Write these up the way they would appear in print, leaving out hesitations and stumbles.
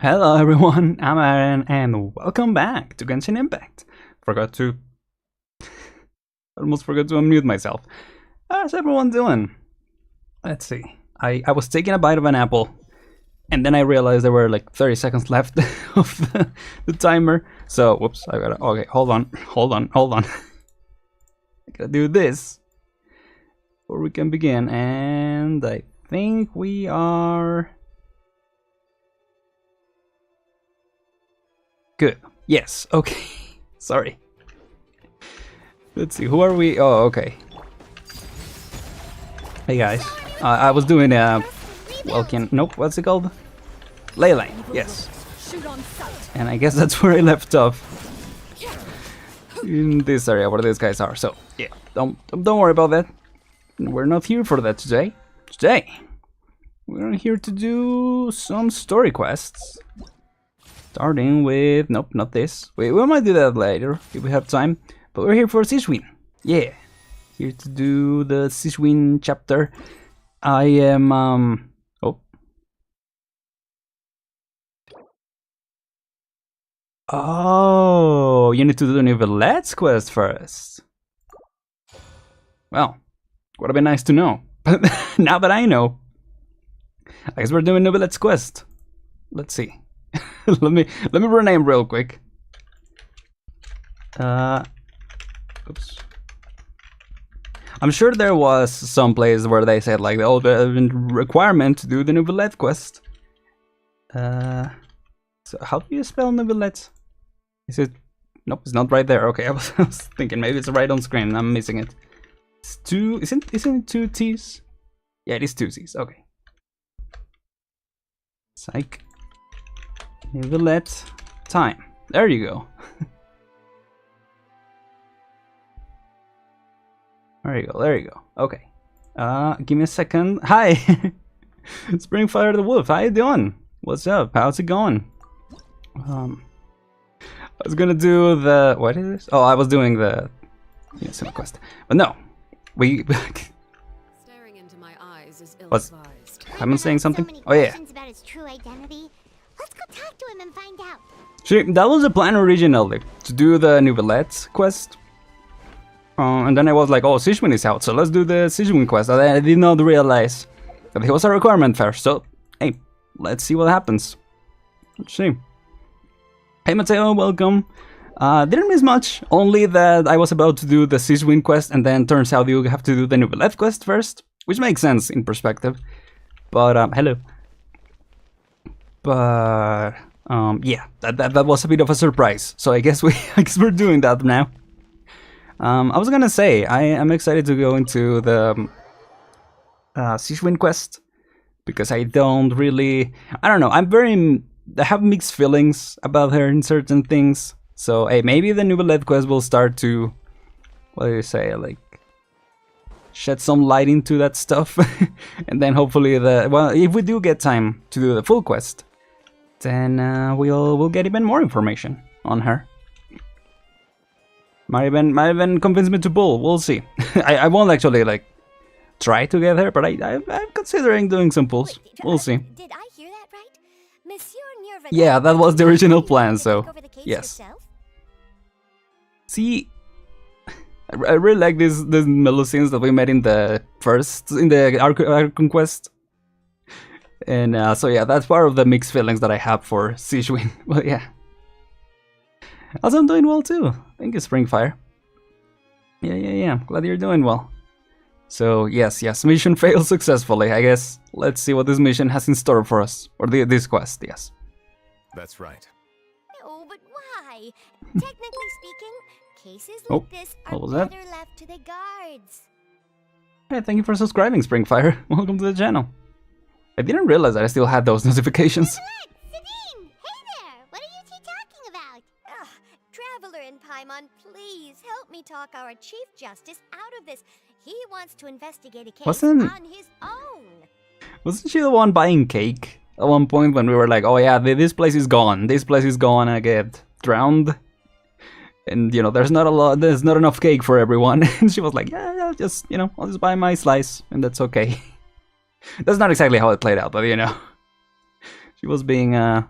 Hello everyone, I'm Aren and welcome back to GENSHIN IMPACT. Almost forgot to unmute myself. How's everyone doing? Let's see. I was taking a bite of an apple and then I realized there were like 30 seconds left of the timer. So, whoops, I gotta, okay, hold on. I gotta do this before we can begin, and I think we are... Good. Yes. Okay. Sorry. Let's see. Who are we? Oh, okay. Hey guys. I was doing Welkin. Nope. What's it called? Leyline. Yes. And I guess that's where I left off. In this area where these guys are. So yeah. Don't worry about that. We're not here for that today. Today we're here to do some story quests. Starting with... Nope, not this. We might do that later, if we have time. But we're here for Sigewinne. Yeah. Here to do the Sigewinne chapter. I am... Oh. Oh, you need to do the Neuvillette's quest first. Well, would have been nice to know. But now that I know, I guess we're doing Neuvillette's quest. Let's see. let me rename real quick. Oops. I'm sure there was some place where they said like, oh, the requirement to do the Neuvillette quest. So how do you spell Neuvillette? Is it? Nope, it's not right there. Okay, I was thinking maybe it's right on screen. I'm missing it. It's two. Isn't it two T's? Yeah, it is two T's. Okay. Sike Neuvillette time. There you go. There you go. Okay. Give me a second. Hi! Springfire the Wolf, how you doing? What's up? How's it going? I was gonna do the... What is this? Oh, I was doing the... Sim quest. But no. We... Staring into my eyes is What's... ill-advised. Am I saying something? So Oh yeah. about his true identity. Let's go talk to him and find out. See, that was the plan originally, to do the Neuvillette's quest. And then I was like, oh, Sigewinne is out, so let's do the Sigewinne quest. And I did not realize that it was a requirement first, so, hey, let's see what happens. Let's see. Hey Mateo, welcome. Didn't miss much, only that I was about to do the Sigewinne quest, and then turns out you have to do the Neuvillette quest first, which makes sense in perspective. But, hello. But yeah, that was a bit of a surprise. So I guess we're doing that now. I was gonna say I am excited to go into the Sigewinne quest because I don't know. I have mixed feelings about her in certain things. So hey, maybe the Neuvillette quest will start to, what do you say, like shed some light into that stuff, and then hopefully if we do get time to do the full quest, then we'll get even more information on her. Might even convince me to pull. We'll see. I won't actually like try to get her, but I'm considering doing some pulls. We'll see. Did I hear that right? Monsieur Neuvillette. Yeah, that was the original plan. So yes. See, I really like this Melusines that we met in the Archon quest. And so yeah, that's part of the mixed feelings that I have for Sigewinne. But yeah. Also, I'm doing well too. Thank you, Springfire. Yeah. Glad you're doing well. So yes, mission failed successfully. I guess let's see what this mission has in store for us, or this quest. Yes. That's right. No, but why? Technically speaking, cases like Oh, this what are was that? better left to the guards. Hey, thank you for subscribing, Springfire. Welcome to the channel. I didn't realize that I still had those notifications. Sabine! Hey there! What are you two talking about? Ugh, Traveler in Paimon, please help me talk our Chief Justice out of this. He wants to investigate a case on his own. Wasn't she the one buying cake at one point when we were like, oh yeah, this place is gone. This place is gonna get drowned. And you know, there's not enough cake for everyone. And she was like, yeah, just, you know, I'll just buy my slice and that's okay. That's not exactly how it played out, but you know. She was being a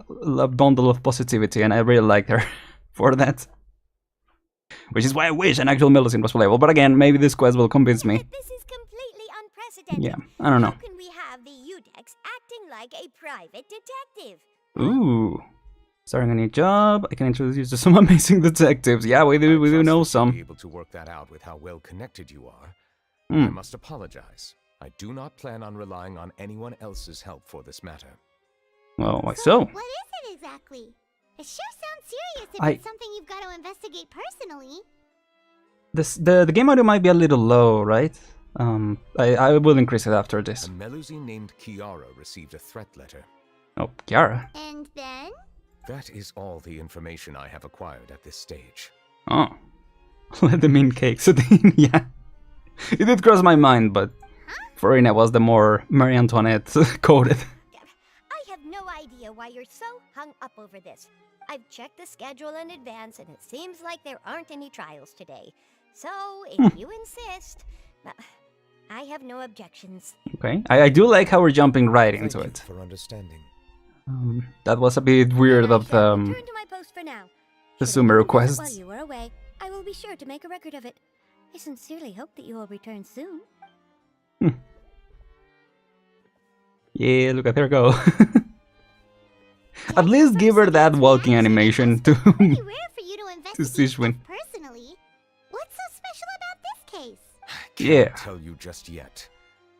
bundle of positivity, and I really liked her for that. Which is why I wish an actual Melusine was playable. But again, maybe this quest will convince me. This is completely unprecedented. Yeah, I don't know. How can we have the Udex acting like a private detective? Ooh. Starting a new job, I can introduce you to some amazing detectives. Yeah, we do know some. Be able to work that out with how well connected you are. I must apologize. I do not plan on relying on anyone else's help for this matter. Well, why so? What is it exactly? It sure sounds serious if it's something you've got to investigate personally. The game audio might be a little low, right? I will increase it after this. A Melusine named Kiara received a threat letter. Oh, Kiara. And then? That is all the information I have acquired at this stage. Oh. Let them in cakes. Yeah. It did cross my mind, but Farina was the more Marie Antoinette coded. I have no idea why you're so hung up over this. I've checked the schedule in advance, and it seems like there aren't any trials today. So, if you insist, I have no objections. Okay, I do like how we're jumping right into Thank it. you for understanding. That was a bit weird of the Return to my post for now. the Should Sumer anything come up requests. While you were away, I will be sure to make a record of it. I sincerely hope that you will return soon. Yeah, look at her go. At least give her that walking animation to Pretty rare for you to investigate Sigewinne. stuff personally. What's so special about this case? Yeah. Can't tell you just yet,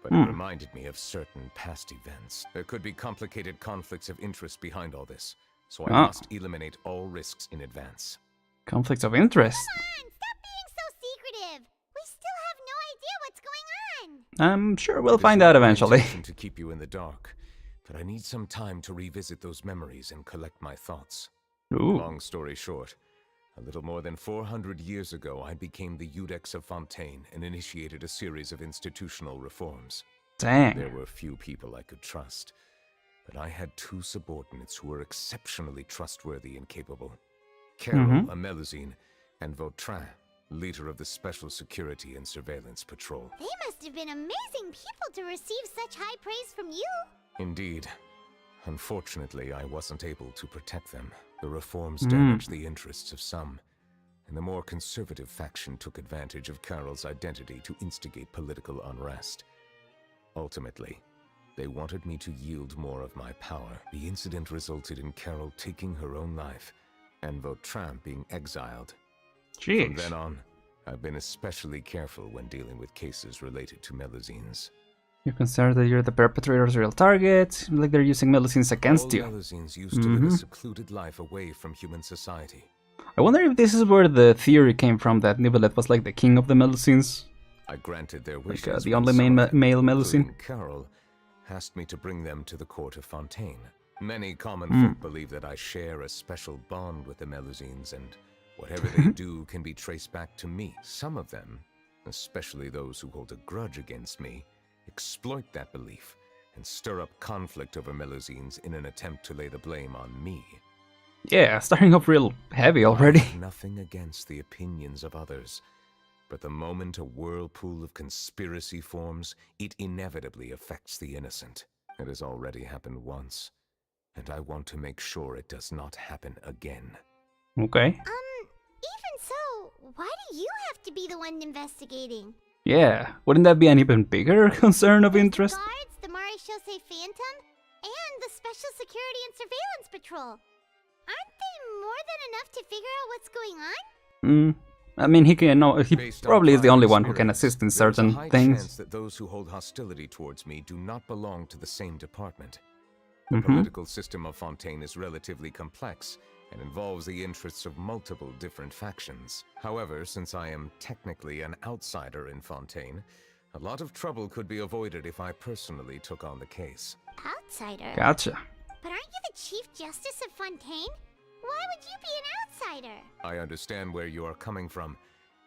but it reminded me of certain past events. There could be complicated conflicts of interest behind all this, so I must eliminate all risks in advance. Conflicts of interest. Come on, stop being so secretive. We still have no idea what's going on. I'm sure we'll It is find not out my eventually. intention to keep you in the dark, but I need some time to revisit those memories and collect my thoughts. Ooh. Long story short, a little more than 400 years ago, I became the Udex of Fontaine and initiated a series of institutional reforms. Dang. There were few people I could trust, but I had two subordinates who were exceptionally trustworthy and capable. Carol, a Melusine, and Vautrin, leader of the Special Security and Surveillance Patrol. They must have been amazing people to receive such high praise from you. Indeed. Unfortunately, I wasn't able to protect them. The reforms damaged the interests of some, and the more conservative faction took advantage of Carol's identity to instigate political unrest. Ultimately, they wanted me to yield more of my power. The incident resulted in Carol taking her own life, and Vautrin being exiled. From Jeez. then on, I've been especially careful when dealing with cases related to Melusines. You consider that you're the perpetrator's real target, like they're using Melusines against All you. Melusines used to live a secluded life away from human society. I wonder if this is where the theory came from that Neuvillette was like the king of the Melusines. I granted their Like wishes. the when only some of them, male Melusine. including Carol, asked me to bring them to the court of Fontaine. Many common folk believe that I share a special bond with the Melusines, and whatever they do can be traced back to me. Some of them, especially those who hold a grudge against me, exploit that belief and stir up conflict over Melusines in an attempt to lay the blame on me. Yeah, starting off real heavy I already. have nothing against the opinions of others, but the moment a whirlpool of conspiracy forms, it inevitably affects the innocent. It has already happened once, and I want to make sure it does not happen again. Okay. Even so, why do you have to be the one investigating? Yeah, wouldn't that be an even bigger concern of There's interest? The guards, the Maréchaussée Phantom, and the Special Security and Surveillance Patrol. Aren't they more than enough to figure out what's going on? I mean, he can know. He Based on probably is the prior only one who can experience, assist in there is a certain high things. chance that those who hold hostility towards me do not belong to the same department. The political system of Fontaine is relatively complex and involves the interests of multiple different factions. However, since I am technically an outsider in Fontaine, a lot of trouble could be avoided if I personally took on the case. Outsider? Gotcha. But aren't you the Chief Justice of Fontaine? Why would you be an outsider? I understand where you are coming from,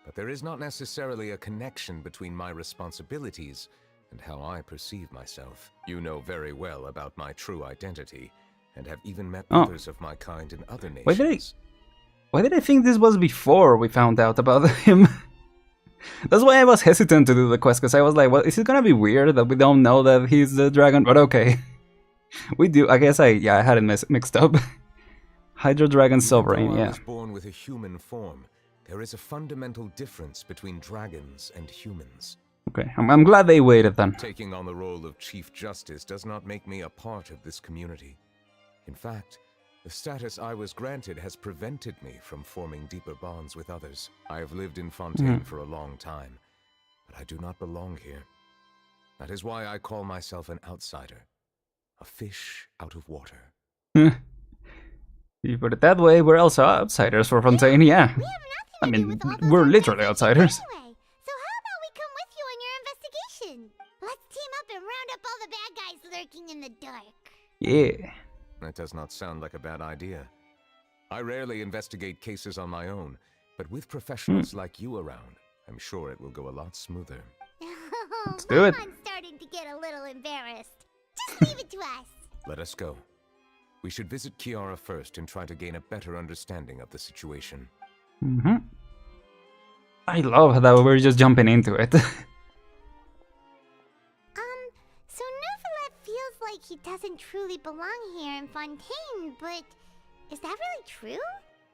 but there is not necessarily a connection between my responsibilities and how I perceive myself. You know very well about my true identity, and have even met others of my kind in other nations. Why did I think this was before we found out about him? That's why I was hesitant to do the quest, because I was like, well, is it gonna be weird that we don't know that he's the dragon? But okay. We do. I guess I had it mixed up. Hydro Dragon Sovereign, Even though I yeah. was born with a human form, there is a fundamental difference between dragons and humans. Okay, I'm glad they waited then. Taking on the role of Chief Justice does not make me a part of this community. In fact, the status I was granted has prevented me from forming deeper bonds with others. I have lived in Fontaine for a long time, but I do not belong here. That is why I call myself an outsider. A fish out of water. You put it that way, we're also outsiders for Fontaine, yeah. We have nothing I to do mean, with all those we're other literally things outsiders. Anyway. So how about we come with you on your investigation? Let's team up and round up all the bad guys lurking in the dark. Yeah. That does not sound like a bad idea. I rarely investigate cases on my own, but with professionals like you around, I'm sure it will go a lot smoother. Let's do it. I'm starting to get a little embarrassed. Just leave it to us. Let us go. We should visit Kiara first and try to gain a better understanding of the situation. I love that we're just jumping into it. So Neuvillette feels like he doesn't truly belong here in Fontaine, but is that really true?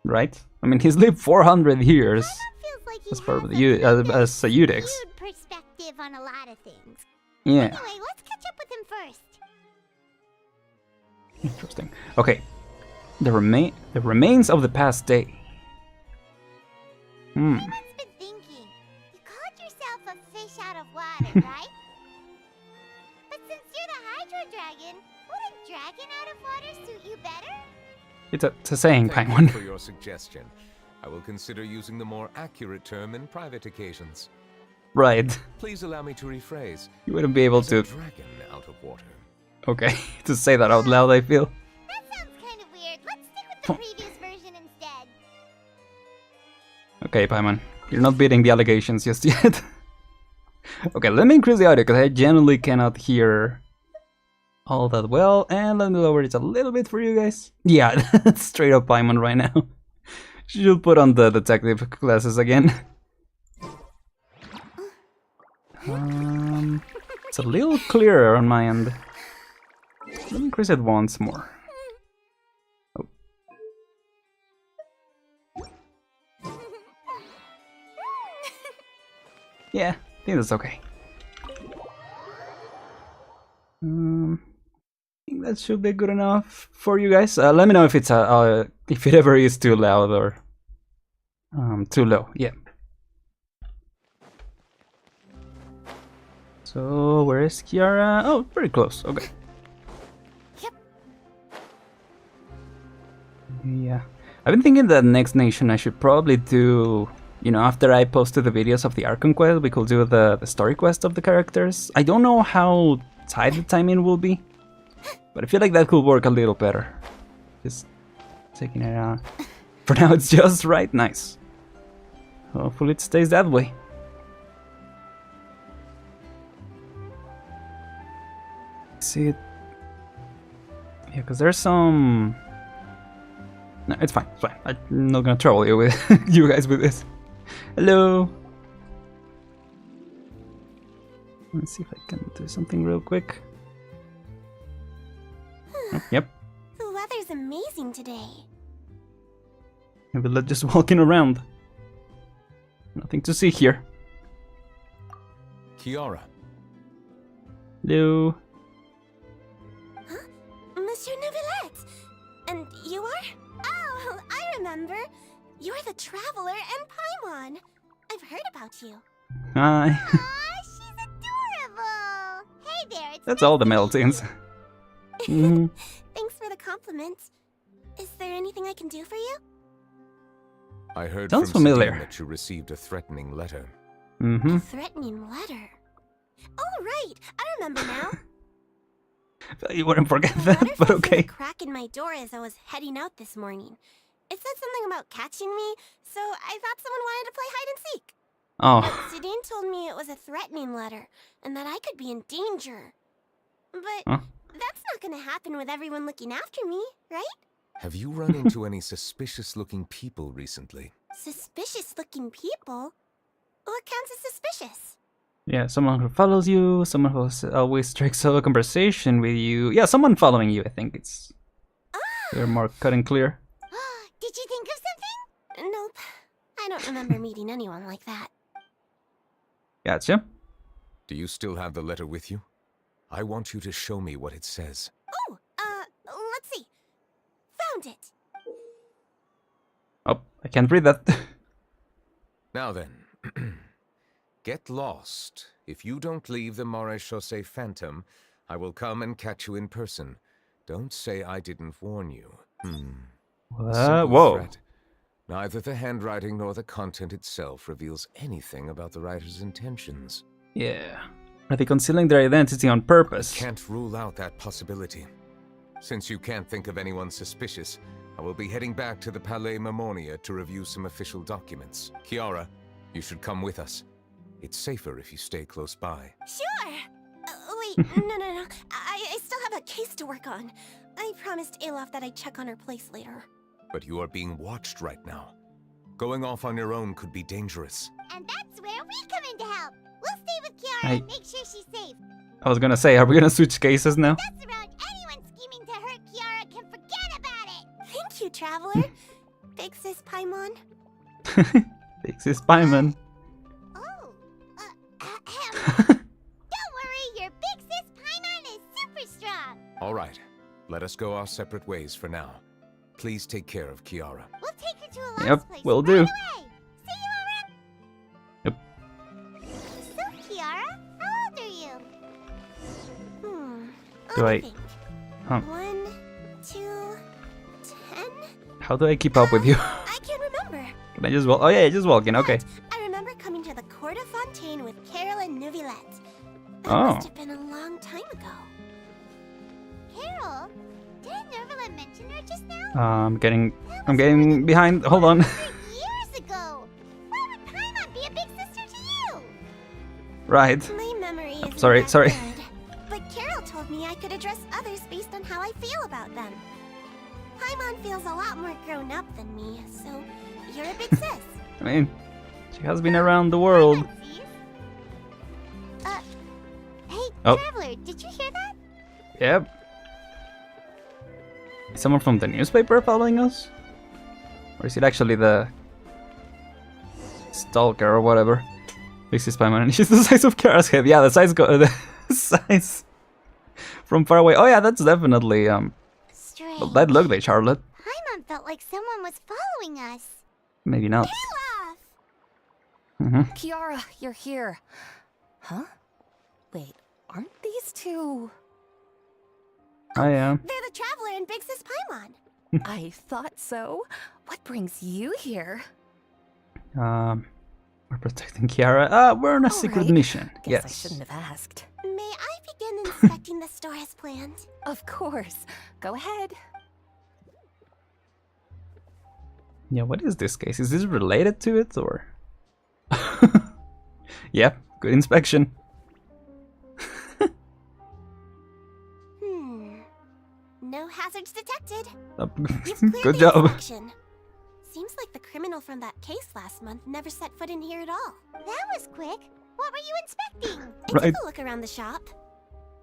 Right? I mean, he's lived 400 years. Feels like he As part of has the as a skewed Udex. perspective on a lot of things. Yeah. Anyway, let's catch up with him first. Interesting. Okay. The remains of the past day. I've been thinking. You called yourself a fish out of water, right? But since you're the Hydro Dragon, would a dragon out of water suit you better? It's a saying, Thank you Penguin. for your suggestion. I will consider using the more accurate term in private occasions. Right. Please allow me to rephrase. You wouldn't be able As a to. dragon out of water. Okay, to say that out loud, I feel. That sounds kind of weird. Let's stick with the previous version instead. Okay, Paimon. You're not beating the allegations just yet. Okay, let me increase the audio because I genuinely cannot hear all that well. And let me lower it a little bit for you guys. Yeah, that's straight up Paimon right now. She'll put on the detective glasses again. It's a little clearer on my end. Let me increase it once more. Oh. Yeah, I think that's okay. I think that should be good enough for you guys. Let me know if it's if it ever is too loud or too low. Yeah. So where is Kiara? Oh, very close. Okay. Yep. Yeah. I've been thinking that next nation I should probably do, you know, after I posted the videos of the Archon quest, we could do the story quest of the characters. I don't know how tight the timing will be, but I feel like that could work a little better. Just taking it out. For now it's just right. Nice. Hopefully it stays that way. See it? Yeah, because there's some... No, it's fine, it's fine. I'm not gonna trouble you with you guys with this. Hello. Let's see if I can do something real quick. Oh, yep. The weather's amazing today. Maybe let's just walking around. Nothing to see here. Kiara. Hello. Monsieur Neuvillette! And you are? Oh, I remember. You're the Traveler and Paimon. I've heard about you. Hi. Aw, she's adorable. Hey there, it's That's all the Melusines. Thanks for the compliment. Is there anything I can do for you? I heard Sounds from familiar. Sigewinne that you received a threatening letter. A threatening letter. Oh, right. I remember now. You wouldn't forget The that, letter but fell through okay. the crack in my door as I was heading out this morning. It said something about catching me, so I thought someone wanted to play hide and seek. Oh. Sigewinne told me it was a threatening letter, and that I could be in danger. But Huh? that's not gonna happen with everyone looking after me, right? Have you run into any suspicious-looking people recently? Suspicious-looking people? What counts as suspicious? Yeah, someone who follows you, someone who always strikes up a conversation with you. Yeah, someone following you, I think it's... They're more cut and clear. Did you think of something? Nope. I don't remember meeting anyone like that. Gotcha. Do you still have the letter with you? I want you to show me what it says. Oh, let's see. Found it. Oh, I can't read that. Now then, get lost. If you don't leave the Maréchaussée Phantom, I will come and catch you in person. Don't say I didn't warn you. Simple Whoa. threat. Neither the handwriting nor the content itself reveals anything about the writer's intentions. Yeah. Are they concealing their identity on purpose? Can't rule out that possibility. Since you can't think of anyone suspicious, I will be heading back to the Palais Mermonia to review some official documents. Kiara, you should come with us. It's safer if you stay close by. Sure. Wait, no. I still have a case to work on. I promised Alof that I'd check on her place later. But you are being watched right now. Going off on your own could be dangerous. And that's where we come in to help. We'll stay with Kiara and make sure she's safe. I was gonna say, are we gonna switch cases now? That's around anyone scheming to hurt Kiara can forget about it. Thank you, Traveler. Big Sis Paimon. Big Sis Paimon. Oh, don't worry, your Big Sis Paimon is super strong. All right, let us go our separate ways for now. Please take care of Kiara. We'll take her to a lost Yep, place will right do. away. See you, Aren? Yep. So, Kiara, how old are you? Do Let I- me think. Huh. 1, 2, 10? How do I keep up with you? I can't remember. Can I just walk? Oh yeah, just walking, okay. I remember coming to the Court of Fontaine with Aren Neuvillette. That Oh. must have been a long time ago. Carol? Didn't Neuvillette mention her just now? I'm getting behind. Hold on. Years ago. Why would Paimon be a big sister to you? Right. My memory is sorry. good. But Carol told me I could address others based on how I feel about them. Paimon feels a lot more grown up than me, so you're a big sis. I mean, she has been around the world. Hey, Oh. Traveler, did you hear that? Yep. Is someone from the newspaper following us? Or is it actually the stalker or whatever? Big Sis Paimon, and she's the size of Kara's head. Yeah, the size from far away. Oh yeah, that's definitely Strange. well, that looked like Charlotte. Paimon felt like someone was following us. Maybe not. Olaf! Kiara, you're here. Huh? Wait, aren't these two... I am. They're the Traveler and Big Sis Paimon. I thought so. What brings you here? We're protecting Kiara. We're on a All secret right. mission. Guess I Yes. shouldn't have asked. May I begin inspecting the store as planned? Of course. Go ahead. Yeah, what is this case? Is this related to it or? Yeah, good inspection. No hazards detected. You've Good cleared the job. inspection. Seems like the criminal from that case last month never set foot in here at all. That was quick. What were you inspecting? I Right. took a look around the shop.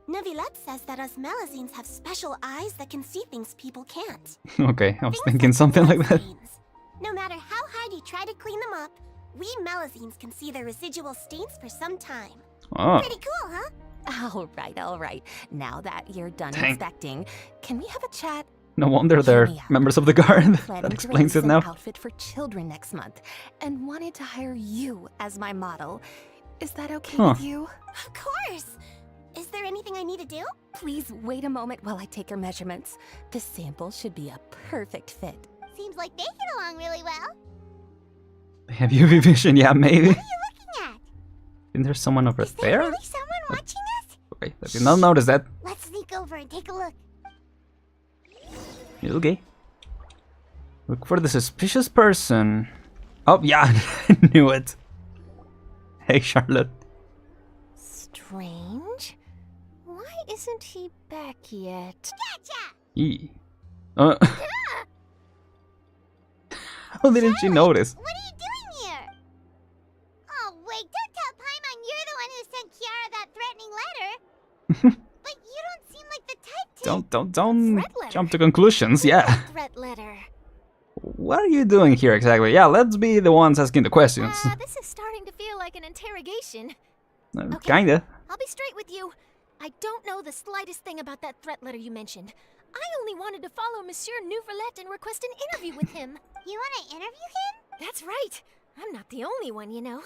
Neuvillette says that us Melusines have special eyes that can see things people can't. Okay, I was Things thinking something like that. stains. No matter how hard you try to clean them up, we Melusines can see their residual stains for some time. Oh, Pretty cool, huh? All right. Now that you're done Dang. inspecting, can we have a chat? no wonder they're Hear me out. members of the guard. Planning That to explains release it an now. outfit for children next month, and wanted to hire you as my model. Is that okay Huh. with you? Of course. Is there anything I need to do? Please wait a moment while I take your measurements. The sample should be a perfect fit. Seems like they get along really well. Have UV vision? Yeah, maybe. What are you looking at? Isn't there someone over Is there there? really someone watching us? Okay, I did not notice that. Let's sneak over and take a look. Okay. Look for the suspicious person. Oh, yeah, I knew it. Hey, Charlotte. Strange. Why isn't he back yet? Gotcha! E. How didn't she notice? What are you doing here? Oh, wait, don't tell Paimon you're the one who don't Threat letter. jump to conclusions. Yeah. Threat letter. What are you doing here exactly? Yeah, let's be the ones asking the questions. This is starting to feel like an interrogation. Kinda. I'll be straight with you. I don't know the slightest thing about that threat letter you mentioned. I only wanted to follow Monsieur Neuvillette and request an interview with him. You want to interview him? That's right. I'm not the only one, you know.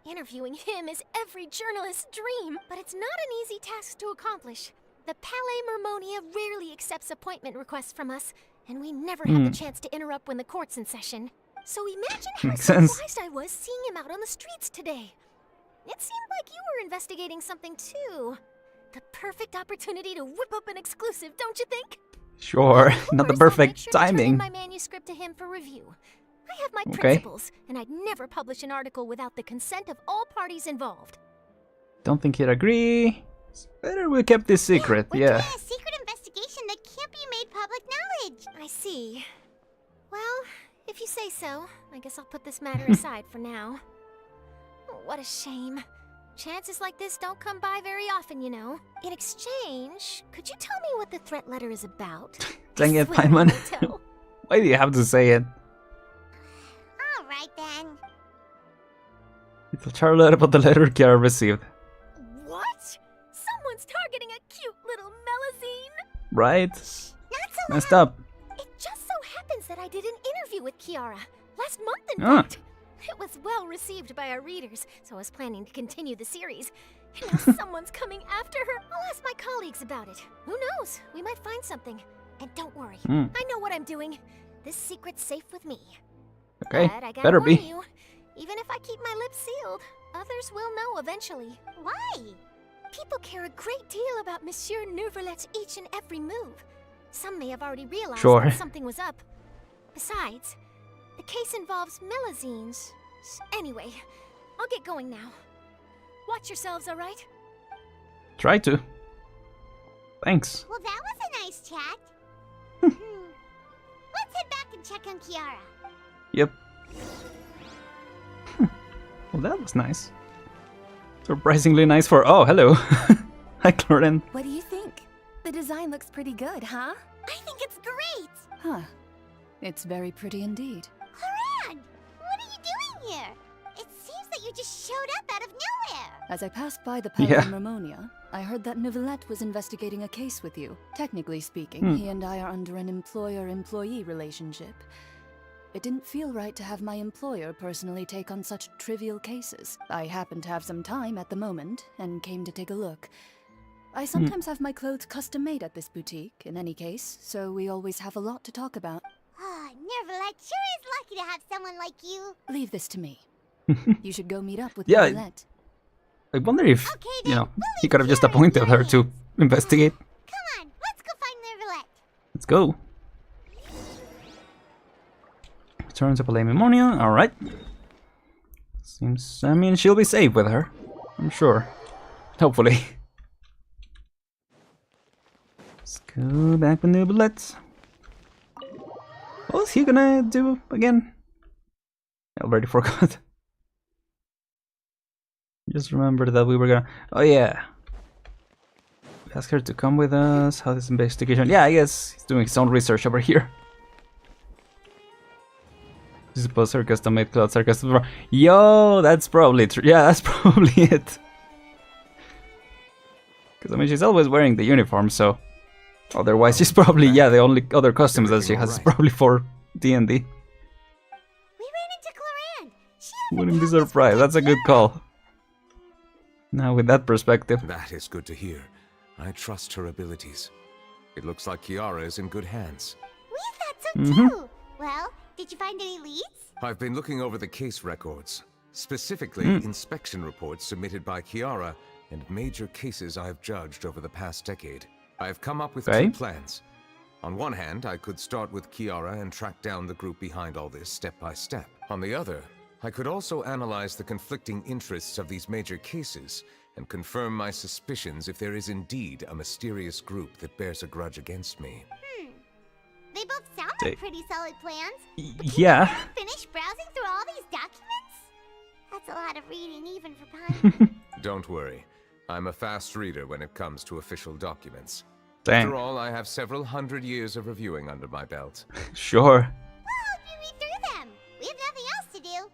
Interviewing him is every journalist's dream, but it's not an easy task to accomplish. The Palais Mermonia rarely accepts appointment requests from us, and we never have the chance to interrupt when the court's in session. So imagine how Makes sense. surprised I was seeing him out on the streets today. It seemed like you were investigating something too. The perfect opportunity to whip up an exclusive, don't you think? Sure, not the Of course, I'll make perfect sure to turn in timing. my manuscript to him for review. I have my Okay. principles, and I'd never publish an article without the consent of all parties involved. Don't think he'd agree. It's better we kept this secret, We're yeah. doing a secret investigation that can't be made public knowledge. I see. Well, if you say so, I guess I'll put this matter aside for now. Oh, what a shame. Chances like this don't come by very often, you know. In exchange, could you tell me what the threat letter is about? Dang I it, swear I Paimon. won't tell. Why do you have to say it? All right then. Tell Charlotte about the letter Kiara received. What? Someone's targeting a cute little Melusine? Right? Not so Messed up. It just so happens that I did an interview with Kiara last month, in Ah. fact. It was well received by our readers, so I was planning to continue the series. And now someone's coming after her. I'll ask my colleagues about it. Who knows? We might find something. And don't worry, I know what I'm doing. This secret's safe with me. Okay, But I gotta better warn be. you, even if I keep my lips sealed, others will know eventually. Why? People care a great deal about Monsieur Neuvillette's each and every move. Some may have already realized Sure. that something was up. Besides, the case involves Melusines. Anyway, I'll get going now. Watch yourselves, all right? Try to. Thanks. Well, that was a nice chat. Let's head back and check on Kiara. Yep. Well, that was nice. Surprisingly nice for... Oh, hello. Hi, Clorin. What do you think? The design looks pretty good, huh? I think it's great. Huh. It's very pretty indeed. Aren, what are you doing here? It seems that you just showed up out of nowhere. As I passed by the Palais Yeah. Mermonia, I heard that Neuvillette was investigating a case with you. Technically speaking, he and I are under an employer-employee relationship. It didn't feel right to have my employer personally take on such trivial cases. I happened to have some time at the moment, and came to take a look. I sometimes have my clothes custom-made at this boutique, in any case, so we always have a lot to talk about. Oh, Neuvillette sure is lucky to have someone like you. Leave this to me. You should go meet up with Yeah. Neuvillette. I wonder if, Okay, you then, know, we'll he leave could have just Kiara appointed her to here. investigate. Come on, let's go find Neuvillette. Let's go. Return to Palais Mermonia. Alright. Seems... I mean, she'll be safe with her. I'm sure. Hopefully. Let's go back with Neuvillette. What was he gonna do again? I already forgot. Just remember that we were gonna... Oh yeah. Ask her to come with us. How this investigation... Yeah, I guess he's doing his own research over here. I suppose her custom-made clothes are custom... Yo, that's probably true. Yeah, that's probably it. Because, I mean, she's always wearing the uniform, so... Otherwise, she's probably... Yeah, the only other costumes that she has is probably for D&D. We ran into Cloran. She Wouldn't be surprised. That's a good call. Now, with that perspective... That is good to hear. I trust her abilities. It looks like Kiara is in good hands. We thought so too. Well, did you find any leads? I've been looking over the case records, specifically inspection reports submitted by Kiara and major cases I've judged over the past decade. I've come up with two plans. On one hand, I could start with Kiara and track down the group behind all this step by step. On the other, I could also analyze the conflicting interests of these major cases and confirm my suspicions if there is indeed a mysterious group that bears a grudge against me. They both sound like pretty solid plans. Yeah. Finish browsing through all these documents? That's a lot of reading even for Paimon. Don't worry. I'm a fast reader when it comes to official documents. Dang. After all, I have several hundred years of reviewing under my belt. Sure. I'll help you read through them. We have nothing else to do.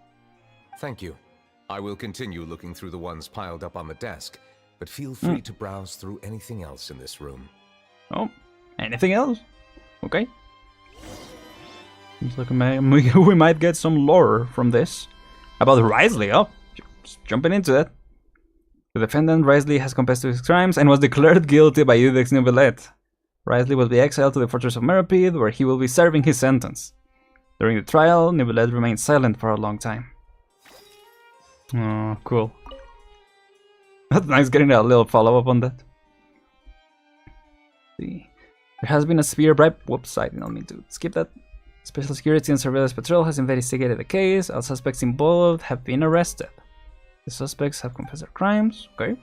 Thank you. I will continue looking through the ones piled up on the desk, but feel free to browse through anything else in this room. Oh, anything else? Okay. Seems like we might get some lore from this. About Risley, oh, just jumping into that. The defendant, Risley, has confessed to his crimes and was declared guilty by Sike Neuvillette. Risley will be exiled to the fortress of Meropide, where he will be serving his sentence. During the trial, Neuvillette remained silent for a long time. Oh, cool. That's nice getting a little follow-up on that. See. There has been a severe bribe. Whoops, I didn't mean to skip that. Special Security and Surveillance Patrol has investigated the case. All suspects involved have been arrested. The suspects have confessed their crimes. Okay.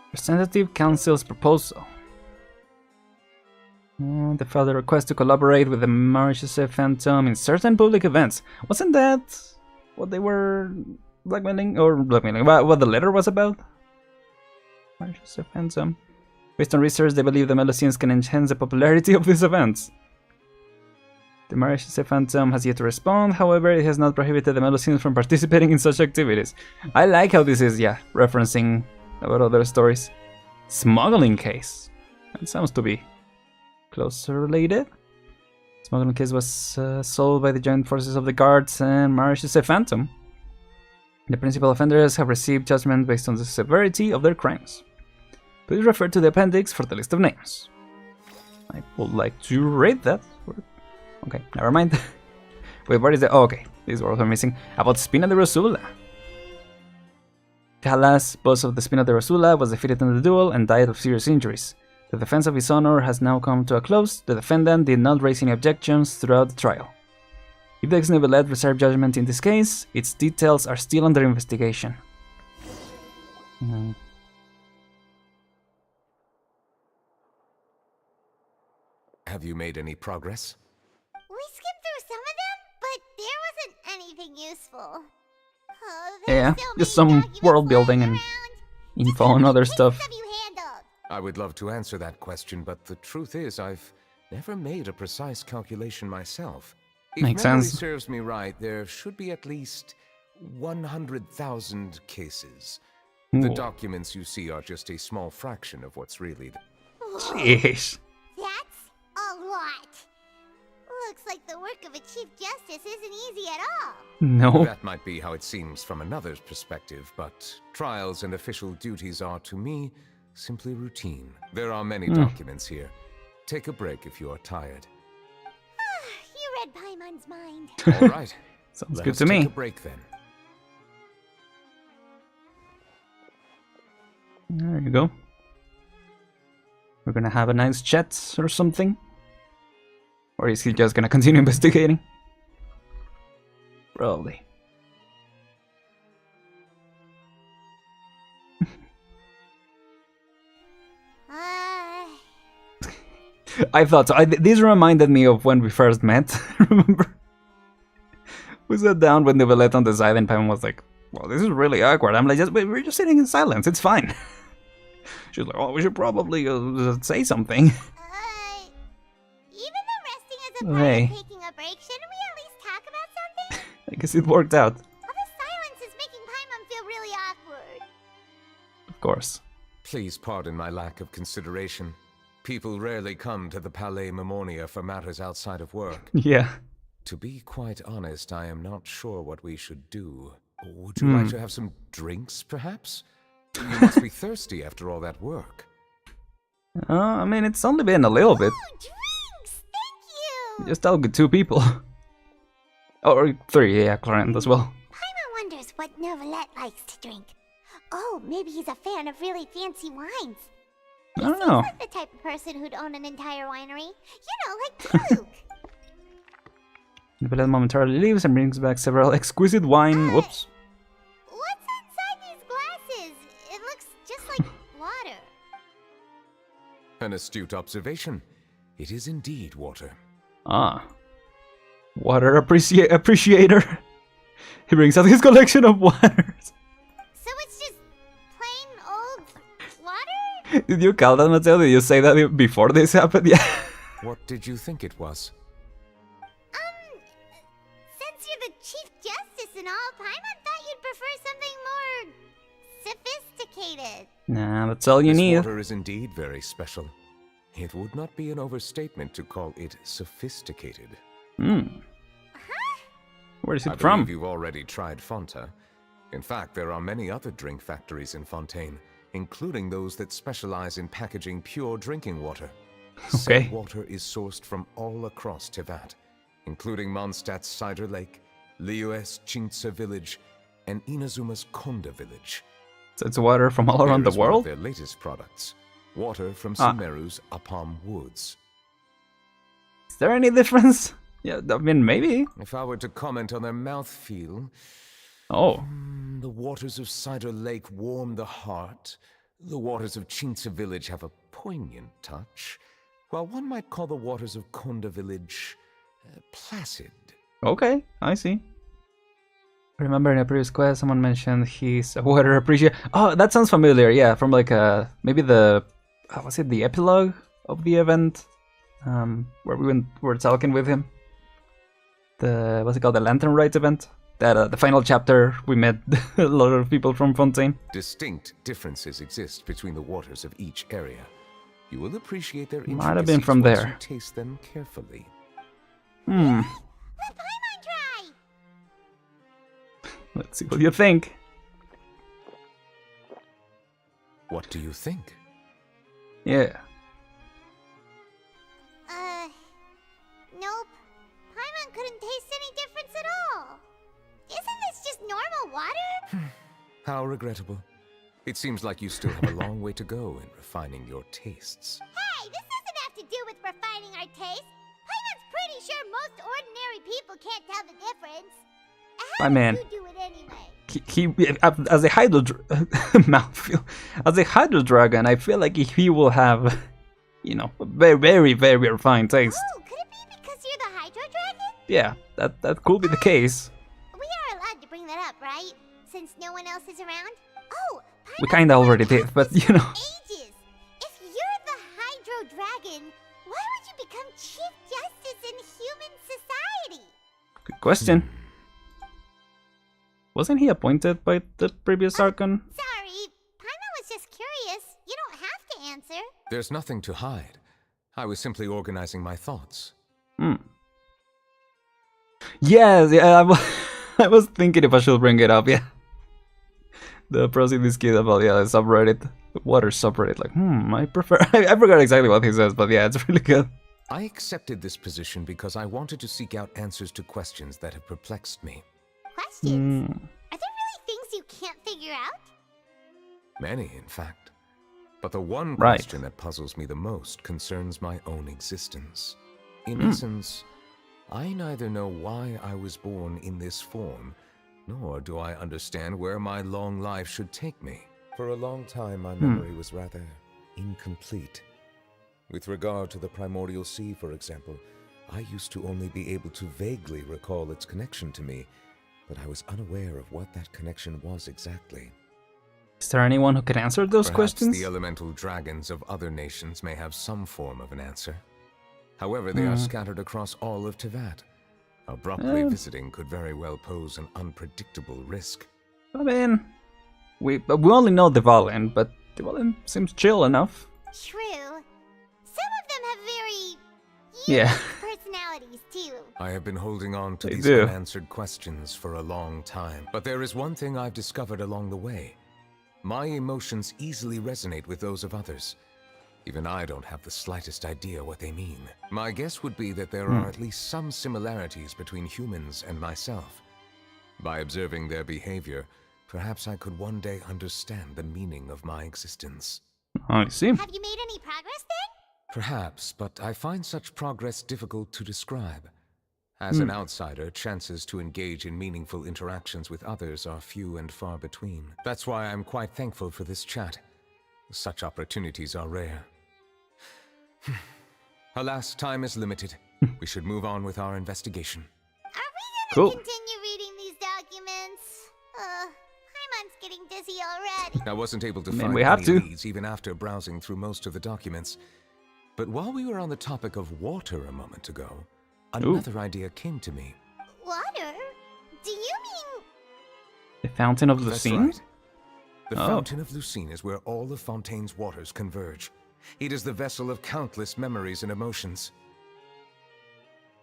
Representative Council's proposal. The father requests to collaborate with the Melusines Phantom in certain public events. Wasn't that what they were blackmailing? What the letter was about? Melusines Phantom. Based on research, they believe the Melusines can enhance the popularity of these events. The Melusines Phantom has yet to respond, however, it has not prohibited the Melusines from participating in such activities. I like how this is, referencing about other stories. Smuggling case. That sounds to be closer related. Smuggling case was solved by the joint forces of the Guards and Melusines Phantom. The principal offenders have received judgment based on the severity of their crimes. Please refer to the appendix for the list of names. I would like to read that. Okay, never mind. Wait, what is the... Oh, okay, these words are missing. About Spina de Rosula. Callas, boss of the Spina de Rosula, was defeated in the duel and died of serious injuries. The defense of his honor has now come to a close. The defendant did not raise any objections throughout the trial. Sike Neuvillette reserved judgment in this case. Its details are still under investigation. Have you made any progress? We skimmed through some of them, but there wasn't anything useful. Oh, Yeah, so just many some documents world building lying and around. info and other Which stuff. have you handled? I would love to answer that question, but the truth is I've never made a precise calculation myself. If Makes memory sense. serves me right, there should be at least 100,000 cases. The Ooh. documents you see are just a small fraction of what's really there. Jeez. That's a lot. Looks like the work of a Chief Justice isn't easy at all. No. That might be how it seems from another's perspective, but trials and official duties are, to me, simply routine. There are many documents here. Take a break if you are tired. You read Paimon's mind. All right. Sounds Let good us to take me. a break then. There you go. We're gonna have a nice chat or something. Or is he just gonna continue investigating? Probably. I thought so. This reminded me of when we first met. Remember? We sat down with Neuvillette on the side and Pam was like, well, this is really awkward. I'm like, we're just sitting in silence. It's fine. She's like, oh, we should probably say something. Even though resting is a part Hey. of taking a break, shouldn't we at least talk about something? I guess it worked out. All this silence is making Paimon feel really awkward. Of course. Please pardon my lack of consideration. People rarely come to the Palais Memonia for matters outside of work. Yeah. To be quite honest, I am not sure what we should do. Would you like to have some drinks, perhaps? You must be thirsty after all that work. I mean, it's only been a little bit. Oh, drinks! Thank you! Just out with 2 people. Or 3, yeah, Clarence as well. Paimon wonders what Neuvillette likes to drink. Oh, maybe he's a fan of really fancy wines. I don't know. He's the type of person who'd own an entire winery. You know, like Duke. Neuvillette momentarily leaves and brings back several exquisite wine. Whoops. What's inside these glasses? It looks just like water. An astute observation. It is indeed water. Ah. Water appreciator. He brings out his collection of waters. So it's just plain old water? Did you call that, Mateo? Did you say that before this happened? Yeah. What did you think it was? Since you're the Chief Justice and all, Paimon thought you'd prefer something more sophisticated. Nah, that's all you This need. water is indeed very special. It would not be an overstatement to call it sophisticated. Where is I it from? believe you've already tried Fonta. In fact, there are many other drink factories in Fontaine, including those that specialize in packaging pure drinking water. Okay. Said water is sourced from all across Tevat, including Mondstadt's Cider Lake, Liyue's Chintsa village, and Inazuma's Konda village. So it's water from all around There the is one of world? their latest products, water from Ah. Sumeru's Apam Woods. Is there any difference? Yeah, I mean, maybe. If I were to comment on their mouthfeel, Oh. the waters of Cider Lake warm the heart. The waters of Chintsa village have a poignant touch, while one might call the waters of Konda village placid. Okay, I see. Remember in a previous quest, someone mentioned he's a water appreciator. Oh, that sounds familiar. Yeah, from like maybe the was it the epilogue of the event, where were talking with him. The what's it called, the Lantern Rites event. That the final chapter we met a lot of people from Fontaine. Distinct differences exist between the waters of each area. You will appreciate their Might have been from intricacies there. once you taste them carefully. Let Paimon try! Let's see what you think. What do you think? Yeah. Nope. Paimon couldn't taste any difference at all. Isn't this just normal water? How regrettable. It seems like you still have a long way to go in refining your tastes. Hey, this doesn't have to do with refining our taste. Paimon's pretty sure most ordinary people can't tell the difference. How My man. do you do it anyway? He as a hydro mouthfeel, as a hydro dragon, I feel like he will have, you know, a very, very, very refined taste. Oh, could it be because you're the Hydro Dragon? Yeah, that could be the case. We are allowed to bring that up, right? Since no one else is around? Oh, We Paimon's kinda already wanted did, but this you know. for ages. If you're the Hydro Dragon, why would you become Chief Justice in human society? Good question. Wasn't he appointed by the previous Archon? Sorry, Paimon was just curious. You don't have to answer. There's nothing to hide. I was simply organizing my thoughts. Yes, yeah, I was thinking if I should bring it up, yeah. The pros in this kid about, yeah, the subreddit, the water subreddit, like, I prefer, I forgot exactly what he says, but yeah, it's really good. I accepted this position because I wanted to seek out answers to questions that have perplexed me. Questions? Are there really things you can't figure out? Many, in fact. But the one Right. question that puzzles me the most concerns my own existence. In essence, I neither know why I was born in this form, nor do I understand where my long life should take me. For a long time, my memory was rather incomplete. With regard to the primordial sea, for example, I used to only be able to vaguely recall its connection to me, but I was unaware of what that connection was exactly. Is there anyone who can answer those Perhaps questions? the elemental dragons of other nations may have some form of an answer. However, they are scattered across all of Tevat. Abruptly visiting could very well pose an unpredictable risk. I mean, we only know Dvalin, but Dvalin seems chill enough. True. Some of them have very Yeah. personalities too. I have been holding on to They these do. unanswered questions for a long time, but there is one thing I've discovered along the way. My emotions easily resonate with those of others. Even I don't have the slightest idea what they mean. My guess would be that there are at least some similarities between humans and myself. By observing their behavior, perhaps I could one day understand the meaning of my existence. I see. Have you made any progress then? Perhaps, but I find such progress difficult to describe. As an outsider, chances to engage in meaningful interactions with others are few and far between. That's why I'm quite thankful for this chat. Such opportunities are rare. Alas, time is limited. We should move on with our investigation. Are we Cool. gonna continue reading these documents? Paimon's getting dizzy already. I wasn't able to I mean, find we had any to. leads even after browsing through most of the documents. But while we were on the topic of water a moment ago, another idea came to me. Water? Do you mean... The Fountain of That's Lucine? right. The Fountain of Lucine is where all of Fontaine's waters converge. It is the vessel of countless memories and emotions.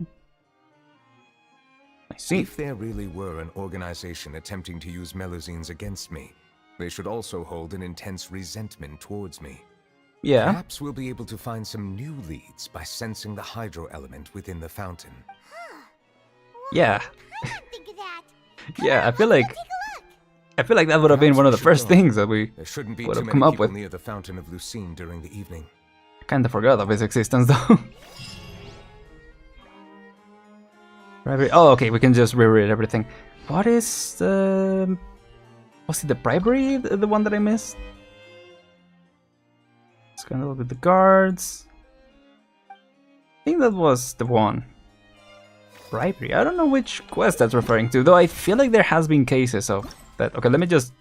I see. If there really were an organization attempting to use Melusines against me, they should also hold an intense resentment towards me. Yeah. Perhaps we'll be able to find some new leads by sensing the hydro element within the fountain. Yeah. I didn't think of that. Yeah, I feel Let's like go take a look. I feel like that would have been Perhaps one of we the should first go. things that we There shouldn't be would too have many come up people with. near the Fountain of Lucine during the evening. Kinda forgot of its existence though. Bribery. Oh, okay, we can just reread everything. What is the... Was it the bribery, the one that I missed? Let's go and look at the guards. I think that was the one. Bribery. I don't know which quest that's referring to, though I feel like there has been cases of that. Okay, let me just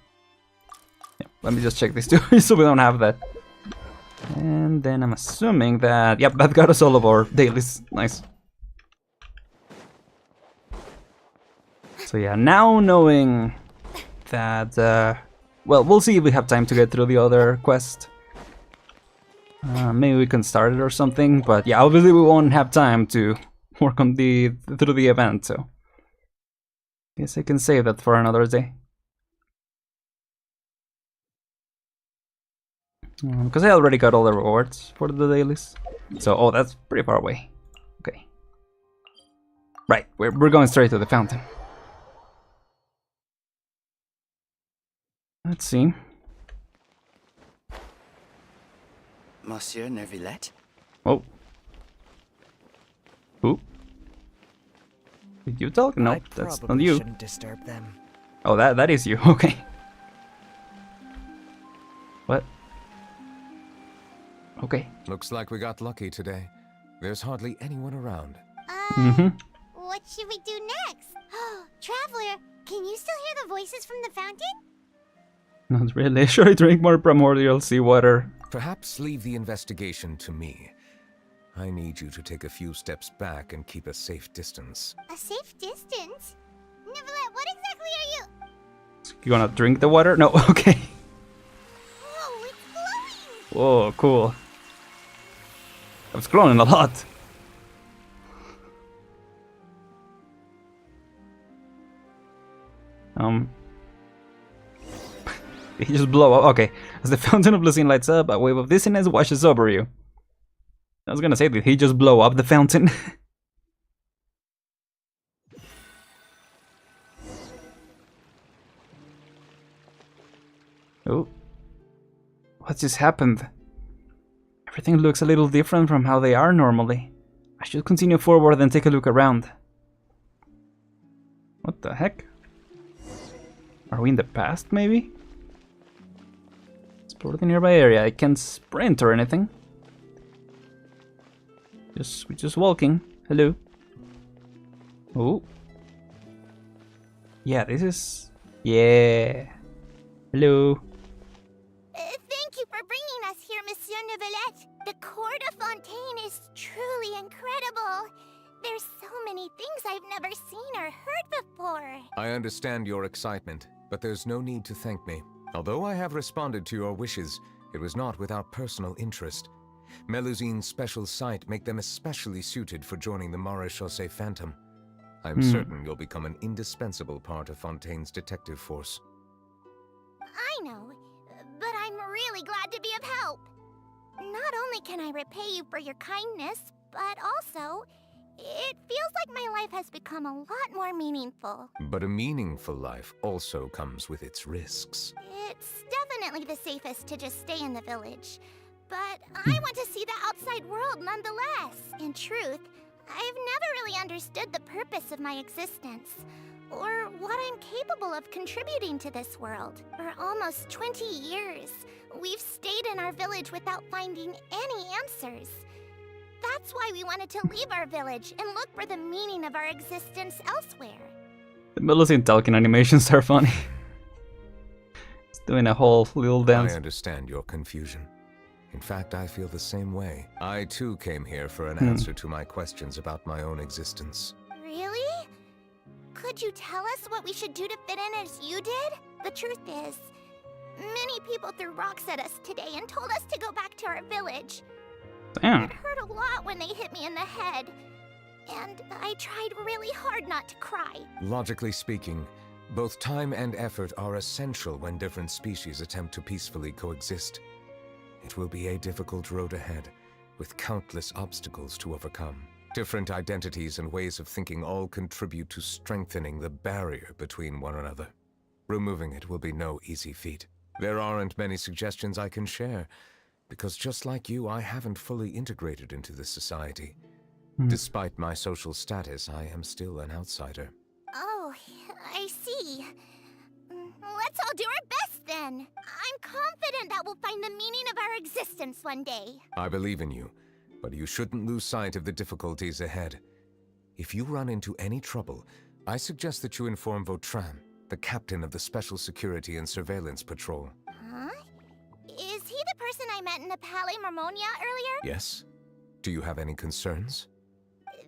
check this too, so we don't have that. And then I'm assuming that, yep, that got us all of our dailies. Nice. So yeah, now knowing that, well, we'll see if we have time to get through the other quest. Maybe we can start it or something, but yeah, obviously we won't have time to work on through the event, so guess I can save that for another day. Because I already got all the rewards for the dailies. So, oh, that's pretty far away. Okay. Right, we're going straight to the fountain. Let's see. Monsieur Neuvillette? Oh. Who? Did you talk? No, that's not you. Shouldn't disturb them. Oh, that is you. Okay. What? Okay. Looks like we got lucky today. There's hardly anyone around. What should we do next? Oh, Traveler, can you still hear the voices from the fountain? Not really. Should I drink more primordial seawater? Perhaps leave the investigation to me. I need you to take a few steps back and keep a safe distance. A safe distance? Neuvillette, what exactly are you... You gonna drink the water? No, okay. Oh, it's glowing! Whoa, cool. It's glowing a lot. You just blow up. Okay. As the Fountain of Lucine lights up, a wave of dizziness washes over you. I was gonna say, did he just blow up the fountain? Oh. What just happened? Everything looks a little different from how they are normally. I should continue forward and take a look around. What the heck? Are we in the past, maybe? Explore the nearby area. I can't sprint or anything. We're just walking. Hello. Oh. Yeah, this is... Yeah. Hello. Thank you for bringing us here, Monsieur Neuvillette. The court of Fontaine is truly incredible. There's so many things I've never seen or heard before. I understand your excitement, but there's no need to thank me. Although I have responded to your wishes, it was not without personal interest. Melusine's special sight make them especially suited for joining the Maréchaussée Phantom. I'm certain you'll become an indispensable part of Fontaine's detective force. I know, but I'm really glad to be of help. Not only can I repay you for your kindness, but also, it feels like my life has become a lot more meaningful. But a meaningful life also comes with its risks. It's definitely the safest to just stay in the village. But I want to see the outside world nonetheless. In truth, I've never really understood the purpose of my existence, or what I'm capable of contributing to this world. For almost 20 years, we've stayed in our village without finding any answers. That's why we wanted to leave our village and look for the meaning of our existence elsewhere. The Melusine talking animations are funny. Doing a whole little dance. I understand your confusion. In fact, I feel the same way. I too came here for an answer to my questions about my own existence. Really? Could you tell us what we should do to fit in as you did? The truth is, many people threw rocks at us today and told us to go back to our village. Damn. It hurt a lot when they hit me in the head. And I tried really hard not to cry. Logically speaking, both time and effort are essential when different species attempt to peacefully coexist. It will be a difficult road ahead, with countless obstacles to overcome. Different identities and ways of thinking all contribute to strengthening the barrier between one another. Removing it will be no easy feat. There aren't many suggestions I can share, because just like you, I haven't fully integrated into this society. Despite my social status, I am still an outsider. Oh, I see. Let's all do our best then. I'm confident that we'll find the meaning of our existence one day. I believe in you, but you shouldn't lose sight of the difficulties ahead. If you run into any trouble, I suggest that you inform Vautrin, the captain of the Special Security and Surveillance Patrol. Huh? Is he the person I met in the Palais Marmonia earlier? Yes? Do you have any concerns?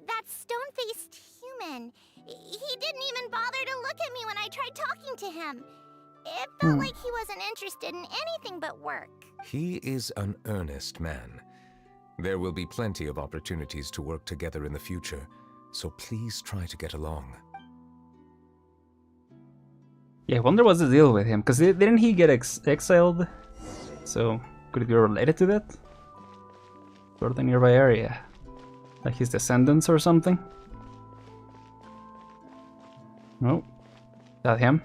That stone-faced human. He didn't even bother to look at me when I tried talking to him. It felt like he wasn't interested in anything but work. He is an earnest man. There will be plenty of opportunities to work together in the future, so please try to get along. Yeah, I wonder what's the deal with him, because didn't he get exiled? So, could it be related to that? Or the nearby area? Like his descendants or something? No. Is that him?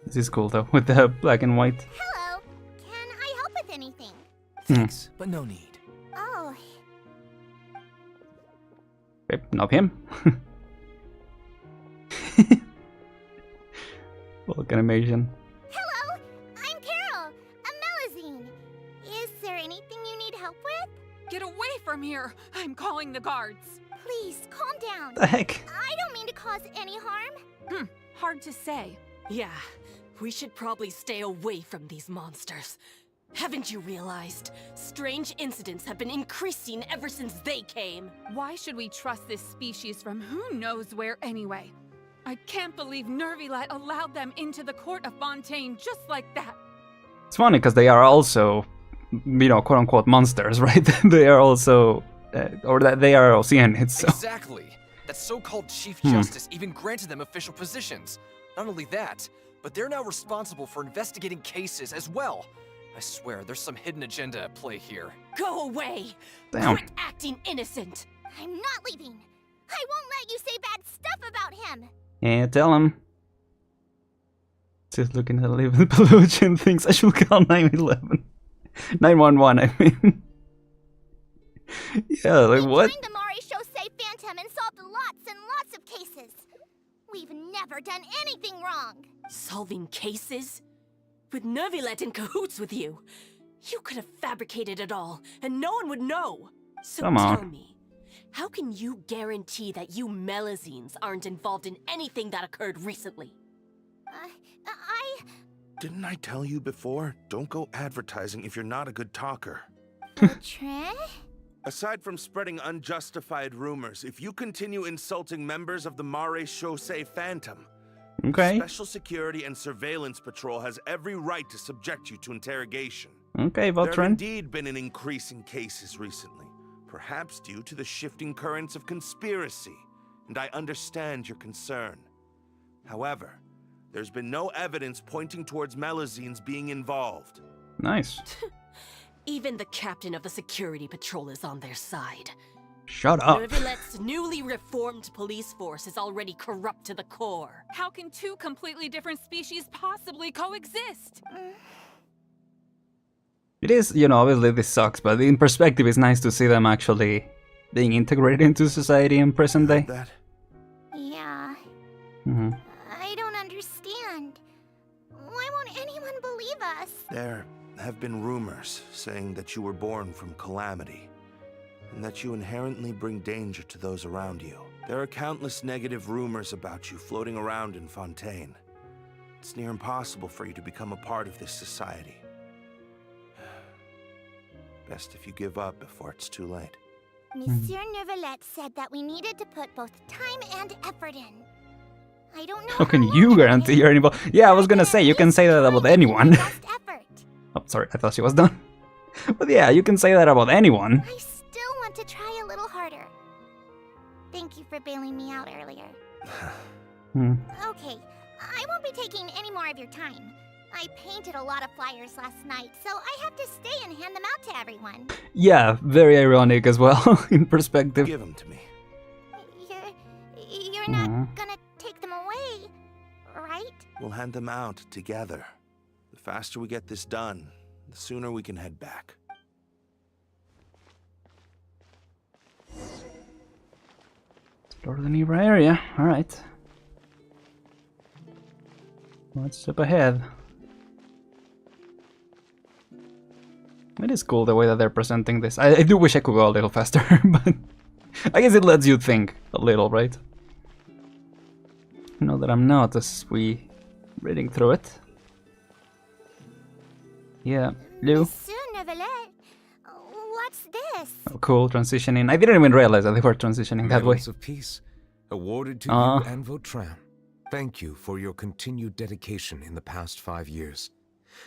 This is cool though, with the black and white. Hello. Can I help with anything? Thanks, but no need. Oh, Okay, not him. Full animation. hello. I'm Carol, a Melusine. Is there anything you need help with? Get away from here! I'm calling the guards. Please, calm down. The heck? I don't mean to cause any harm. Hard to say. Yeah, we should probably stay away from these monsters. Haven't you realized? Strange incidents have been increasing ever since they came. Why should we trust this species from who knows where anyway? I can't believe Neuvillette allowed them into the court of Fontaine just like that. It's funny because they are also, you know, quote unquote monsters, right? They are also, or that they are Oceanids. So. Exactly. That so-called Chief Justice even granted them official positions. Not only that, but they're now responsible for investigating cases as well. I swear, there's some hidden agenda at play here. Go away! Damn. Quit acting innocent! I'm not leaving. I won't let you say bad stuff about him. Yeah, tell him. Just looking at living pollution thinks I should call 911. 911, I mean. Yeah, like We what? joined the Mare Chaussee Phantom and solved lots and lots of cases. We've never done anything wrong. Solving cases? With Neuvillette in cahoots with you? You could have fabricated it all, and no one would know. So Come on. tell me, how can you guarantee that you Melusines aren't involved in anything that occurred recently? Didn't I tell you before? Don't go advertising if you're not a good talker. Vautrin? Aside from spreading unjustified rumors, if you continue insulting members of the Mare Chaussee Phantom, Okay. Special Security and Surveillance Patrol has every right to subject you to interrogation. Okay, There have Vautrin. indeed been an increase in cases recently, perhaps due to the shifting currents of conspiracy, and I understand your concern. However, there's been no evidence pointing towards Melusines being involved. Nice. Even the captain of the security patrol is on their side. Shut up. Neuvillette's newly reformed police force is already corrupt to the core. How can two completely different species possibly coexist? It is, you know, obviously this sucks, but in perspective it's nice to see them actually being integrated into society in present day. That Yeah, Mm-hmm. I don't understand. Why won't anyone believe us? there have been rumors saying that you were born from calamity, and that you inherently bring danger to those around you. There are countless negative rumors about you floating around in Fontaine. It's near impossible for you to become a part of this society. Best if you give up before it's too late. Monsieur Neuvillette said that we needed to put both time and effort in. I don't know How can you guarantee you're involved? Yeah, I was gonna say, you can say that about anyone. Oh, sorry, I thought she was done. But yeah, you can say that about anyone. I still want to try a little harder. Thank you for bailing me out earlier. Okay, I won't be taking any more of your time. I painted a lot of flyers last night, so I have to stay and hand them out to everyone. Yeah, very ironic as well, in perspective. Give them to me. You're not gonna take them away, right? We'll hand them out together. The faster we get this done, the sooner we can head back. Explore the nearby area. Alright. What's up ahead? It is cool the way that they're presenting this. I do wish I could go a little faster, but I guess it lets you think a little, right? You know that I'm not as we reading through it. Yeah, Lou. Monsieur Neuvillette, what's this? Oh, cool, transitioning. I didn't even realize that they were transitioning that way. Medals of Peace, awarded to you and Vautrin. Thank you for your continued dedication in the past 5 years.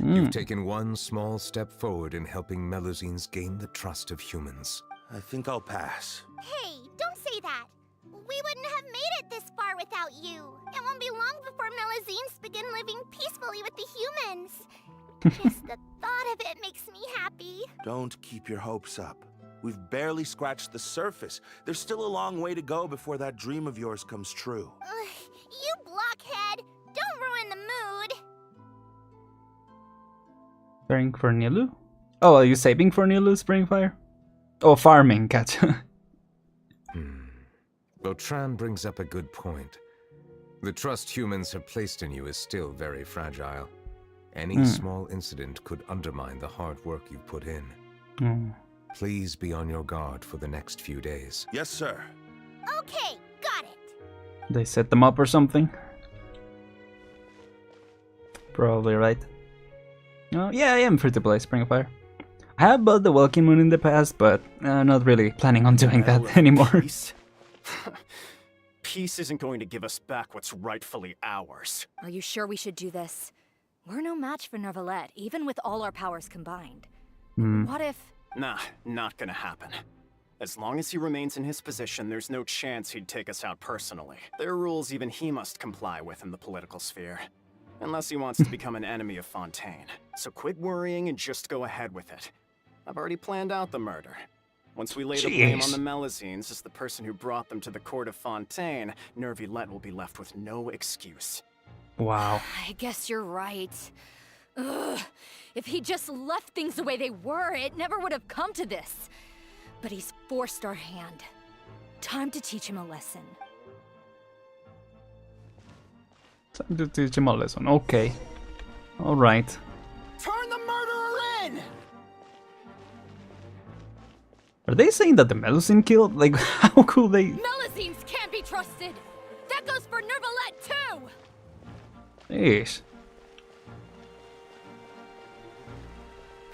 You've taken one small step forward in helping Melusines gain the trust of humans. I think I'll pass. Hey, don't say that. We wouldn't have made it this far without you. It won't be long before Melusines begin living peacefully with the humans. Just the thought of it makes me happy. Don't keep your hopes up. We've barely scratched the surface. There's still a long way to go before that dream of yours comes true. You blockhead! Don't ruin the mood! Preparing for Nilu? Oh, are you saving for Nilu, Springfire? Oh, farming, gotcha. Vautrin brings up a good point. The trust humans have placed in you is still very fragile. Any small incident could undermine the hard work you've put in. Please be on your guard for the next few days. Yes, sir. Okay, got it. They set them up or something? Probably right. Oh, yeah, I am free to play Springfire. I have bought the Welkin Moon in the past, but not really planning on doing that anymore. Peace? Peace isn't going to give us back what's rightfully ours. Are you sure we should do this? We're no match for Neuvillette, even with all our powers combined. What if... Nah, not gonna happen. As long as he remains in his position, there's no chance he'd take us out personally. There are rules even he must comply with in the political sphere. Unless he wants to become an enemy of Fontaine. So quit worrying and just go ahead with it. I've already planned out the murder. Once we lay the blame on the Melusines as the person who brought them to the court of Fontaine, Neuvillette will be left with no excuse. Wow. I guess you're right. Ugh. If he just left things the way they were, it never would have come to this. But he's forced our hand. Time to teach him a lesson. Time to teach him a lesson. Okay. Alright. Turn the murderer in! Are they saying that the Melusine killed? Like, how could they... Melusines can't be trusted! That goes for Neuvillette too! Yeesh.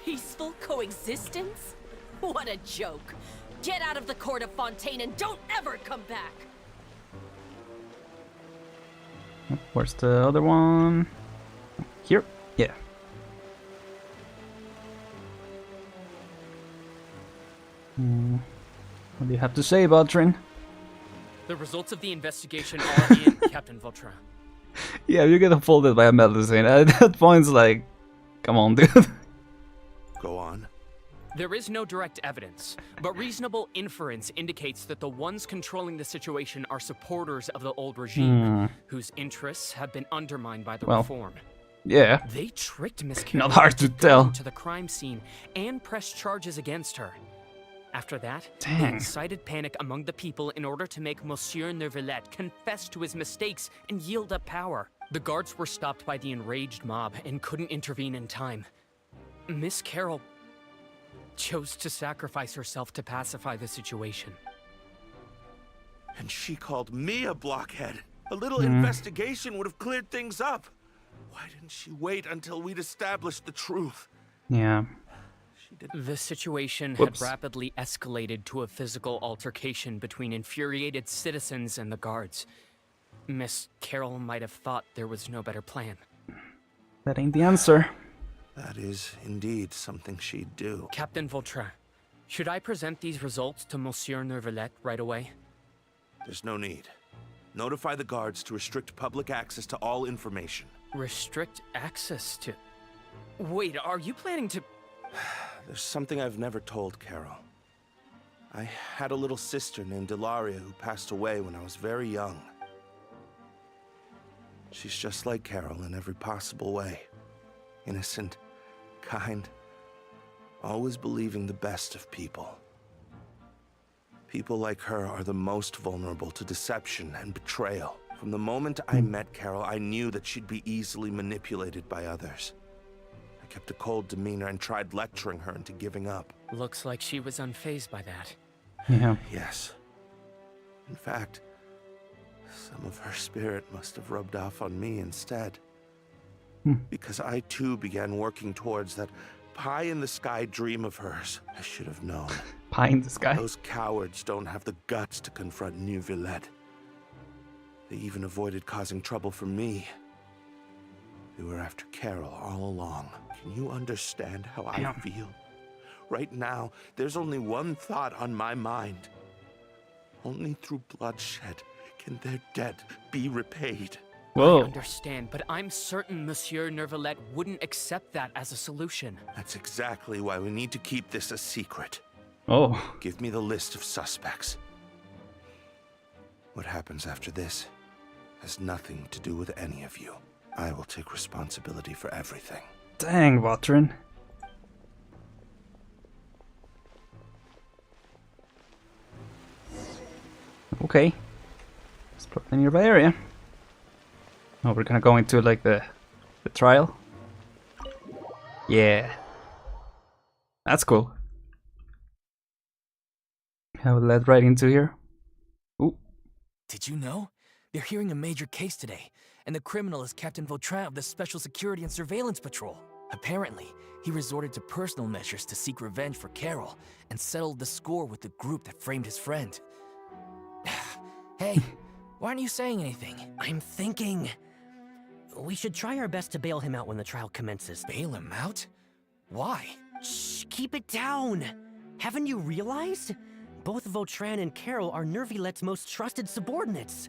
Peaceful coexistence? What a joke. Get out of the court of Fontaine and don't ever come back! Where's the other one? Here? Yeah. What do you have to say, Vautrin? The results of the investigation are in, Captain Vautrin. Yeah, you get folded by a Melusine. At that point, it's like, come on, dude. Go on. There is no direct evidence, but reasonable inference indicates that the ones controlling the situation are supporters of the old regime, whose interests have been undermined by the reform. Yeah. They tricked Miss Carol Not hard to tell. to the crime scene and pressed charges against her. After that, they Dang. incited panic among the people in order to make Monsieur Neuvillette confess to his mistakes and yield up power. The guards were stopped by the enraged mob and couldn't intervene in time. Miss Carol chose to sacrifice herself to pacify the situation. And she called me a blockhead. A little investigation would have cleared things up. Why didn't she wait until we'd established the truth? Yeah. The situation Whoops. had rapidly escalated to a physical altercation between infuriated citizens and the guards. Miss Carroll might have thought there was no better plan. That ain't the answer. That is indeed something she'd do. Captain Vautrin, should I present these results to Monsieur Neuvillette right away? There's no need. Notify the guards to restrict public access to all information. Restrict access to... Wait, are you planning to... There's something I've never told Carol. I had a little sister named Ilaria who passed away when I was very young. She's just like Carol in every possible way. Innocent, kind, always believing the best of people. People like her are the most vulnerable to deception and betrayal. From the moment I met Carol, I knew that she'd be easily manipulated by others. I kept a cold demeanor and tried lecturing her into giving up. Looks like she was unfazed by that. Yeah. Yes. In fact, some of her spirit must have rubbed off on me instead. Because I too began working towards that pie-in-the-sky dream of hers. I should have known. Pie in the sky. Those cowards don't have the guts to confront Neuvillette. They even avoided causing trouble for me. They were after Carol all along. Can you understand how I feel? Right now, there's only one thought on my mind. Only through bloodshed can their debt be repaid. Whoa. I understand, but I'm certain Monsieur Neuvillette wouldn't accept that as a solution. That's exactly why we need to keep this a secret. Oh. Give me the list of suspects. What happens after this has nothing to do with any of you. I will take responsibility for everything. Dang, Vautrin. Okay. Explore the nearby area. Oh, we're gonna go into like the trial. Yeah. That's cool. I will let right into here. Ooh. Did you know? They're hearing a major case today, and the criminal is Captain Vautrin of the Special Security and Surveillance Patrol. Apparently, he resorted to personal measures to seek revenge for Carol, and settled the score with the group that framed his friend. Hey, why aren't you saying anything? I'm thinking... we should try our best to bail him out when the trial commences. Bail him out? Why? Shh, keep it down! Haven't you realized? Both Vautrin and Carol are Neuvillette's most trusted subordinates.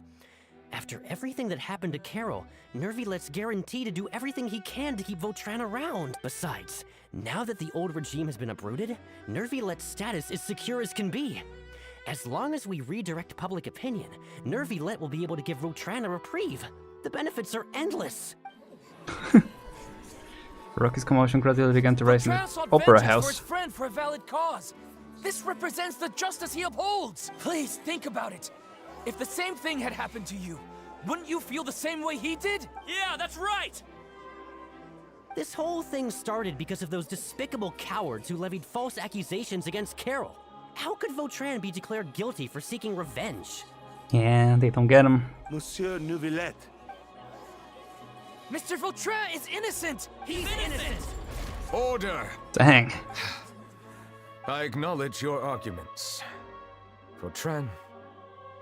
After everything that happened to Carol, Neuvillette's guaranteed to do everything he can to keep Vautrin around. Besides, now that the old regime has been uprooted, Neuvillette's status is secure as can be. As long as we redirect public opinion, Neuvillette will be able to give Vautrin a reprieve. The benefits are endless. Rocky's commotion gradually began to rise in the sought opera vengeance for house. his friend for a valid cause. This represents the justice he upholds. Please think about it. If the same thing had happened to you, wouldn't you feel the same way he did? Yeah, that's right! This whole thing started because of those despicable cowards who levied false accusations against Carol. How could Vautrin be declared guilty for seeking revenge? Yeah, they don't get him. Monsieur Neuvillette. Mr. Vautrin is innocent! He's innocent! Order! Dang. I acknowledge your arguments. Vautrin,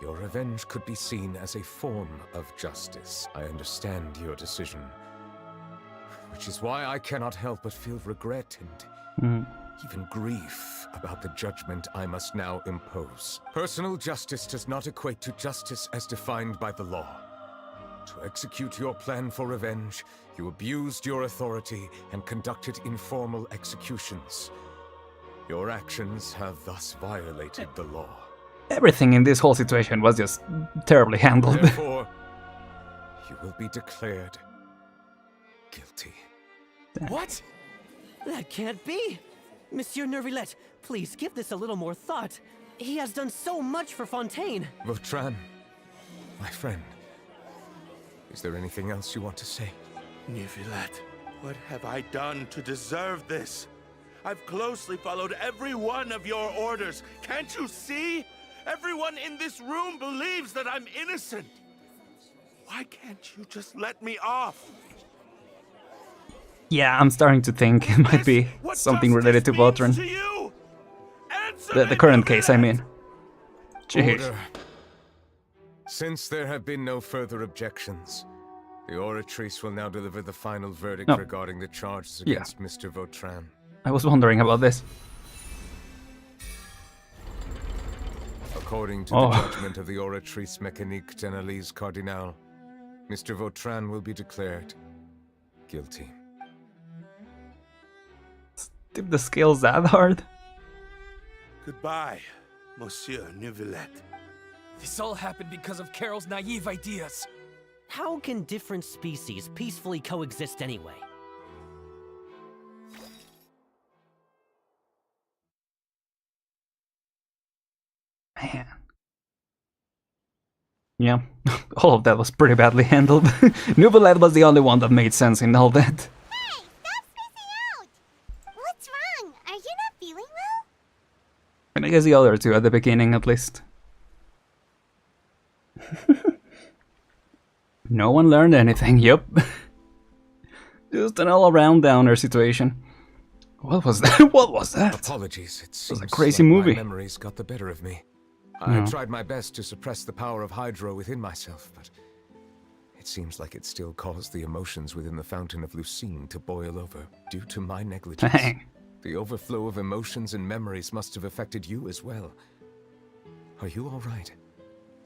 your revenge could be seen as a form of justice. I understand your decision, which is why I cannot help but feel regret and even grief about the judgment I must now impose. Personal justice does not equate to justice as defined by the law. To execute your plan for revenge, you abused your authority and conducted informal executions. Your actions have thus violated the law. Everything in this whole situation was just terribly handled. Therefore, you will be declared guilty. What? That can't be! Monsieur Neuvillette, please give this a little more thought. He has done so much for Fontaine. Vautrin, my friend, is there anything else you want to say? Neuvillette, what have I done to deserve this? I've closely followed every one of your orders. Can't you see? Everyone in this room believes that I'm innocent. Why can't you just let me off? Yeah, I'm starting to think it might be something related to Vautrin. The current case, I mean. Jeez. Order. Since there have been no further objections, the Oratrice will now deliver the final verdict regarding the charges against Mr. Vautrin. I was wondering about this. According to the judgment of the Oratrice Mécanique d'Analyse Cardinal, Mr. Vautrin will be declared guilty. Tip the scales that hard? Goodbye, Monsieur Neuvillette. This all happened because of Carol's naive ideas. How can different species peacefully coexist anyway? Man. Yeah, all of that was pretty badly handled. Neuvillette was the only one that made sense in all that. Hey, stop stressing out! What's wrong? Are you not feeling well? And I guess the other two at the beginning, at least. No one learned anything, yup. Just an all-around downer situation. What was that? What was that? Apologies, it was seems a crazy like movie. my memories got the better of me. I tried my best to suppress the power of Hydro within myself, but it seems like it still caused the emotions within the fountain of Lucine to boil over due to my negligence. Dang. The overflow of emotions and memories must have affected you as well. Are you all right?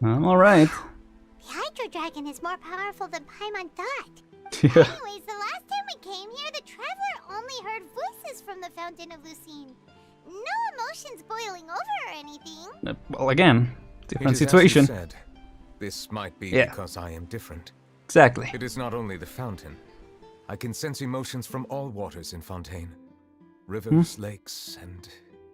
I'm alright. The Hydro Dragon is more powerful than Paimon thought. Yeah. Anyways, the last time we came here, the Traveler only heard voices from the Fountain of Lucine. No emotions boiling over or anything. Well, again, different It is situation. As you said, this might be because I am different. Exactly. It is not only the fountain. I can sense emotions from all waters in Fontaine. Rivers, lakes, and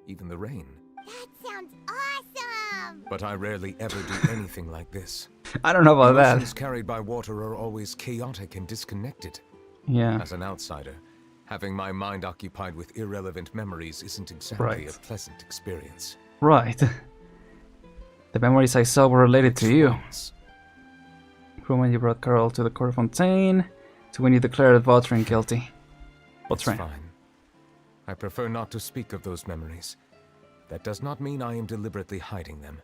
even the rain. That sounds awesome! But I rarely ever do anything like this. I don't know about Emotions that. carried by water are always chaotic and disconnected. Yeah. As an outsider, having my mind occupied with irrelevant memories isn't exactly a pleasant experience. Right. The memories I saw were related to you. From when you brought Carol to the Court of Fontaine, to when you declared Vautrin guilty. Vautrin. Fine. I prefer not to speak of those memories. That does not mean I am deliberately hiding them.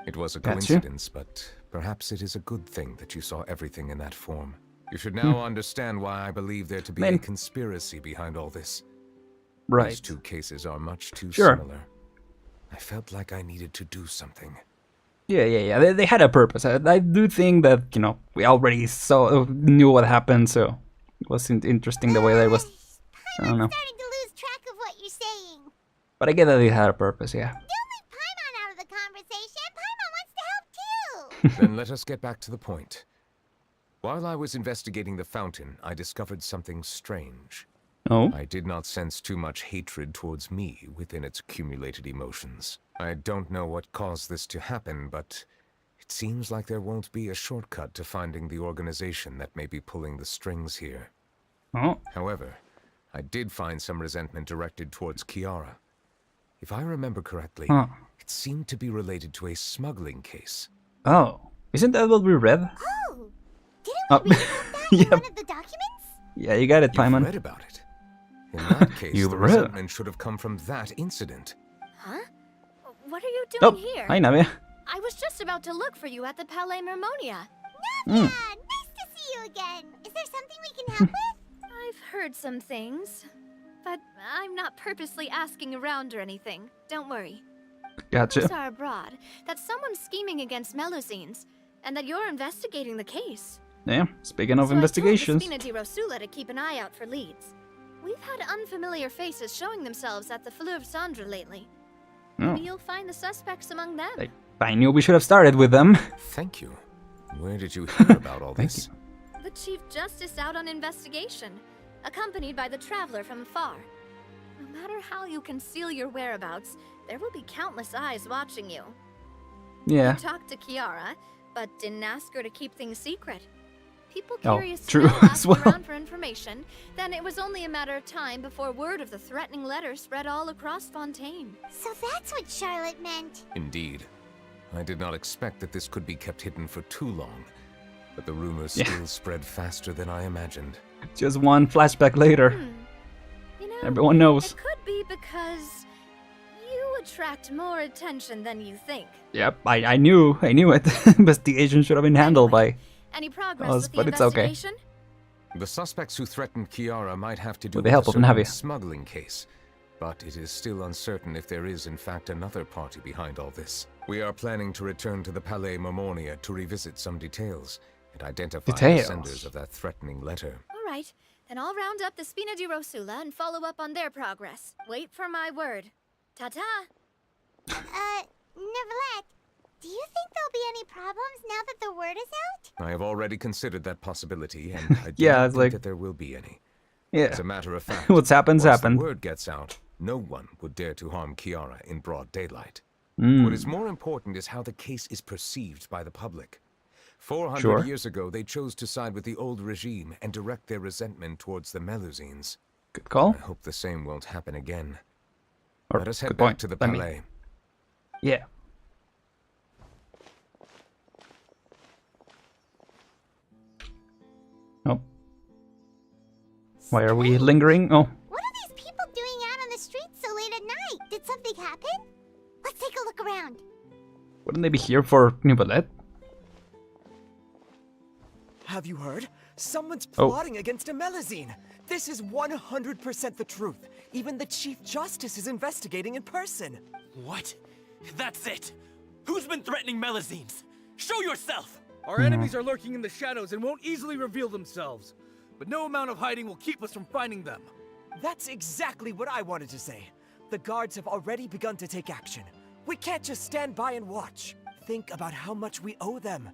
It was a coincidence, but perhaps it is a good thing that you saw everything in that form. You should now understand why I believe there to be a conspiracy behind all this. Right. These two cases are much too Sure. similar. I felt like I needed to do something. Yeah. They had a purpose. I do think that, you know, we already knew what happened, so it was interesting the way that it was. I don't know. I'm starting to lose track of what you're saying. But I get that it had a purpose, yeah. Don't leave Paimon out of the conversation. Paimon wants to help too. Then let us get back to the point. While I was investigating the fountain, I discovered something strange. Oh? I did not sense too much hatred towards me within its accumulated emotions. I don't know what caused this to happen, but it seems like there won't be a shortcut to finding the organization that may be pulling the strings here. Oh? However, I did find some resentment directed towards Kiara. If I remember correctly, it seemed to be related to a smuggling case. Oh. Isn't that what we read? Oh! Didn't we read about that in one of the documents? Yeah, you got it, Paimon. You read about it. In that case, the resentment should have come from that incident. Huh? What are you doing here? Hi, Navia. I was just about to look for you at the Palais Mermonia. Navia, nice to see you again. Is there something we can help with? I've heard some things, but I'm not purposely asking around or anything. Don't worry. Gotcha. Rumors are abroad that someone's scheming against Melusines, and that you're investigating the case. Yeah, speaking of investigations. I told Vespina di Rosula to keep an eye out for leads. We've had unfamiliar faces showing themselves at the Fleuve Cendre lately. Maybe you'll find the suspects among them. I knew we should have started with them. Thank you. Where did you hear about all this? The Chief Justice out on investigation, accompanied by the Traveler from afar. No matter how you conceal your whereabouts, there will be countless eyes watching you. Yeah. You talked to Kiara, but didn't ask her to keep things secret. People Oh, curious to true know as asked well. around for information, then it was only a matter of time before word of the threatening letter spread all across Fontaine. So that's what Charlotte meant. Indeed. I did not expect that this could be kept hidden for too long, but the rumors still spread faster than I imagined. Just one flashback later. You know, Everyone knows. It could be because you attract more attention than you think. Yep, I knew it. Investigation should have been handled by Any progress us, with the but it's okay. investigation? The suspects who threatened Kiara might have to do With the help a of Navi. smuggling case, but it is still uncertain if there is in fact another party behind all this. We are planning to return to the Palais Marmonia to revisit some details and identify the senders of that threatening letter. All right, then I'll round up the Spina di Rosula and follow up on their progress. Wait for my word. Ta-ta! Neuvillette, do you think there'll be any problems now that the word is out? I have already considered that possibility, and I do Yeah, not it's think like- that there will be any. Yeah. As a matter of fact, What's happened, once happened. the word gets out, no one would dare to harm Kiara in broad daylight. Mm. What is more important is how the case is perceived by the public. 400 Sure. years ago, they chose to side with the old regime and direct their resentment towards the Melusines. Good call. I hope the same won't happen again. Or, Let us head good back point. to the I mean, Palais. Yeah. Oh. Why are we lingering? Oh. What are these people doing out on the streets so late at night? Did something happen? Let's take a look around. Wouldn't they be here for Neuvillette? Have you heard? Someone's Oh. plotting against a Melusine. This is 100% the truth. Even the Chief Justice is investigating in person. What? That's it! Who's been threatening Melusines? Show yourself! Our enemies are lurking in the shadows and won't easily reveal themselves. But no amount of hiding will keep us from finding them. That's exactly what I wanted to say. The guards have already begun to take action. We can't just stand by and watch. Think about how much we owe them.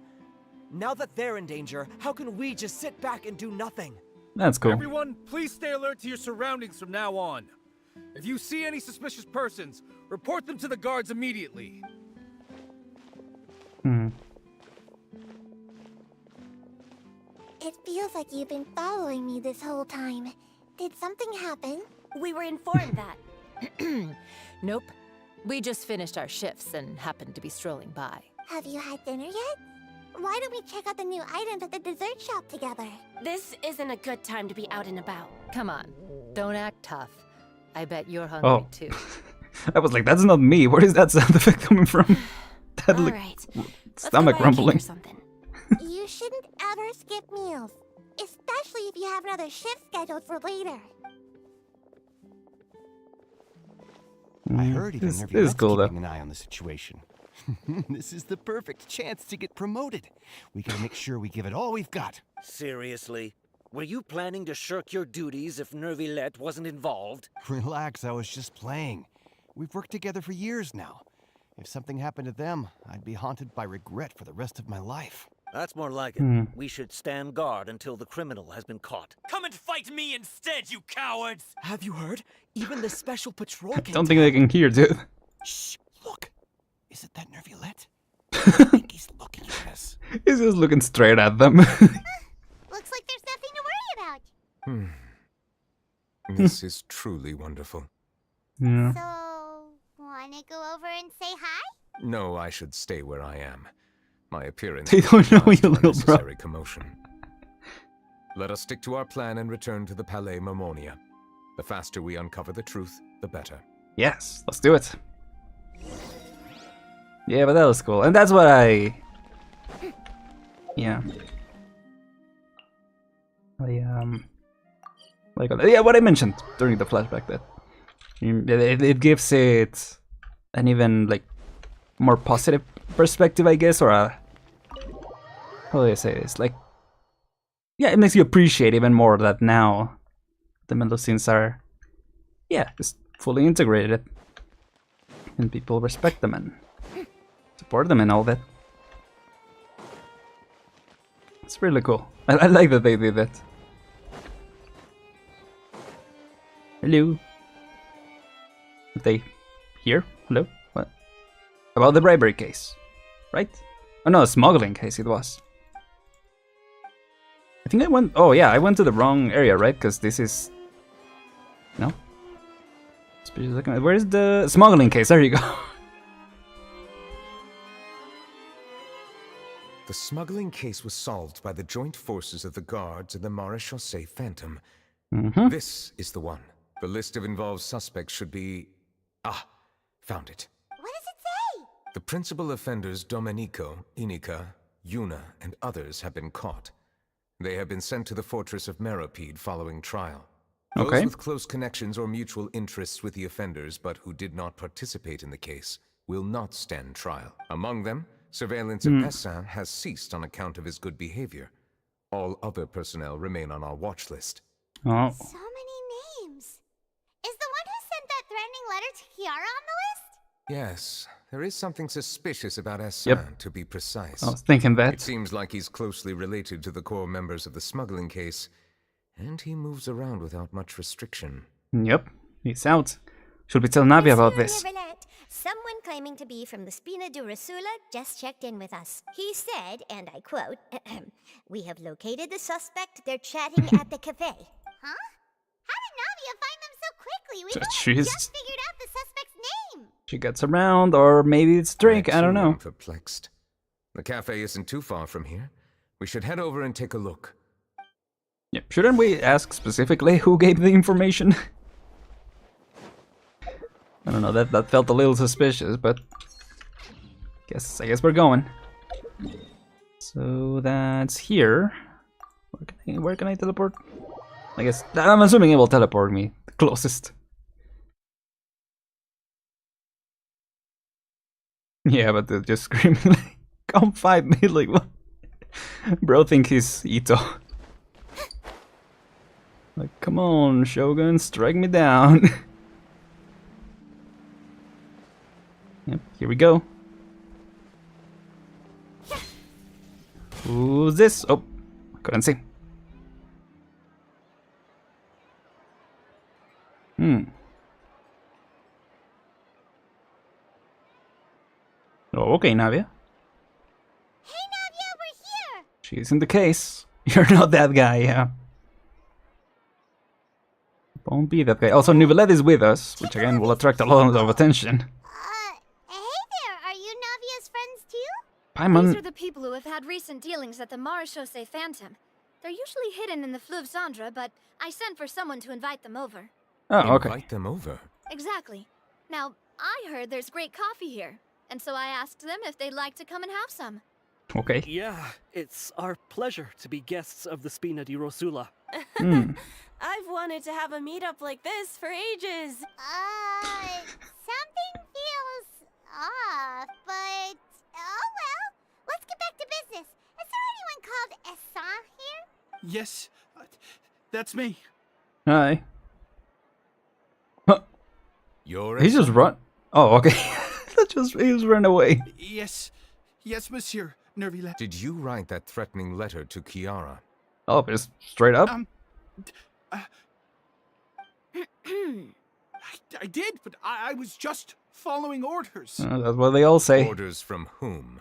Now that they're in danger, how can we just sit back and do nothing? That's cool. Everyone, please stay alert to your surroundings from now on. If you see any suspicious persons, report them to the guards immediately. Hmm. It feels like you've been following me this whole time. Did something happen? We were informed that. Nope. We just finished our shifts and happened to be strolling by. Have you had dinner yet? Why don't we check out the new items at the dessert shop together? This isn't a good time to be out and about. Come on, don't act tough. I bet you're hungry Oh. too. I was like, that's not me. Where is that sound effect coming from? That All like, right. stomach rumbling. You shouldn't ever skip meals, especially if you have another shift scheduled for later. I heard even this is Neuvillette's cool, though. keeping an eye on the situation. This is the perfect chance to get promoted. We gotta make sure we give it all we've got. Seriously? Were you planning to shirk your duties if Neuvillette wasn't involved? Relax, I was just playing. We've worked together for years now. If something happened to them, I'd be haunted by regret for the rest of my life. That's more like it. Hmm. We should stand guard until the criminal has been caught. Come and fight me instead, you cowards! Have you heard? Even the special patrol I came don't think they can hear, dude. Shh, look. Is it that Neuvillette? I think he's looking at us. He's just looking straight at them. Looks like there's nothing to worry about. This is truly wonderful. Yeah. So, wanna go over and say hi? No, I should stay where I am. My appearance They don't know you, little bro. unnecessary commotion. Let us stick to our plan and return to the Palais Marmonia. The faster we uncover the truth, the better. Yes, let's do it. Yeah, but that was cool. And that's what I... Yeah. Yeah, what I mentioned during the flashback, that it gives it an even, like, more positive perspective, I guess, or a... How do I say this? Like, yeah, it makes you appreciate even more that now the Melusines are, yeah, just fully integrated. And people respect them and support them and all that. It's really cool. I like that they did that. Hello. Are they here? Hello? What? About the bribery case, right? Oh no, smuggling case it was. I think I went... Oh yeah, I went to the wrong area, right? Because this is... No? Where's the smuggling case? There you go. The smuggling case was solved by the joint forces of the guards and the Maréchaussée Phantom. This is the one. The list of involved suspects should be... Ah, found it. What does it say? The principal offenders Domenico, Inica, Yuna, and others have been caught. They have been sent to the fortress of Meropide following trial. Those with close connections or mutual interests with the offenders but who did not participate in the case will not stand trial. Among them, surveillance of Pessin has ceased on account of his good behavior. All other personnel remain on our watch list. Oh. So many names. Is the one who sent that threatening letter to Kiara on the list? Yes, there is something suspicious about Pessin, to be precise. I was thinking that. It seems like he's closely related to the core members of the smuggling case, and he moves around without much restriction. Yep, he's out. Should we tell Navi about this? Neuvillette, someone claiming to be from the Spina di Rosula just checked in with us. He said, and I quote, "We have located the suspect. They're chatting at the cafe." Huh? How did Navia find them so quickly? We She's- just figured out the suspect's name. She gets around, or maybe it's Drake, I don't know. I'm perplexed. The cafe isn't too far from here. We should head over and take a look. Yep. Shouldn't we ask specifically who gave the information? I don't know, that felt a little suspicious, but I guess we're going. So that's here. Where can I teleport? I guess I'm assuming it will teleport me the closest. Yeah, but they're just screaming like, "Come fight me!" Like, what? Bro, think he's Ito. Like, come on, Shogun, strike me down. Yep, here we go. Who's this? Oh, couldn't see. Oh, okay, Navia. Hey, Navia, we're here. She's in the case. You're not that guy, yeah. Won't be that guy. Also, Neuvillette is with us, which again will attract a lot of attention. Hey there, are you Navia's friends too? Paimon. These are the people who have had recent dealings at the Maréchaussée Phantom. They're usually hidden in the Fleuve Cendre, but I sent for someone to invite them over. Oh, okay. Invite them over? Exactly. Now, I heard there's great coffee here, and so I asked them if they'd like to come and have some. Okay. Yeah, it's our pleasure to be guests of the Spina di Rosula. I've wanted to have a meetup like this for ages. Something feels off, but oh well. Let's get back to business. Is there anyone called Essan here? Yes, that's me. Hi. Huh. You're He just run. Oh, okay. He just ran away. Yes, Monsieur Neuvillette. Did you write that threatening letter to Kiara? Oh, just straight up? I did, but I was just following orders. That's what they all say. Orders from whom?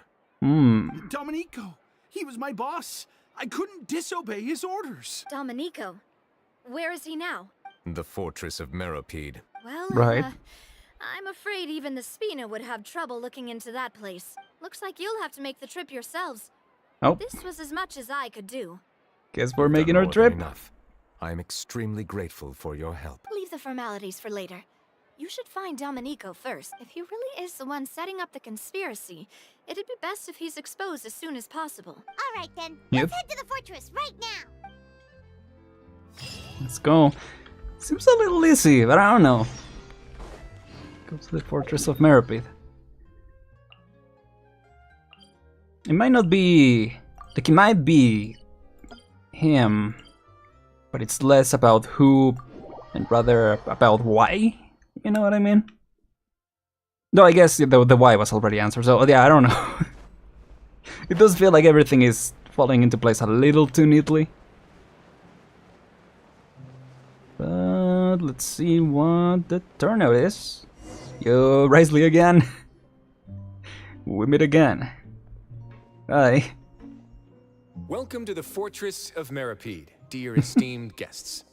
Domenico. He was my boss. I couldn't disobey his orders. Domenico? Where is he now? The fortress of Meropide. Well, right. I'm afraid even the Spina would have trouble looking into that place. Looks like you'll have to make the trip yourselves. Oh. This was as much as I could do. Guess we're making our trip. Enough. I am extremely grateful for your help. Leave the formalities for later. You should find Domenico first. If he really is the one setting up the conspiracy, it'd be best if he's exposed as soon as possible. All right then, Yep. let's head to the fortress right now. Let's go. Seems a little easy, but I don't know. Go to the fortress of Meropide. It might not be... Like, it might be him, but it's less about who and rather about why. You know what I mean? No, I guess the why was already answered, so yeah, I don't know. It does feel like everything is falling into place a little too neatly. But let's see what the turnout is. Yo, Risley again. We meet again. Hi. Welcome to the Fortress of Meropide, dear esteemed guests.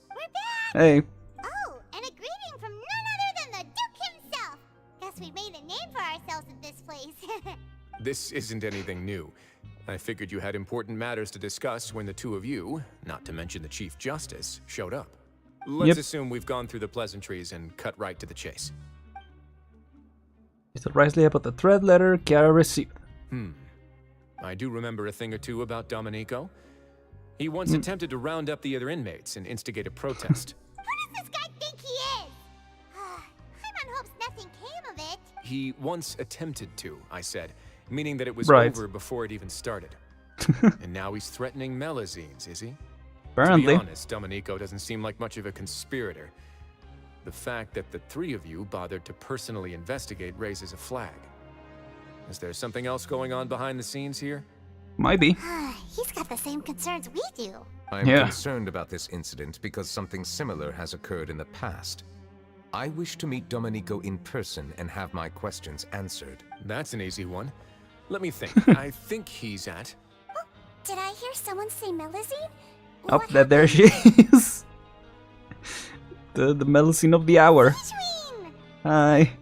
Hey. Oh, and a greeting from none other than the Duke himself. Guess we made a name for ourselves in this place. This isn't anything new. I figured you had important matters to discuss when the two of you, not to mention the Chief Justice, showed up. Let's assume we've gone through the pleasantries and cut right to the chase. Mr. Risley about the thread letter Chiara received. I do remember a thing or two about Domenico. He once attempted to round up the other inmates and instigate a protest. Who does this guy think he is? Paimon hopes nothing came of it. He once attempted to, I said, meaning that it was Right. over before it even started. And now he's threatening Melusines, is he? Apparently. To be honest, Domenico doesn't seem like much of a conspirator. The fact that the three of you bothered to personally investigate raises a flag. Is there something else going on behind the scenes here? Might be. He's got the same concerns we do. I'm concerned about this incident because something similar has occurred in the past. I wish to meet Domenico in person and have my questions answered. That's an easy one. Let me think. I think he's at... Did I hear someone say Melusine? Oh, there she is. the Melusine of the hour. Hi.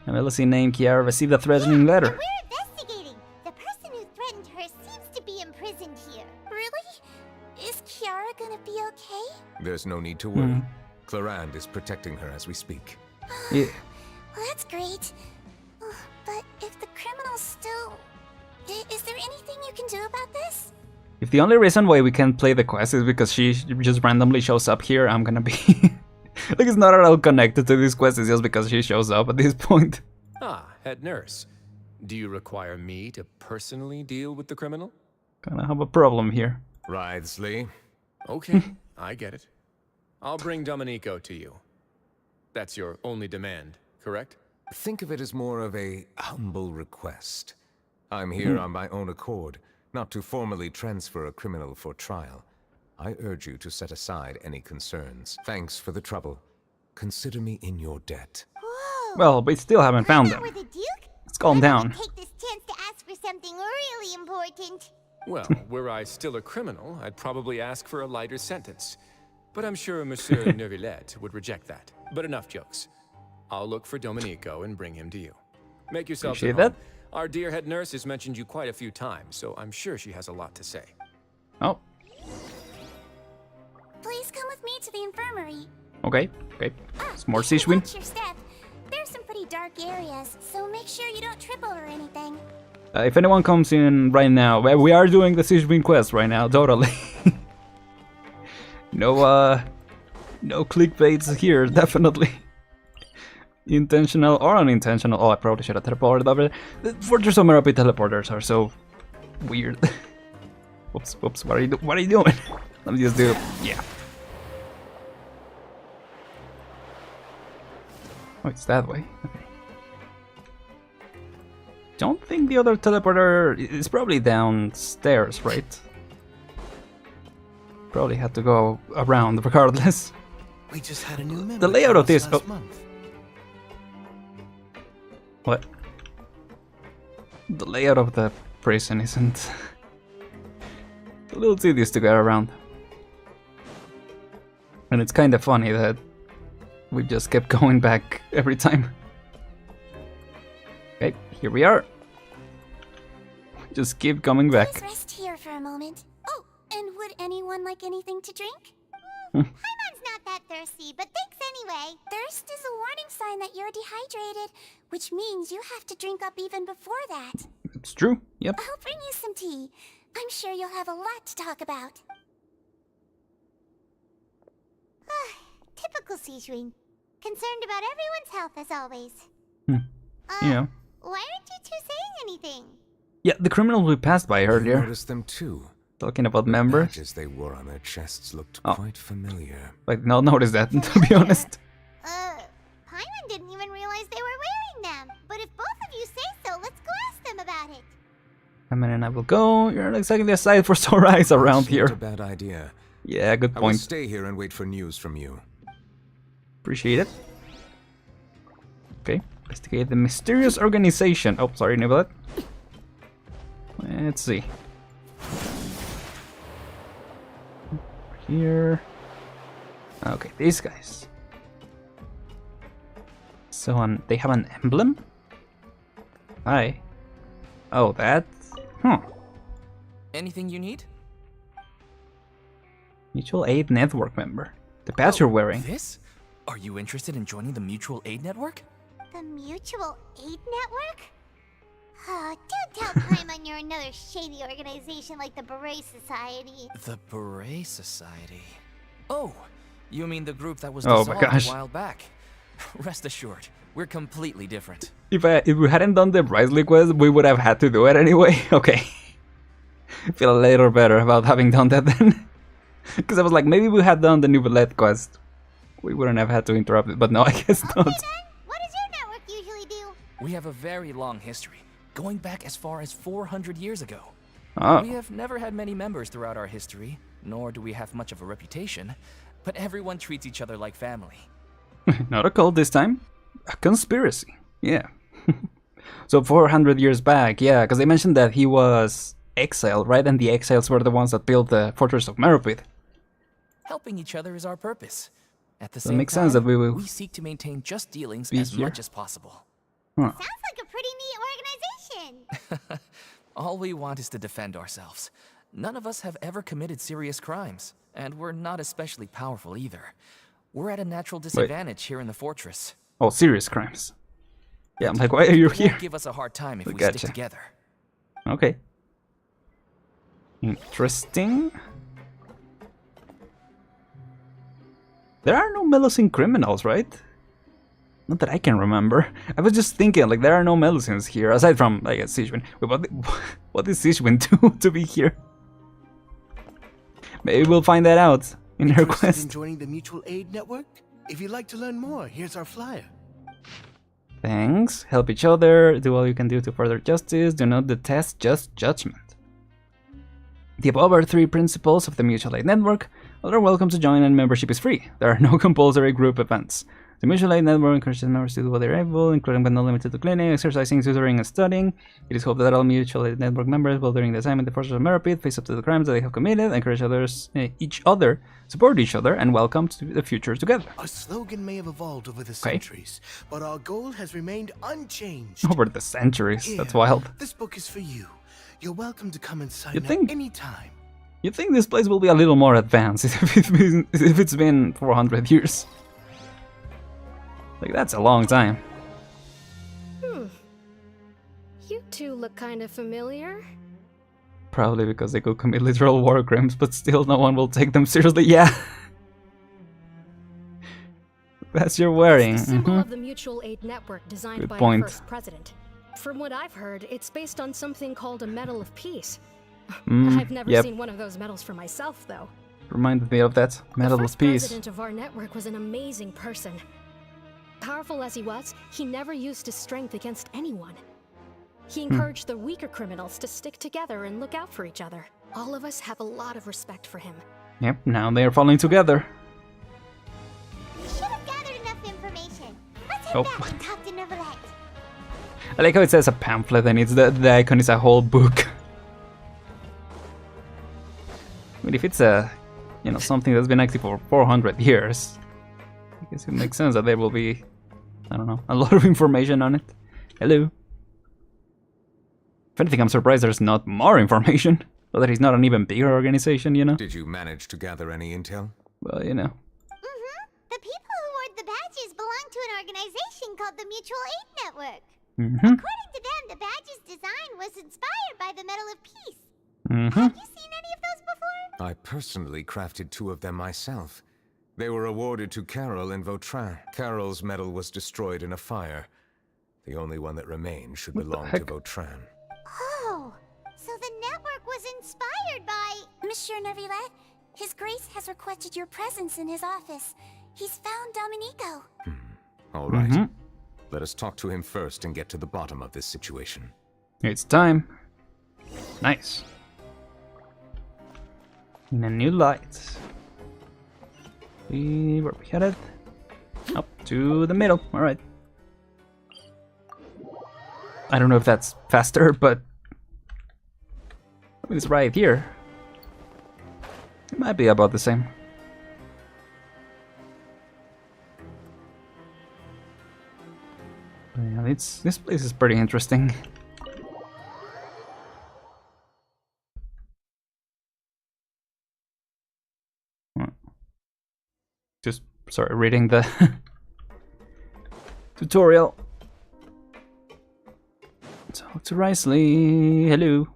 A Melusine named Chiara received a threatening letter. We're investigating. The person who threatened her seems to be imprisoned here. Really? Is Chiara gonna be okay? There's no need to worry. Clarande is protecting her as we speak. Yeah. Well, that's great. But if the criminal's still... Is there anything you can do about this? If the only reason why we can't play the quest is because she just randomly shows up here, I'm gonna be... like, it's not at all connected to this quest, it's just because she shows up at this point. Ah, head nurse. Do you require me to personally deal with the criminal? Kinda have a problem here. Risley. Okay, I get it. I'll bring Domenico to you. That's your only demand, correct? Think of it as more of a humble request. I'm here on my own accord, not to formally transfer a criminal for trial. I urge you to set aside any concerns. Thanks for the trouble. Consider me in your debt. Well, we still haven't found them. With the Duke? Let's calm down. Take this chance to ask for something really important. Well, were I still a criminal, I'd probably ask for a lighter sentence. But I'm sure Monsieur Neuvillette would reject that. But enough jokes. I'll look for Domenico and bring him to you. Make yourself at home. Our dear head nurse has mentioned you quite a few times, so I'm sure she has a lot to say. Oh. Please come with me to the infirmary. Okay. It's more Sigewinne. Watch your step. There's some pretty dark areas, so make sure you don't trip over anything. If anyone comes in right now, we are doing the Sigewinne quest right now, totally. No clickbaits here, definitely. Intentional or unintentional. Oh, I probably should have teleported over there. The Fortress of Merope teleporters are so weird. Whoops, what are you doing? Let me just do it. Yeah. Oh, it's that way. Okay. Don't think the other teleporter is probably downstairs, right? Probably had to go around regardless. We just had a new member. The layout of this. Month. What? The layout of the prison isn't a little tedious to get around. And it's kind of funny that we just kept going back every time. Okay, here we are. Just keep coming back. Please rest here for a moment. Oh, and would anyone like anything to drink? Paimon's not that thirsty, but thanks anyway. Thirst is a warning sign that you're dehydrated, which means you have to drink up even before that. It's true, yep. I'll bring you some tea. I'm sure you'll have a lot to talk about. Typical Sigewinne. Concerned about everyone's health as always. Yeah. Why aren't you two saying anything? Yeah, the criminals we passed by earlier. I noticed them too. Talking about members. The badges they wore on their chests looked quite familiar. Like, no, notice that, to be honest. Paimon didn't even realize they were wearing them. But if both of you say so, let's go ask them about it. And I will go. You're not exactly a sight for sore eyes around here. Not a bad idea. Yeah, good I will point. stay here and wait for news from you. Appreciate it. Okay, investigate the mysterious organization. Oh, sorry, Neuvillette. Let's see. Here. Okay, these guys. So they have an emblem? Hi. Oh, that? Anything you need? Mutual aid network member. The patch you're wearing. This? Are you interested in joining the mutual aid network? The Mutual Aid Network? Oh, don't tell Paimon you're another shady organization like the Beret Society. The Beret Society. Oh, you mean the group that was Oh dissolved my gosh. a while back? Rest assured, we're completely different. If we hadn't done the Brysley quest, we would have had to do it anyway. Okay. I feel a little better about having done that then. Because I was like, maybe we had done the Neuvillette quest. We wouldn't have had to interrupt it, but no, I guess not. What does your network usually do? We have a very long history, going back as far as 400 years ago. Oh. We have never had many members throughout our history, nor do we have much of a reputation, but everyone treats each other like family. Not a cult this time. A conspiracy. Yeah. So 400 years back, yeah, because they mentioned that he was exiled, right? And the exiles were the ones that built the Fortress of Meropith. Helping each other is our purpose. At the So it same makes time, sense that we will we seek to maintain just dealings be as here. much as possible. Huh. Sounds like a pretty neat organization. All we want is to defend ourselves. None of us have ever committed serious crimes, and we're not especially powerful either. We're at a natural disadvantage here in the fortress. Oh, serious crimes. Yeah, I'm like, why are you It here? won't give us a hard time if we Gotcha. stick together. Okay. Interesting. There are no Melusine criminals, right? Not that I can remember. I was just thinking, like, there are no Melusines here, aside from, like, Sigewinne. Wait, what did Sigewinne do to be here? Maybe we'll find that out in her Interested quest. in joining the Mutual Aid Network? If you'd like to learn more, here's our flyer. Thanks. Help each other. Do all you can do to further justice. Do not detest just judgment. The above are 3 principles of the Mutual Aid Network. All are welcome to join and membership is free. There are no compulsory group events. The Mutual Aid Network encourages members to do what they're able, including but not limited to cleaning, exercising, tutoring, and studying. It is hoped that all Mutual Aid Network members will, during the time in the Fortress of Meropith, face up to the crimes that they have committed, encourage each other, support each other, and welcome to the future together. Our slogan may have evolved over the centuries, but our goal has remained unchanged. Over the centuries. Here, That's wild. This book is for you. You're welcome to come and sign You up think- anytime. You think this place will be a little more advanced if it's been 400 years? Like, that's a long time. You two look kind of familiar. Probably because they could commit literal war crimes, but still no one will take them seriously. Yeah. That's you're wearing. It's the symbol of the Mutual Aid Network designed Good by point. our first president. From what I've heard, it's based on something called a Medal of Peace. I've never yep. seen one of those medals for myself, though. Reminded me of that. Medal The of first Peace. president of our network was an amazing person. Powerful as he was, he never used his strength against anyone. He encouraged the weaker criminals to stick together and look out for each other. All of us have a lot of respect for him. Yep, now they are falling together. We should have gathered enough information. Let's head Oh. back and talk to Neuvillette. I like how it says a pamphlet and it's the icon is a whole book. I mean, if it's a, you know, something that's been active for 400 years, I guess it makes sense that there will be, I don't know, a lot of information on it. Hello. If anything, I'm surprised there's not more information. Or that he's not an even bigger organization, you know? Did you manage to gather any intel? Well, you know. The people who wore the badges belong to an organization called the Mutual Aid Network. Mm-hmm. According to them, the badge's design was inspired by the Medal of Peace. Mm-hmm. Have you seen any of those before? I personally crafted 2 of them myself. They were awarded to Carol and Vautrin. Carol's medal was destroyed in a fire. The only one that remained should belong to Vautrin. Oh, so the network was inspired by... Monsieur Neuvillette, His Grace has requested your presence in his office. He's found Domenico. All right. Let us talk to him first and get to the bottom of this situation. It's time. Nice. In a new light. Where we headed? Up to the middle. Alright. I don't know if that's faster, but I mean, it's right here. It might be about the same. But yeah, this place is pretty interesting. Sorry, reading the tutorial. Talk to Risley. Hello.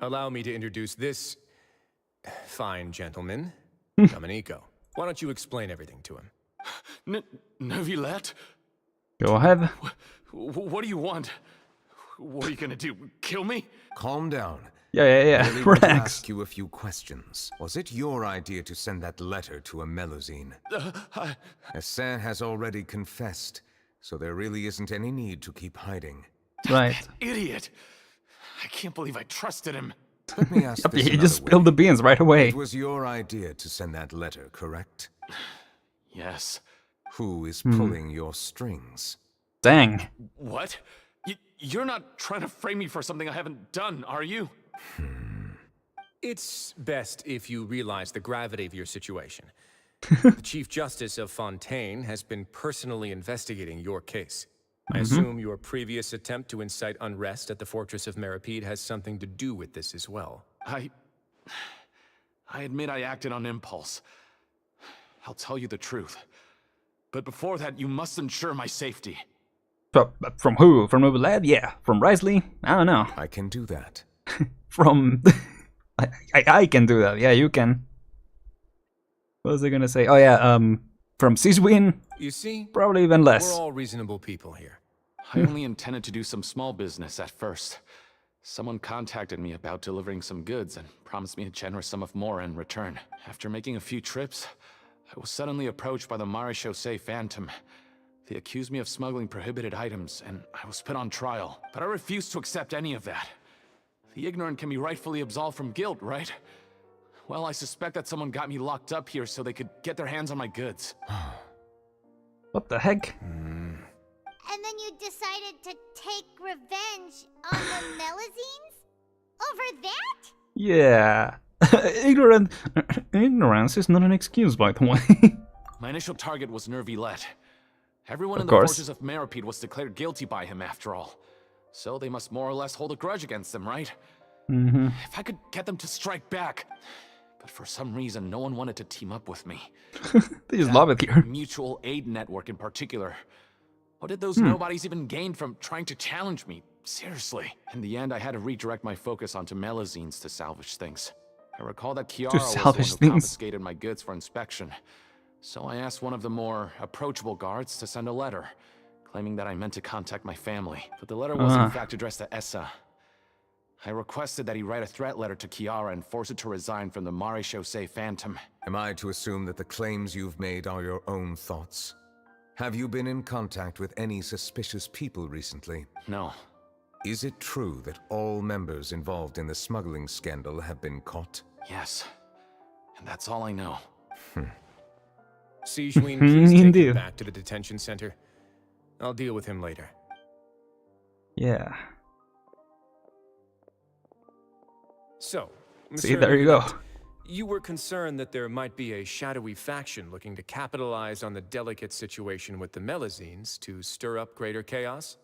Allow me to introduce this fine gentleman, Domenico. Why don't you explain everything to him? Neuvillette? Go ahead. What do you want? What are you gonna do? Kill me? Calm down. Yeah. I really want to Relax. ask you a few questions. Was it your idea to send that letter to a Melusine? Aren has already confessed, so there really isn't any need to keep hiding. Right. Idiot! I can't believe I trusted him. Let me ask this He another just way. spilled the beans right away. It was your idea to send that letter, correct? Yes. Who is pulling your strings? Dang. What? You're not trying to frame me for something I haven't done, are you? It's best if you realize the gravity of your situation. The Chief Justice of Fontaine has been personally investigating your case. I assume your previous attempt to incite unrest at the Fortress of Meripede has something to do with this as well. I admit I acted on impulse. I'll tell you the truth. But before that, you must ensure my safety. From who? From Neuvillette? Yeah. From Risley? I don't know. I can do that. From... I can do that. Yeah, you can. What was I gonna say? Oh yeah, from Sigewinne? You see? Probably even less. We're all reasonable people here. I only intended to do some small business at first. Someone contacted me about delivering some goods and promised me a generous sum of more in return. After making a few trips, I was suddenly approached by the Marechaussee Phantom. They accused me of smuggling prohibited items, and I was put on trial. But I refused to accept any of that. The ignorant can be rightfully absolved from guilt, right? Well, I suspect that someone got me locked up here so they could get their hands on my goods. What the heck? And then you decided to take revenge on the Melusines? Over that? Yeah. Ignorance is not an excuse, by the way. My initial target was Neuvillette. Everyone in the course. Fortress of Meripede was declared guilty by him after all. So they must more or less hold a grudge against him, right? If I could get them to strike back. But for some reason, no one wanted to team up with me. They just love it here. Mutual aid network in particular. What did those nobodies even gain from trying to challenge me? Seriously. In the end, I had to redirect my focus onto Melusines to salvage things. I recall that Chiara was the one who confiscated my goods for inspection. So I asked one of the more approachable guards to send a letter, claiming that I meant to contact my family. But the letter was in fact addressed to Essa. I requested that he write a threat letter to Chiara and force her to resign from the Marechaussee Phantom. Am I to assume that the claims you've made are your own thoughts? Have you been in contact with any suspicious people recently? No. Is it true that all members involved in the smuggling scandal have been caught? Yes. And that's all I know. Sigewinne, please take him back to the detention center. I'll deal with him later. Yeah. So, See, there you go. You were concerned that there might be a shadowy faction looking to capitalize on the delicate situation with the Melusines to stir up greater chaos?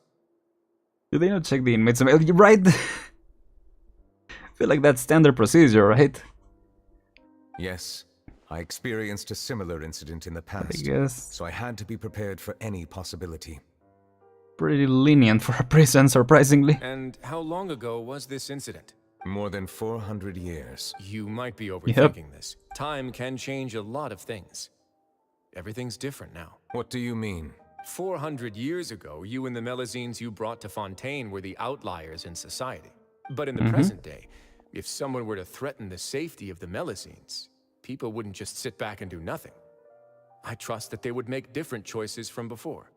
Do they not check the inmates? Right? I feel like that's standard procedure, right? Yes. I experienced a similar incident in the past, so I had to be prepared for any possibility. Pretty lenient for a prison, surprisingly. And how long ago was this incident? More than 400 years. You might be overthinking this. Time can change a lot of things. Everything's different now. What do you mean? 400 years ago, you and the Melusines you brought to Fontaine were the outliers in society. But in the present day, if someone were to threaten the safety of the Melusines, people wouldn't just sit back and do nothing. I trust that they would make different choices from before.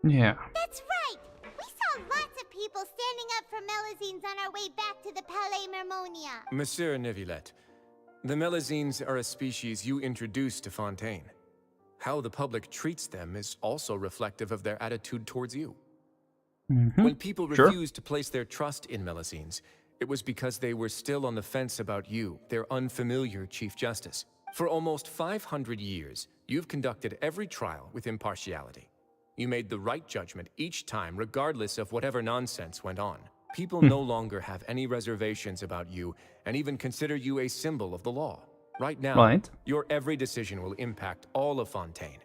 Yeah. That's right! We saw lots of people standing up for Melusines on our way back to the Palais Mermonia. Monsieur Neuvillette, the Melusines are a species you introduced to Fontaine. How the public treats them is also reflective of their attitude towards you. When people refused to place their trust in Melusines, it was because they were still on the fence about you, their unfamiliar Chief Justice. For almost 500 years, you've conducted every trial with impartiality. You made the right judgment each time, regardless of whatever nonsense went on. People no longer have any reservations about you, and even consider you a symbol of the law. Right now, Right. your every decision will impact all of Fontaine.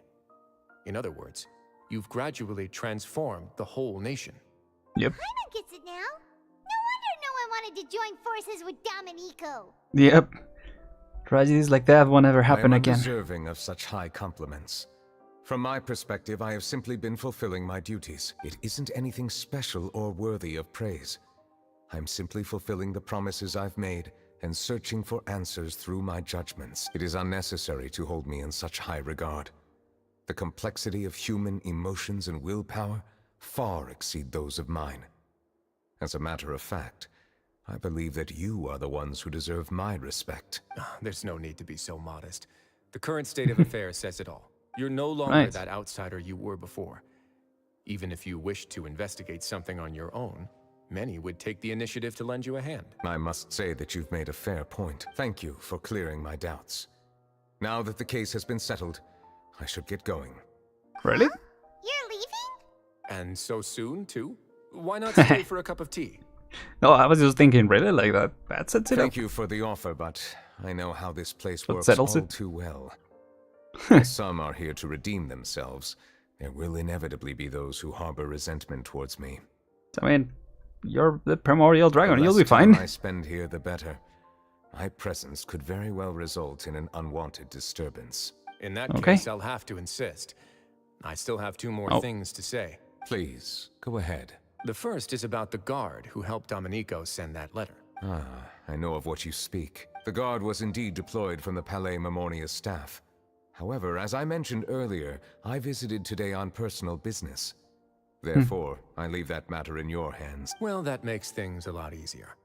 In other words, you've gradually transformed the whole nation. Yep. Paimon gets it now. No wonder no one wanted to join forces with Domenico. Yep. Tragedies like that won't ever happen I am again. undeserving of such high compliments. From my perspective, I have simply been fulfilling my duties. It isn't anything special or worthy of praise. I'm simply fulfilling the promises I've made and searching for answers through my judgments. It is unnecessary to hold me in such high regard. The complexity of human emotions and willpower far exceed those of mine. As a matter of fact, I believe that you are the ones who deserve my respect. There's no need to be so modest. The current state of affairs says it all. You're no longer that outsider you were before. Even if you wished to investigate something on your own, many would take the initiative to lend you a hand. I must say that you've made a fair point. Thank you for clearing my doubts. Now that the case has been settled, I should get going. Really? You're leaving? And so soon, too? Why not stay for a cup of tea? No, I was just thinking, really, like that sets it up. Thank you for the offer, but I know how this place works settles all it. too well. While some are here to redeem themselves, there will inevitably be those who harbor resentment towards me. I mean, you're the primordial dragon, The you'll be less time fine. I spend here, the better. My presence could very well result in an unwanted disturbance. In that case, I'll have to insist. I still have two more Oh. things to say. Please, go ahead. The first is about the guard who helped Domenico send that letter. Ah, I know of what you speak. The guard was indeed deployed from the Palais Memornia's staff. However, as I mentioned earlier, I visited today on personal business. Therefore, I leave that matter in your hands. Well, that makes things a lot easier.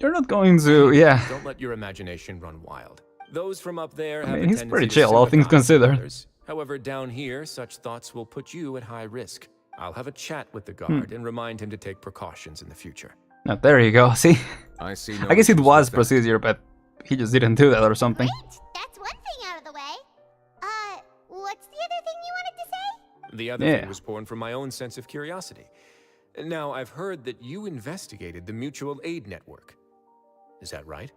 You're not going to, yeah. Don't let your imagination run wild. Those from up there I have mean, a he's tendency pretty to chill, all things sympathize with considered. others. However, down here, such thoughts will put you at high risk. I'll have a chat with the guard and remind him to take precautions in the future. Oh, there you go, see? I see. I guess it was procedure, but he just didn't do that or something. That's one thing out of the way. What's the other thing you wanted to say? The other thing was born from my own sense of curiosity. Now, I've heard that you investigated the mutual aid network. Is that right?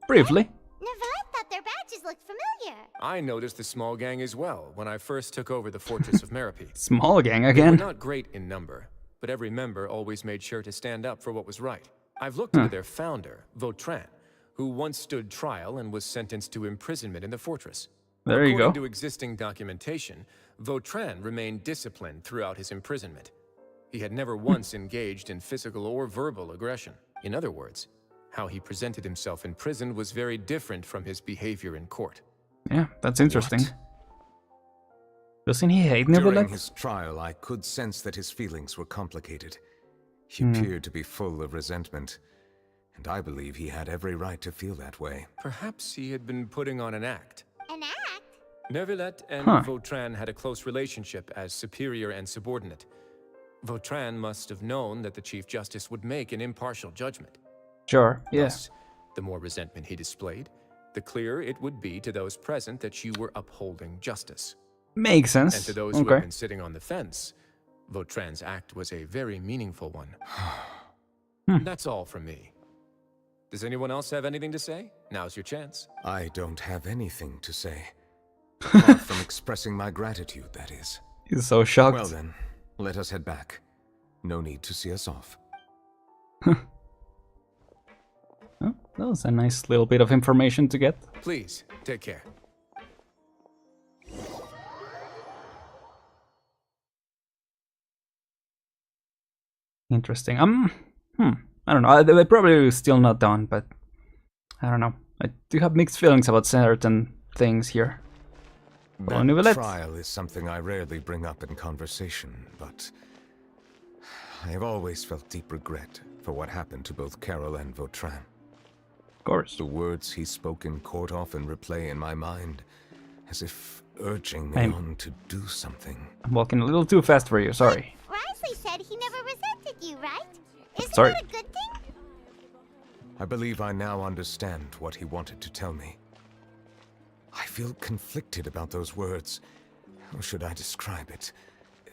Briefly. Neuvillette thought their badges looked familiar. I noticed the small gang as well when I first took over the fortress of Meropide. Small gang They again? were not great in number, but every member always made sure to stand up for what was right. I've looked into their founder, Vautrin, who once stood trial and was sentenced to imprisonment in the fortress. There you go. According to existing documentation, Vautrin remained disciplined throughout his imprisonment. He had never once engaged in physical or verbal aggression. In other words, how he presented himself in prison was very different from his behavior in court. Yeah, that's interesting. Doesn't he hate During Neuvillette? his trial, I could sense that his feelings were complicated. He appeared to be full of resentment, and I believe he had every right to feel that way. Perhaps he had been putting on an act. An act? Neuvillette and Vautrin had a close relationship as superior and subordinate. Vautrin must have known that the Chief Justice would make an impartial judgment. Sure, yeah. Thus, the more resentment he displayed, the clearer it would be to those present that you were upholding justice. Makes sense. And to those who had been sitting on the fence, Vautrin's act was a very meaningful one. That's all from me. Does anyone else have anything to say? Now's your chance. I don't have anything to say. Apart from expressing my gratitude, that is. He's so shocked. Well then, let us head back. No need to see us off. Oh, that was a nice little bit of information to get. Please, take care. Interesting. I don't know. They're probably still not done, but I don't know. I do have mixed feelings about certain things here. That trial is something I rarely bring up in conversation, but I have always felt deep regret for what happened to both Carol and Vautrin. Of course. The words he spoke in court often replay in my mind, as if urging me on to do something. I'm walking a little too fast for you, sorry. Risley said he never resented you, right? Isn't Sorry. that a good thing? I believe I now understand what he wanted to tell me. I feel conflicted about those words. How should I describe it?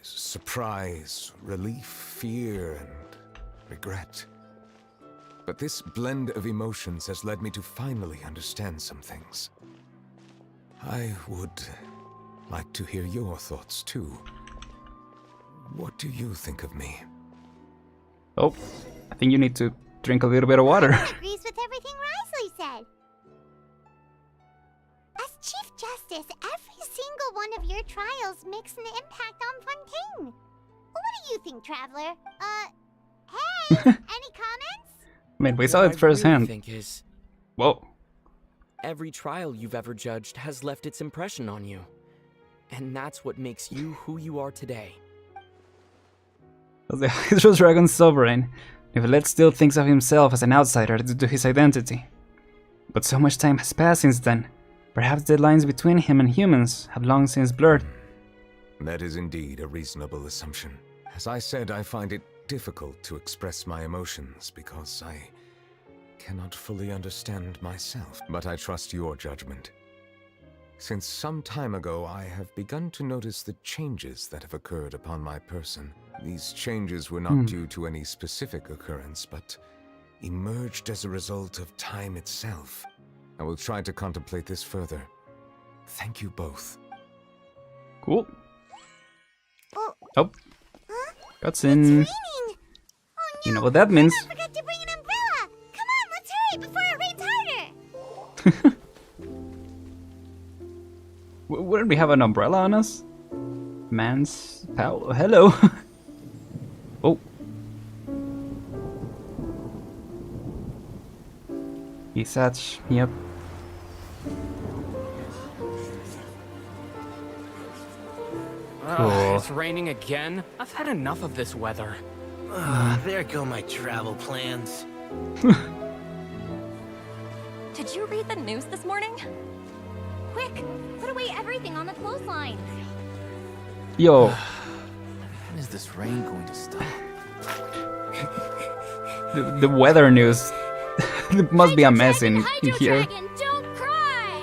Surprise, relief, fear, and regret. But this blend of emotions has led me to finally understand some things. I would like to hear your thoughts too. What do you think of me? Oh, I think you need to drink a little bit of water. Agrees with everything Risley said. As Chief Justice, every single one of your trials makes an impact on Fontaine. What do you think, Traveler? Hey, any comments? I mean, we saw it firsthand. What I really think is, whoa. Every trial you've ever judged has left its impression on you. And that's what makes you who you are today. The Hydro Dragon Sovereign, Neuvillette still thinks of himself as an outsider due to his identity. But so much time has passed since then. Perhaps the lines between him and humans have long since blurred. That is indeed a reasonable assumption. As I said, I find it difficult to express my emotions because I cannot fully understand myself. But I trust your judgment. Since some time ago, I have begun to notice the changes that have occurred upon my person. These changes were not due to any specific occurrence, but emerged as a result of time itself. I will try to contemplate this further. Thank you both. Cool. Oh. Cutscene. You know what that means. I forgot to bring an umbrella. Come on, let's hurry before it rains harder. Wouldn't we have an umbrella on us? Man's pal. Hello. Oh. He's such. Yep. Cool. It's raining again? I've had enough of this weather. There go my travel plans. Did you read the news this morning? Quick, put away everything on the clothesline. Yo. When is this rain going to stop? The weather news. There must be a mess in here. Dragon, don't cry!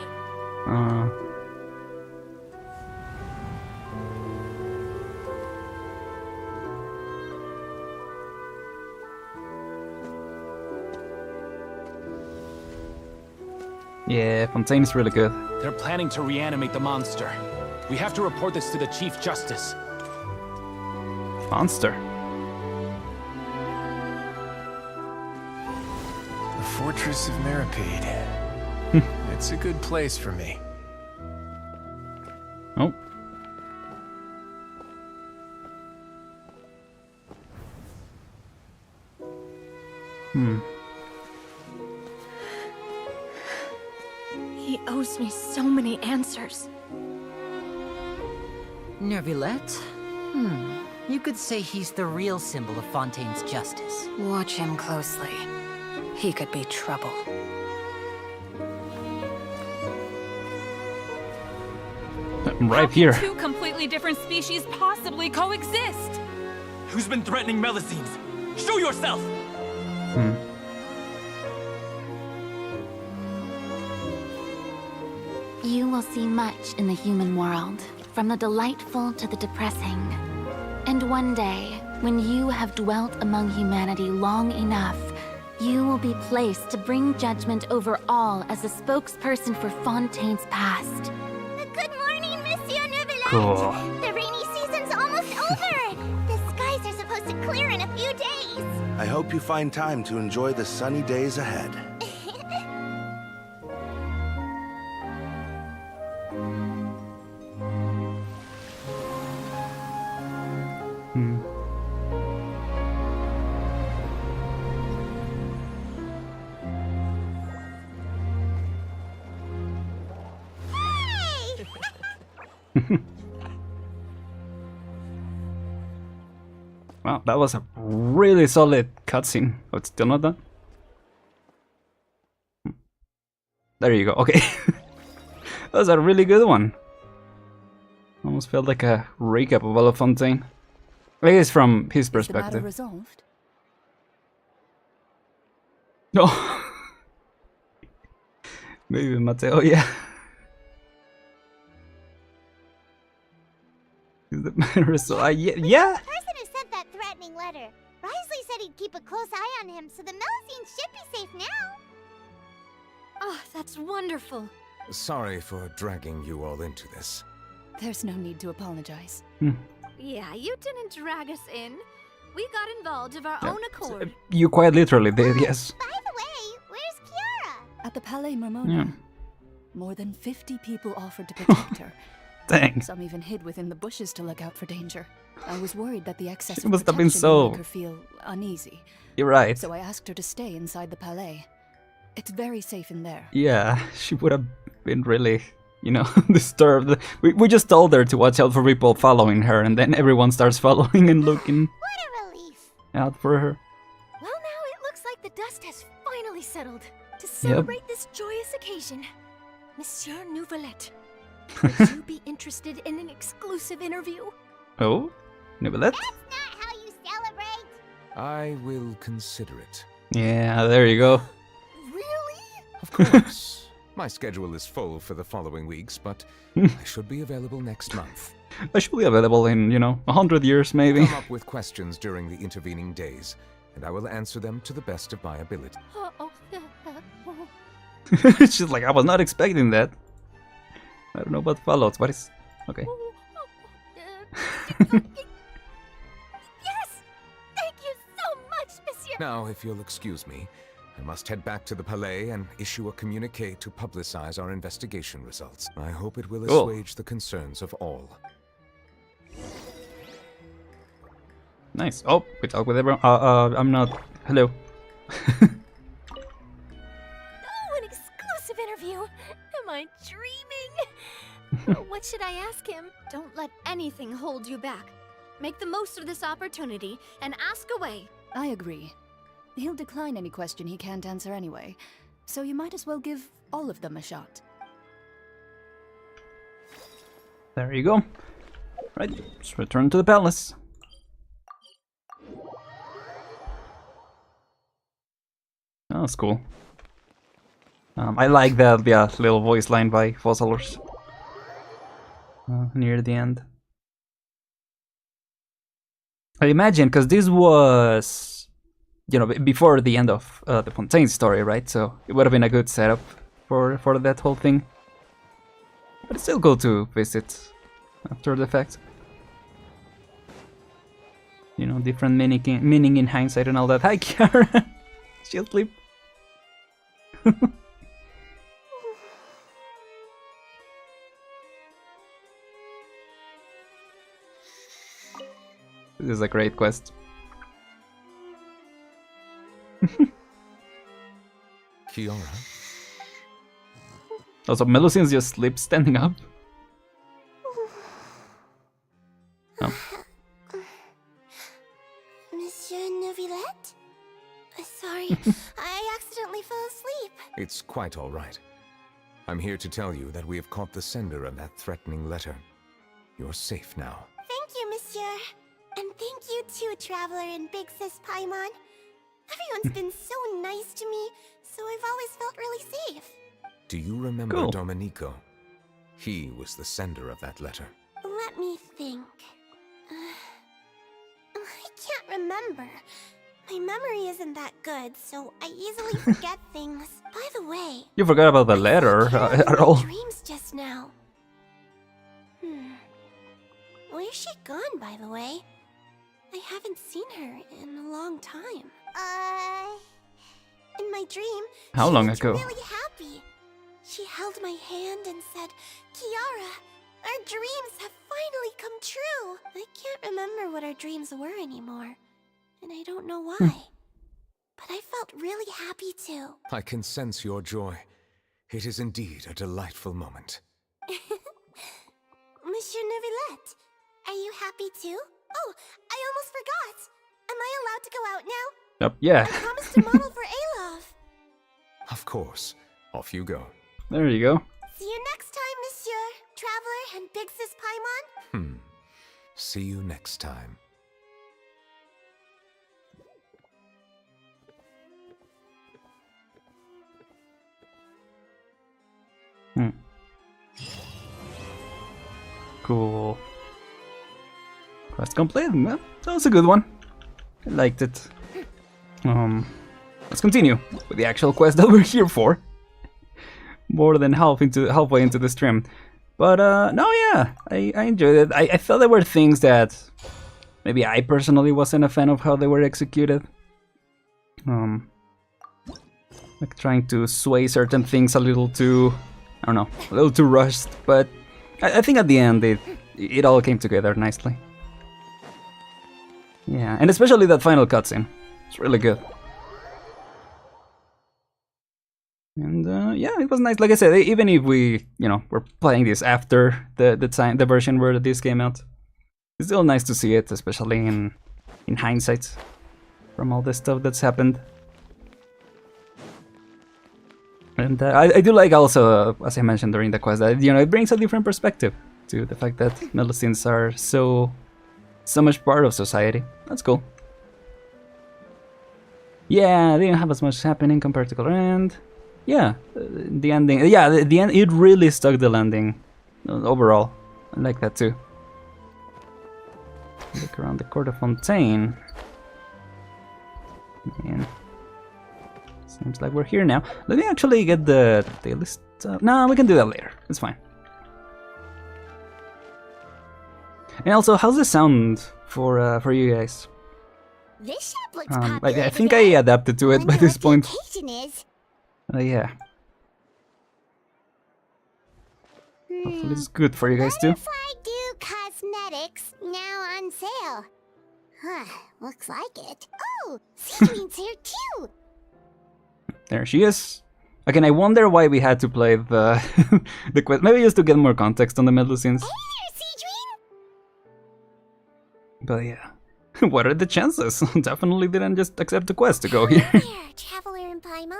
Yeah, Fontaine's really good. They're planning to reanimate the monster. We have to report this to the Chief Justice. Monster. The Fortress of Meripede. It's a good place for me. Oh. He owes me so many answers. Neuvillette? You could say he's the real symbol of Fontaine's justice. Watch him closely. He could be trouble. I'm right here. How can two completely different species possibly coexist? Who's been threatening Melusines? Show yourself! You will see much in the human world, from the delightful to the depressing. And one day, when you have dwelt among humanity long enough, you will be placed to bring judgment over all as a spokesperson for Fontaine's past. Good morning, Monsieur Neuvillette. Cool. The rainy season's almost over. The skies are supposed to clear in a few days. I hope you find time to enjoy the sunny days ahead. Wow, that was a really solid cutscene. Oh, it's still not done? There you go, okay. That was a really good one. Almost felt like a recap of all of Fontaine. I guess from his perspective. Resolved? No. Maybe Mateo, yeah. Yeah. The person who sent that threatening letter. Risley said he'd keep a close eye on him, so the Melusines should be safe now. Oh, that's wonderful. Sorry for dragging you all into this. There's no need to apologize. Yeah, you didn't drag us in. We got involved of our own accord. You quite literally did, yes. By the way, where's Kiara? At the Palais Mermona. Yeah. More than 50 people offered to protect her. Dang. Some even hid within the bushes to look out for danger. I was worried that the excess She of must have been protection would so... make her feel uneasy. You're right. So I asked her to stay inside the Palais. It's very safe in there. Yeah, she would have been really, you know, disturbed. We just told her to watch out for people following her, and then everyone starts following and looking out for her. Well, now it looks like the dust has finally settled. To celebrate this joyous occasion, Monsieur Neuvillette, would you be interested in an exclusive interview? Oh? Neuvillette? That's not how you celebrate. I will consider it. Yeah, there you go. Of course. My schedule is full for the following weeks, but I should be available next month. I should be available in, you know, 100 years maybe. Come up with questions during the intervening days, and I will answer them to the best of my ability. She's like, I was not expecting that. I don't know what follows. What is... Okay. Yes! Thank you so much, Monsieur! Now, if you'll excuse me, I must head back to the Palais and issue a communique to publicize our investigation results. I hope it will assuage the concerns of all. Nice. Oh, we talk with everyone. I'm not... Hello. Oh, an exclusive interview! Am I dreaming? What should I ask him? Don't let anything hold you back. Make the most of this opportunity and ask away. I agree. He'll decline any question he can't answer anyway, so you might as well give all of them a shot. There you go. Right, let's return to the palace. Oh, that's cool. I like that, yeah, little voice line by Fossilers near the end. I imagine, because this was, you know, before the end of the Fontaine story, right? So it would have been a good setup for that whole thing. But it's still cool to visit after the fact. You know, different meaning in hindsight and all that. Hi, Kiara! She'll sleep. This is a great quest. Kiara? Also, Melusines just sleeps standing up. Oh. Monsieur Neuvillette? Sorry, I accidentally fell asleep. It's quite all right. I'm here to tell you that we have caught the sender of that threatening letter. You're safe now. Thank you, Monsieur. And thank you too, Traveler and Big Sis Paimon. Everyone's been so nice to me, so I've always felt really safe. Do you remember Cool. Domenico? He was the sender of that letter. Let me think. I can't remember. My memory isn't that good, so I easily forget things. By the way, You forgot about the letter at all. dreams just now. Where's she gone, by the way? I haven't seen her in a long time. In my dream, How she long looked ago? really happy. She held my hand and said, "Kiara, our dreams have finally come true." I can't remember what our dreams were anymore, and I don't know why. But I felt really happy too. I can sense your joy. It is indeed a delightful moment. Monsieur Neuvillette, are you happy too? Oh, I almost forgot. Am I allowed to go out now? Yeah. I promised to model for Alov. Of course. Off you go. There you go. See you next time, Monsieur, Traveler, and Big Sis Paimon. See you next time. Cool. Quest complete. Well, that was a good one. I liked it. Let's continue with the actual quest that we're here for. More than halfway into the stream. But no, yeah, I enjoyed it. I felt there were things that maybe I personally wasn't a fan of how they were executed. Like trying to sway certain things a little too, I don't know, a little too rushed. But I think at the end it all came together nicely. Yeah, and especially that final cutscene. It's really good. And yeah, it was nice. Like I said, even if we, you know, we're playing this after the version where this came out, it's still nice to see it, especially in hindsight, from all the stuff that's happened. And I do like also, as I mentioned during the quest, that, you know, it brings a different perspective to the fact that Melusines are so much part of society. That's cool. Yeah, they didn't have as much happening compared to Color End. Yeah, the ending. Yeah, the end. It really stuck the landing overall. I like that too. Look around the Court of Fontaine. Man, seems like we're here now. Let me actually get the list. No, we can do that later. It's fine. And also, how's the sound for you guys? This shop looks popular. I think I adapted to it by this point. Yeah. Hopefully it's good for you guys too. Butterfly Dew Cosmetics now on sale. Huh, looks like it. Oh, Sigewinne's here too. There she is. Again, I wonder why we had to play the the quest. Maybe just to get more context on the Melusines. Hey there, Sigewinne! But yeah. What are the chances? Definitely didn't just accept the quest to go here. There, traveler in Paimon.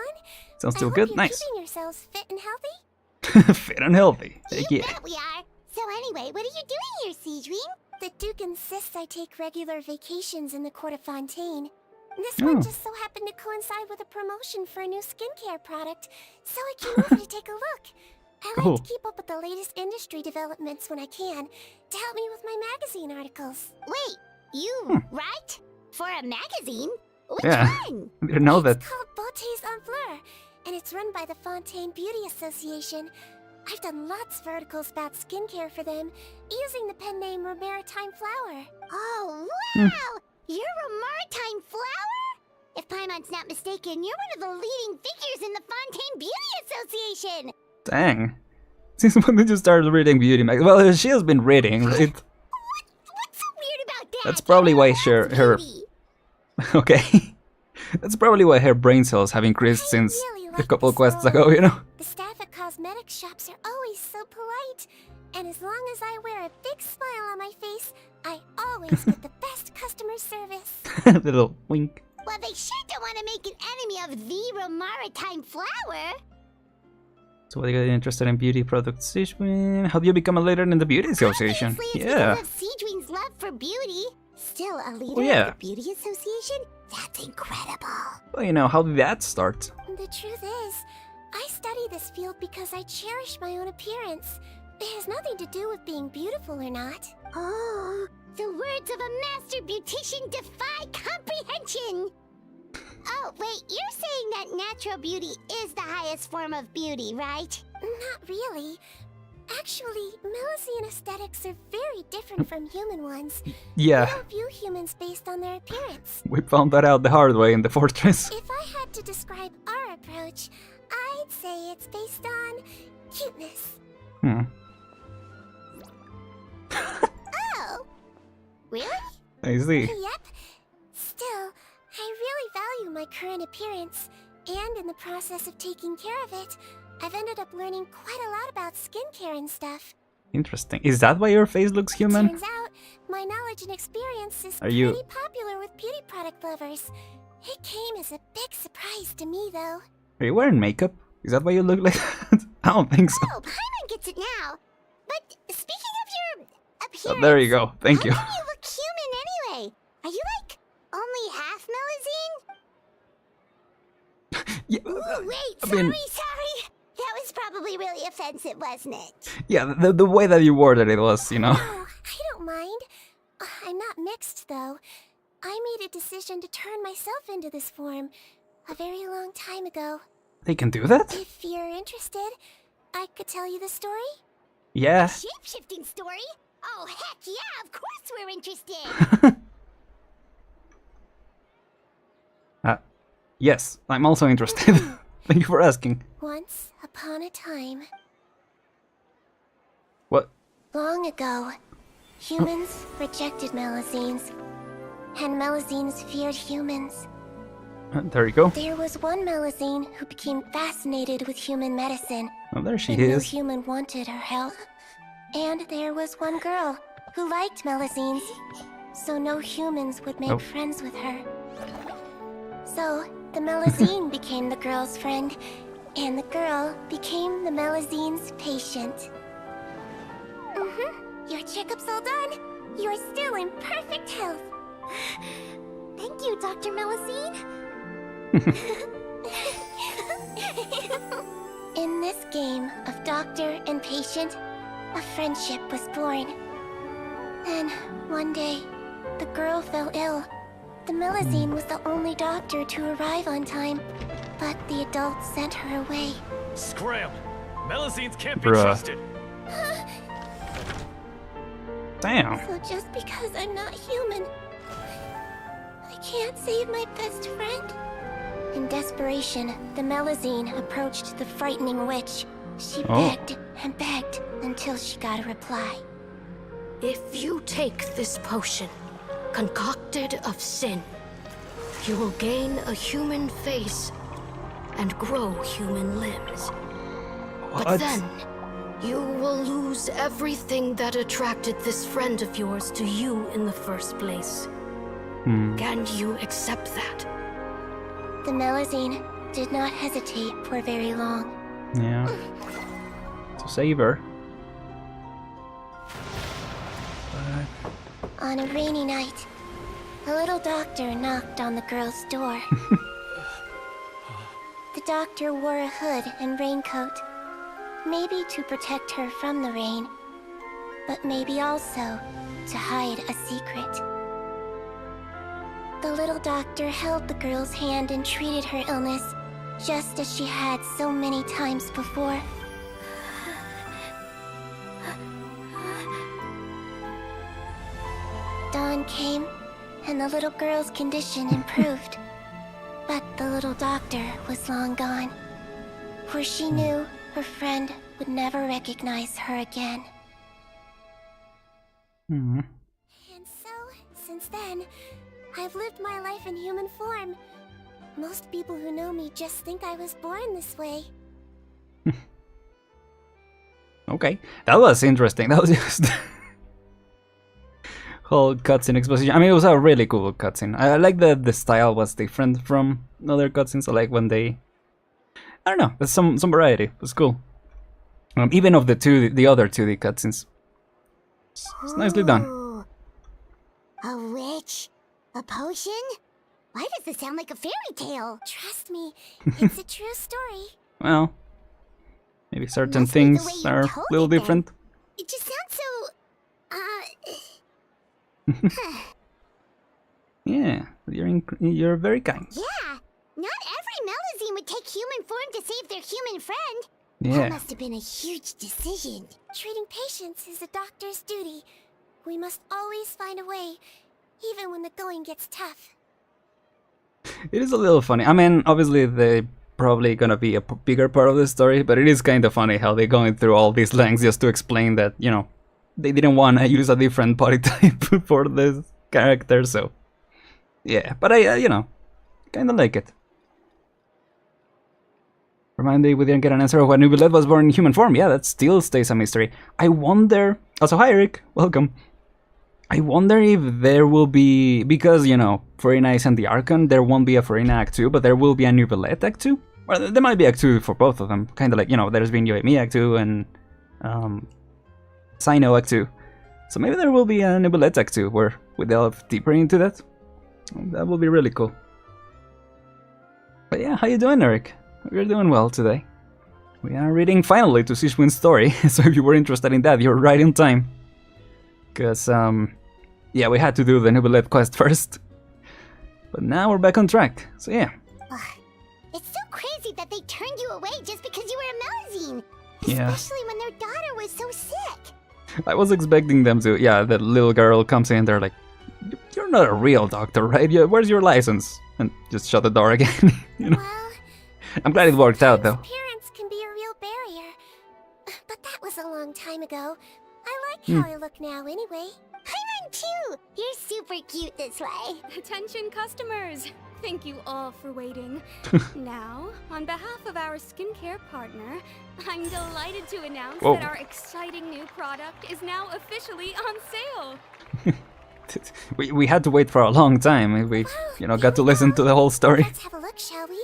Sounds still good. Nice. Keeping yourselves fit and healthy? Fit and healthy. Heck yeah. Bet we are. So anyway, what are you doing here, Sigewinne? The Duke insists I take regular vacations in the Court of Fontaine. This one just so happened to coincide with a promotion for a new skincare product, so I came over to take a look. I like to keep up with the latest industry developments when I can, to help me with my magazine articles. Wait, you write? For a magazine? Which one? I didn't know that. It's called Beautés en Fleur, and it's run by the Fontaine Beauty Association. I've done lots of articles about skincare for them, using the pen name Maritime Flower. Oh, wow! You're a Maritime Flower? If Paimon's not mistaken, you're one of the leading figures in the Fontaine Beauty Association! Dang. Since when did you start reading beauty magazines? Well, she has been reading, right? What's so weird about that? That's probably why her okay. That's probably why her brain cells have increased since a couple of quests ago, you know? The staff at cosmetics shops are always so polite. And as long as I wear a big smile on my face, I always get the best customer service. Little wink. Well, they sure don't want to make an enemy of the Maritime Flower. So what do you get interested in beauty products, Sigewinne? How do you become a leader in the beauty association? Yeah. Because of Sigewinne's love for beauty. Still a leader of the beauty association? That's incredible. Well, you know, how did that start? The truth is, I study this field because I cherish my own appearance. It has nothing to do with being beautiful or not. Oh, the words of a master beautician defy comprehension! Oh, wait, you're saying that natural beauty is the highest form of beauty, right? Not really. Actually, Melusine aesthetics are very different from human ones. Yeah. We don't view humans based on their appearance. We found that out the hard way in the fortress. If I had to describe our approach, I'd say it's based on cuteness. Oh! Really? I see. Yep. Still, I really value my current appearance, and in the process of taking care of it, I've ended up learning quite a lot about skincare and stuff. Interesting. Is that why your face looks human? Turns out, my knowledge and experience is pretty popular with beauty product lovers. It came as a big surprise to me, though. Are you wearing makeup? Is that why you look like that? I don't think so. Oh, Paimon gets it now. But speaking of your appearance... Oh, there you go. Thank you. How come you look human anyway? Are you, like, only half Melusine? Yeah, ooh, wait, sorry. That was probably really offensive, wasn't it? Yeah, the way that you worded it was, you know. Oh, I don't mind. I'm not mixed, though. I made a decision to turn myself into this form a very long time ago. They can do that? If you're interested, I could tell you the story. Yeah. A shape-shifting story? Oh, heck yeah, of course we're interested! Yes, I'm also interested. Thank you for asking. Once upon a time. What? Long ago, humans rejected Melusines, and Melusines feared humans. There you go. There was one Melusine who became fascinated with human medicine. Oh, there she and no is. human wanted her help. And there was one girl who liked Melusines, so no humans would make friends with her. So, the Melusine became the girl's friend, and the girl became the Melusine's patient. Your checkup's all done. You are still in perfect health. Thank you, Dr. Melusine. In this game of doctor and patient, a friendship was born. Then, one day, the girl fell ill. The Melusine was the only doctor to arrive on time, but the adults sent her away. Scram! Melusines can't be Bruh. trusted. Damn. So just because I'm not human, I can't save my best friend? In desperation, the Melusine approached the frightening witch. She begged and begged until she got a reply. If you take this potion, concocted of sin, you will gain a human face and grow human limbs. But then, you will lose everything that attracted this friend of yours to you in the first place. Can you accept that? The Melusine did not hesitate for very long. Yeah. To save her. On a rainy night, a little doctor knocked on the girl's door. The doctor wore a hood and raincoat, maybe to protect her from the rain, but maybe also to hide a secret. The little doctor held the girl's hand and treated her illness, just as she had so many times before. Dawn came, and the little girl's condition improved. But the little doctor was long gone, for she knew her friend would never recognize her again. And so, since then, I've lived my life in human form. Most people who know me just think I was born this way. Okay, that was interesting. That was just whole cutscene exposition. I mean, it was a really cool cutscene. I like that the style was different from other cutscenes. I like when they, I don't know, there's some variety. It was cool. Even of the other 2D cutscenes. It's nicely done. Ooh. A witch? A potion? Why does this sound like a fairy tale? Trust me, it's a true story. Well, maybe certain things are a little different. It just sounds so... Yeah, you're very kind. Yeah, not every Melusine would take human form to save their human friend. Yeah. That must have been a huge decision. Treating patients is a doctor's duty. We must always find a way, even when the going gets tough. It is a little funny. I mean, obviously they probably gonna be a bigger part of the story, but it is kind of funny how they're going through all these lengths just to explain that, you know, they didn't want to use a different body type for this character, so yeah. But I, you know, kind of like it. Remind me we didn't get an answer of why Neuvillette was born in human form. Yeah, that still stays a mystery. I wonder... Also, hi Eric, welcome. I wonder if there will be... Because, you know, Furina is in the Archon, there won't be a Furina Act 2, but there will be a Neuvillette Act 2? Well, there might be Act 2 for both of them. Kind of like, you know, there's been Yoemi Act 2 and... Sino Act 2. So maybe there will be a Neuvillette Act 2 where we delve deeper into that. That will be really cool. But yeah, how you doing, Eric? We're doing well today. We are reading finally to Sigewinne's story, so if you were interested in that, you're right in time. Because, yeah, we had to do the Neuvillette quest first. But now we're back on track. So yeah. It's so crazy that they turned you away just because you were a Melusine. Yeah. Especially when their daughter was so sick. I was expecting them to, yeah, that little girl comes in, they're like, "You're not a real doctor, right? Yeah, where's your license?" And just shut the door again. You know? Well, I'm glad it worked out though. appearance can be a real barrier. But that was a long time ago. I like how I look now anyway. Aren too! You're super cute this way. Attention customers! Thank you all for waiting. Now, on behalf of our skincare partner, I'm delighted to announce that our exciting new product is now officially on sale. We had to wait for a long time. We, you know, got to listen to the whole story. Let's have a look, shall we?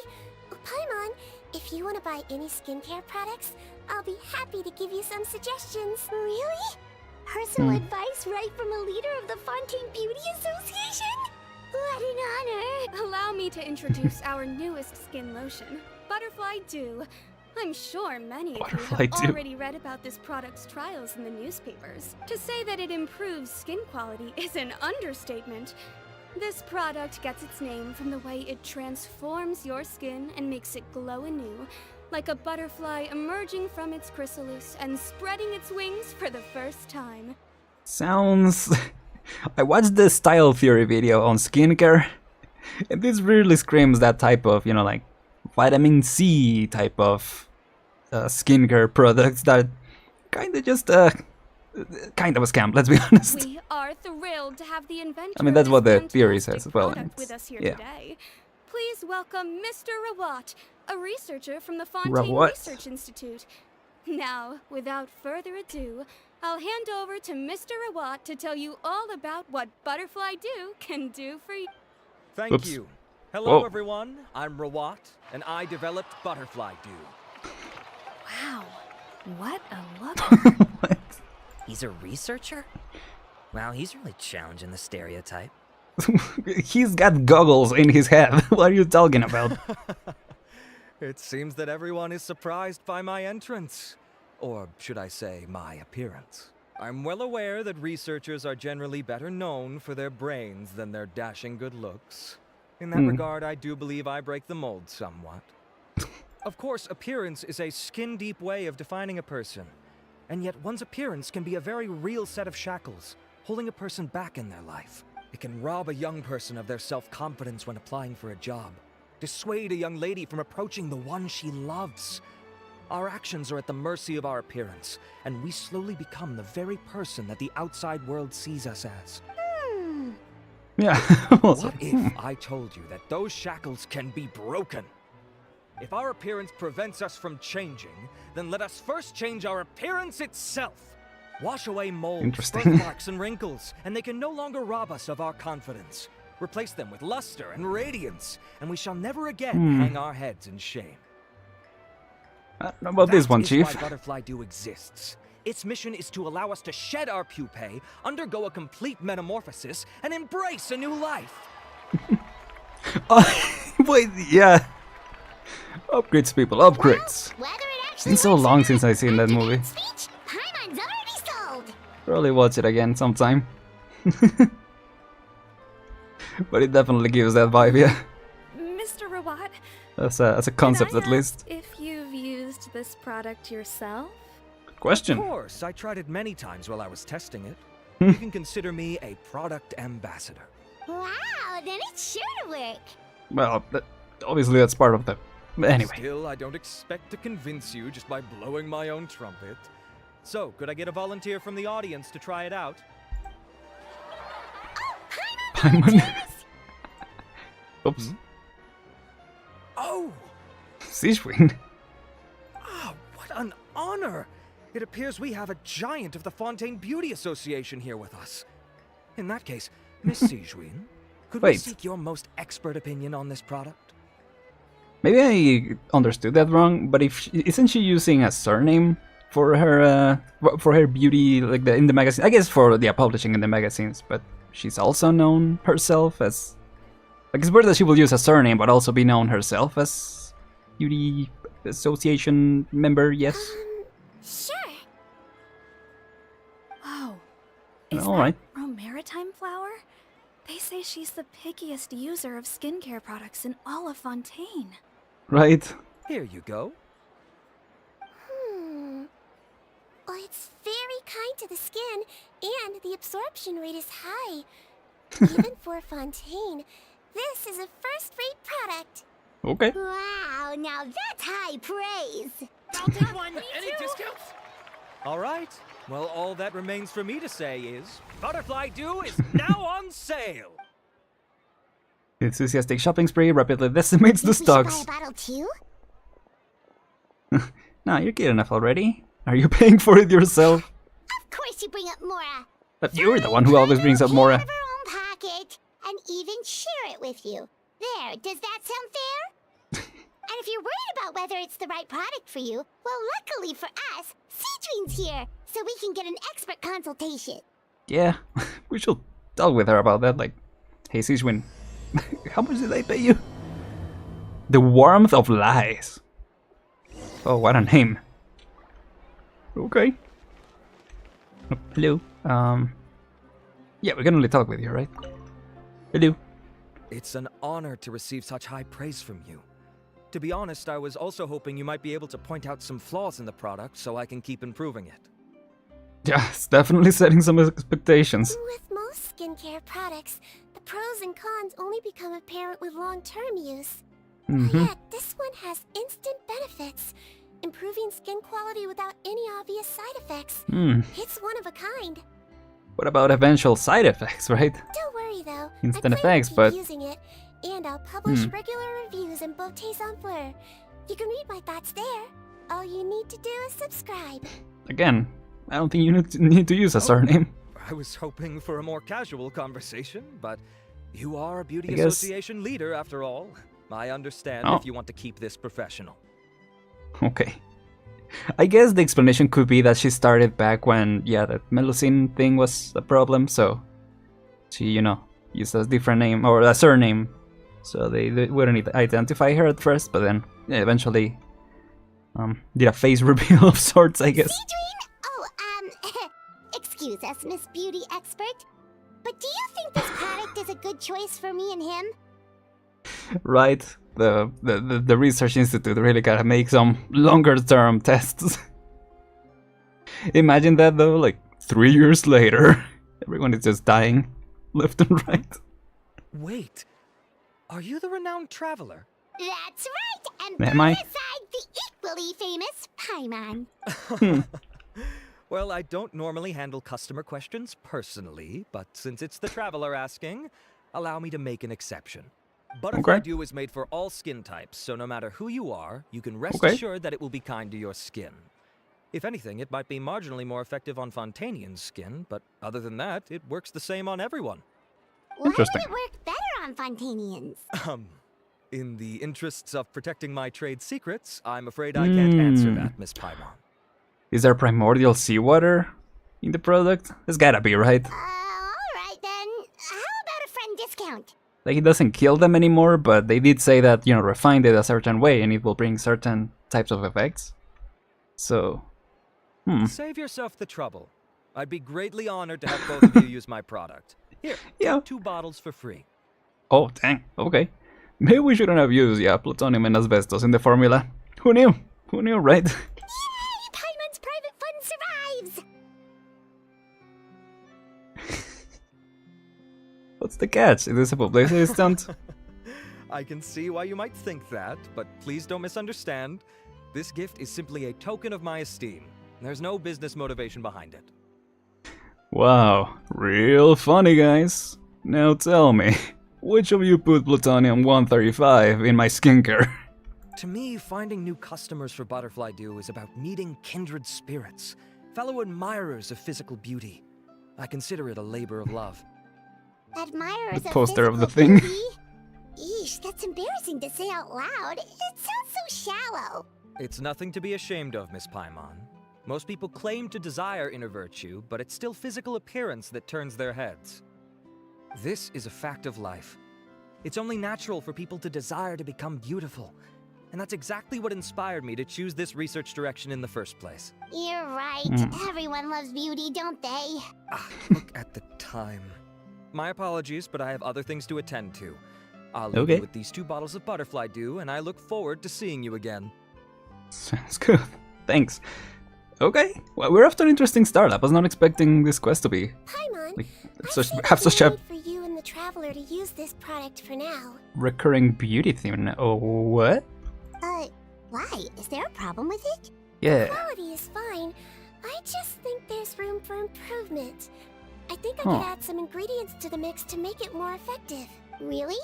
Paimon, if you want to buy any skincare products, I'll be happy to give you some suggestions. Really? Personal advice right from a leader of the Fontaine Beauty Association? What an honor! Allow me to introduce our newest skin lotion, Butterfly Dew. I'm sure many of you have already read about this product's trials in the newspapers. To say that it improves skin quality is an understatement. This product gets its name from the way it transforms your skin and makes it glow anew, like a butterfly emerging from its chrysalis and spreading its wings for the first time. Sounds... I watched the style theory video on skincare, and this really screams that type of, you know, like vitamin C type of skincare products that kind of just kind of a scam, let's be honest. We are thrilled to have the inventor. I mean, that's what the theory says as well. With us here today. Please welcome Mr. Rawat, a researcher from the Fontaine Research Institute. Now, without further ado, I'll hand over to Mr. Rawat to tell you all about what Butterfly Dew can do for you. Thank you. Hello, everyone. I'm Rawat, and I developed Butterfly Dew. Wow, what a look. He's a researcher? Wow, he's really challenging the stereotype. He's got goggles in his head. What are you talking about? It seems that everyone is surprised by my entrance. Or should I say, my appearance. I'm well aware that researchers are generally better known for their brains than their dashing good looks. In that regard, I do believe I break the mold somewhat. Of course, appearance is a skin-deep way of defining a person. And yet one's appearance can be a very real set of shackles, holding a person back in their life. It can rob a young person of their self-confidence when applying for a job, dissuade a young lady from approaching the one she loves. Our actions are at the mercy of our appearance, and we slowly become the very person that the outside world sees us as. Yeah. What if I told you that those shackles can be broken? If our appearance prevents us from changing, then let us first change our appearance itself. Wash away moles, birthmarks, and wrinkles, and they can no longer rob us of our confidence. Replace them with luster and radiance, and we shall never again hang our heads in shame. I don't know about this one, Chief. That is why Butterfly Dew exists. Its mission is to allow us to shed our pupae, undergo a complete metamorphosis, and embrace a new life. Wait, yeah. Upgrades, people, upgrades. It's been so long since I've seen that movie. Paimon's already sold. Probably watch it again sometime. But it definitely gives that vibe, yeah. Mr. Rawat, As a concept, at least. if you've used this product yourself? Question. Of course, I tried it many times while I was testing it. You can consider me a product ambassador. Wow, then it's sure to work. Well, obviously that's part of the... Anyway. Still, I don't expect to convince you just by blowing my own trumpet. So, could I get a volunteer from the audience to try it out? Paimon. Oops. Oh! Sigewinne. Ah, what an honor! It appears we have a giant of the Fontaine Beauty Association here with us. In that case, Miss Sigewinne, could we seek your most expert opinion on this product? Maybe I understood that wrong, but isn't she using a surname for her beauty, like in the magazine? I guess for publishing in the magazines, but she's also known herself as... Like, it's weird that she will use a surname, but also be known herself as Beauty Association member, yes? Sure. Oh, is All right. that Romaritime flower? They say she's the pickiest user of skincare products in all of Fontaine. Right? Here you go. Well, it's very kind to the skin, and the absorption rate is high. Even for Fontaine, this is a first-rate product. Okay. Wow, now that's high praise. I'll take one. Any discounts? All right. Well, all that remains for me to say is, Butterfly Dew is now on sale. The enthusiastic shopping spree rapidly decimates the stocks. We should buy a bottle too? Nah, you're good enough already. Are you paying for it yourself? Of course you bring up Mora. But you're the one who always brings up Mora. Out of her own pocket, and even share it with you. There, does that sound fair? And if you're worried about whether it's the right product for you, well, luckily for us, Sigewinne's here, so we can get an expert consultation. Yeah, we should talk with her about that. Like, hey, Sigewinne, how much did I pay you? The Warmth of Lies. Oh, what a name. Okay. Oh, hello. Yeah, we can only talk with you, right? Hello. It's an honor to receive such high praise from you. To be honest, I was also hoping you might be able to point out some flaws in the product so I can keep improving it. Yeah, it's definitely setting some expectations. With most skincare products, the pros and cons only become apparent with long-term use. Yet, this one has instant benefits, improving skin quality without any obvious side effects. It's one of a kind. What about eventual side effects, right? Don't worry though. Instant I effects, keep but using it, and I'll publish regular reviews in Beautés en Fleur. You can read my thoughts there. All you need to do is subscribe. again, I don't think you need to use a surname. I was hoping for a more casual conversation, but you are a beauty association leader after all. I understand if you want to keep this professional. Okay. I guess the explanation could be that she started back when, yeah, that Melusine thing was a problem, so she, you know, used a different name, or a surname, so they wouldn't identify her at first, but then eventually did a face reveal of sorts, I guess. Excuse us, Miss Beauty Expert, but do you think this product is a good choice for me and him? Right, the research institute really gotta make some longer term tests. Imagine that though, like 3 years later, everyone is just dying left and right. Wait, are you the renowned traveler? That's right, and Am I? beside the equally famous Paimon. Well, I don't normally handle customer questions personally, but since it's the traveler asking, allow me to make an exception. Butterfly Dew is made for all skin types, so no matter who you are, you can rest assured that it will be kind to your skin. If anything, it might be marginally more effective on Fontainian's skin, but other than that, it works the same on everyone. Why would it work better on Fontainians? In the interests of protecting my trade secrets, I'm afraid I can't answer that, Miss Paimon. Is there primordial seawater in the product? There's gotta be, right? Alright then. How about a friend discount? Like, it doesn't kill them anymore, but they did say that, you know, refined it a certain way and it will bring certain types of effects. So, Save yourself the trouble. I'd be greatly honored to have both of you use my product. Here, take 2 bottles for free. Oh, dang, okay. Maybe we shouldn't have used, plutonium and asbestos in the formula. Who knew? Who knew, right? Yay! Paimon's private fund survives! What's the catch? Is this a publicity stunt? I can see why you might think that, but please don't misunderstand. This gift is simply a token of my esteem. There's no business motivation behind it. Wow, real funny, guys. Now tell me, which of you put plutonium-135 in my skincare? To me, finding new customers for Butterfly Dew is about meeting kindred spirits, fellow admirers of physical beauty. I consider it a labor of love. Admirers The of poster of the physical thing. beauty? Eesh, that's embarrassing to say out loud. It sounds so shallow. It's nothing to be ashamed of, Miss Paimon. Most people claim to desire inner virtue, but it's still physical appearance that turns their heads. This is a fact of life. It's only natural for people to desire to become beautiful. And that's exactly what inspired me to choose this research direction in the first place. You're right. Everyone loves beauty, don't they? Look at the time. My apologies, but I have other things to attend to. I'll leave Okay. you with these 2 bottles of butterfly dew, and I look forward to seeing you again. Sounds good. Thanks. Okay, well, we're off to an interesting start. I was not expecting this quest to be Paimon, like have such a for you and the Traveler to use this product for now. recurring beauty theme. Oh, what? Why? Is there a problem with it? Yeah. The quality is fine. I just think there's room for improvement. I think I Huh. could add some ingredients to the mix to make it more effective. Really?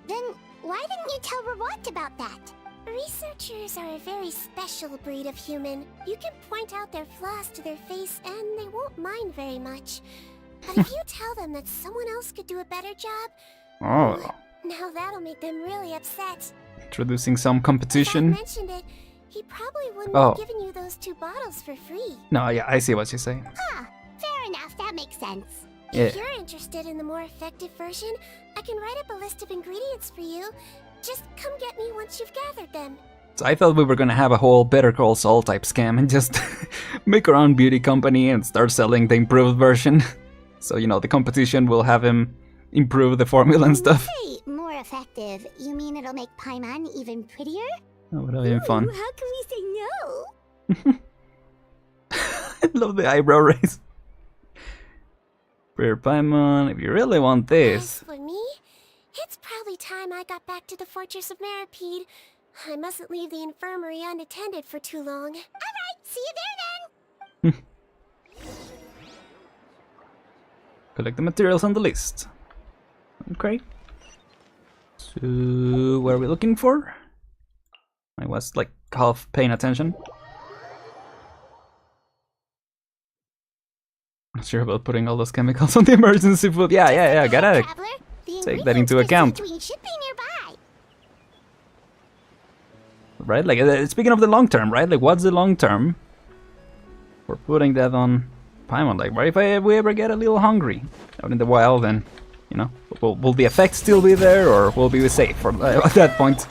Then why didn't you tell Rawat about that? Researchers are a very special breed of human. You can point out their flaws to their face and they won't mind very much. But if you tell them that someone else could do a better job, Oh, now that'll make them really upset. introducing some competition. If I mentioned it, he probably wouldn't Oh. have given you those 2 bottles for free. No, yeah, I see what you're saying. Ah, fair enough, that makes sense. Yeah. If you're interested in the more effective version, I can write up a list of ingredients for you. Just come get me once you've gathered them. So I thought we were gonna have a whole Better Call Saul type scam and just make our own beauty company and start selling the improved version. So, you know, the competition will have him improve the formula and stuff. Hey, more effective. You mean it'll make Paimon even prettier? Oh, that'll be fun. How can we say no? I love the eyebrow raise. Prayer Paimon, if you really want this. As for me, it's probably time I got back to the Fortress of Meropide. I mustn't leave the infirmary unattended for too long. Alright, see you there then! Collect the materials on the list. Okay. So, what are we looking for? I was like half paying attention. Not sure about putting all those chemicals on the emergency food. Yeah, gotta take that into account. Should be nearby. Right? Like, speaking of the long term, right? Like, what's the long term? We're putting that on Paimon. Like, what if we ever get a little hungry out in the wild? Then, you know, will the effects still be there, or will we be safe from at that point?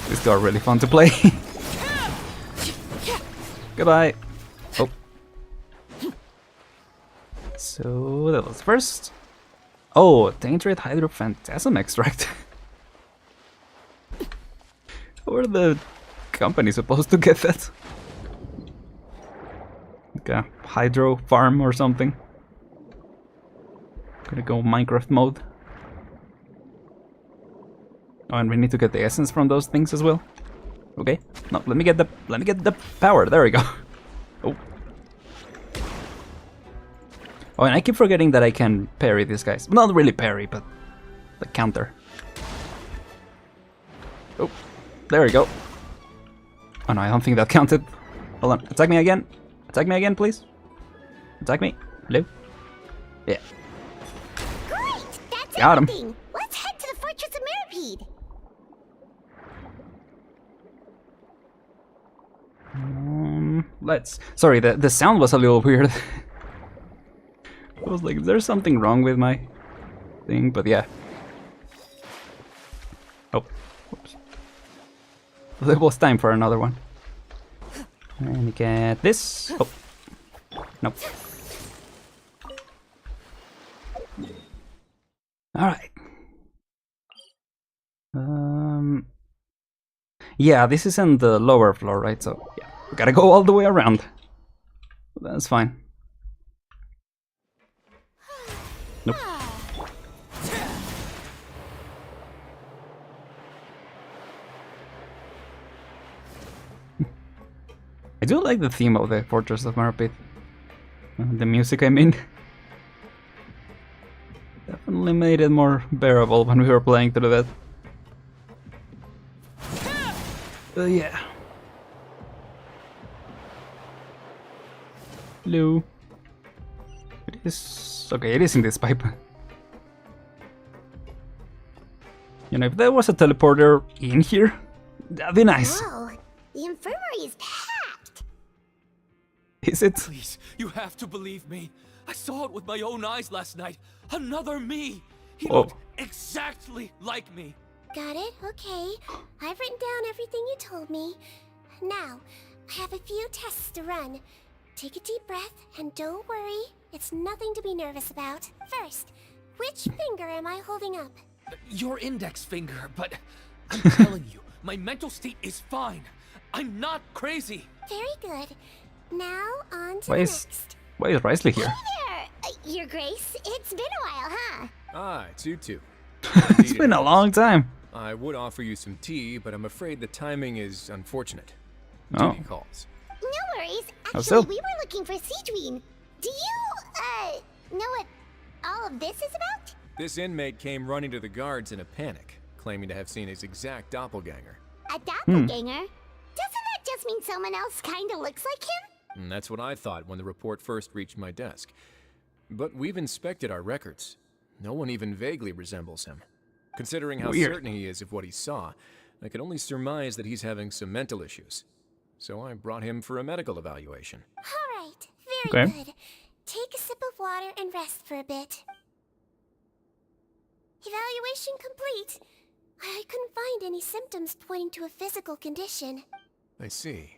These two are really fun to play. Goodbye. Oh. So that was first. Oh, Tainted Hydrophantasm extract. How are the company supposed to get that? Like a hydro farm or something. Gonna go Minecraft mode. Oh, and we need to get the essence from those things as well. Okay. No, let me get the power. There we go. Oh. Oh, and I keep forgetting that I can parry these guys. Not really parry, but the counter. Oh, there we go. Oh no, I don't think that counted. Hold on, attack me again. Attack me again, please. Attack me. Hello? Yeah. Great! That's Got him. everything. Let's head to the Fortress of Meropide. Let's. Sorry, the sound was a little weird. I was like, is there something wrong with my thing? But yeah. Oh, whoops. It was time for another one. And get this. Oh, nope. All right. Yeah, this is in the lower floor, right? So yeah, we gotta go all the way around. That's fine. Nope. I do like the theme of the Fortress of Meropide. The music, I mean. Definitely made it more bearable when we were playing through that. Yeah. Hello. It is... okay, it is in this pipe. You know, if there was a teleporter in here, that'd be nice. Whoa, the infirmary is packed. Is it? Please, you have to believe me. I saw it with my own eyes last night. Another me. He Whoa. looked exactly like me. Got it? Okay. I've written down everything you told me. Now, I have a few tests to run. Take a deep breath and don't worry. It's nothing to be nervous about. First, which finger am I holding up? Your index finger, but I'm telling you, my mental state is fine. I'm not crazy. Very good. Now on to Why the is next. Risley here? Hey there, Your Grace. It's been a while, huh? Ah, it's you two. It's been a long time. I would offer you some tea, but I'm afraid the timing is unfortunate. Oh. Duty calls. No worries. How Actually, so? we were looking for Sigewinne. Do you, know what all of this is about? This inmate came running to the guards in a panic, claiming to have seen his exact doppelganger. A doppelganger? Doesn't that just mean someone else kinda looks like him? And that's what I thought when the report first reached my desk. But we've inspected our records. No one even vaguely resembles him. Considering how Weird. certain he is of what he saw, I could only surmise that he's having some mental issues. So I brought him for a medical evaluation. Alright, very Okay. good. Take a sip of water and rest for a bit. Evaluation complete. I couldn't find any symptoms pointing to a physical condition. I see.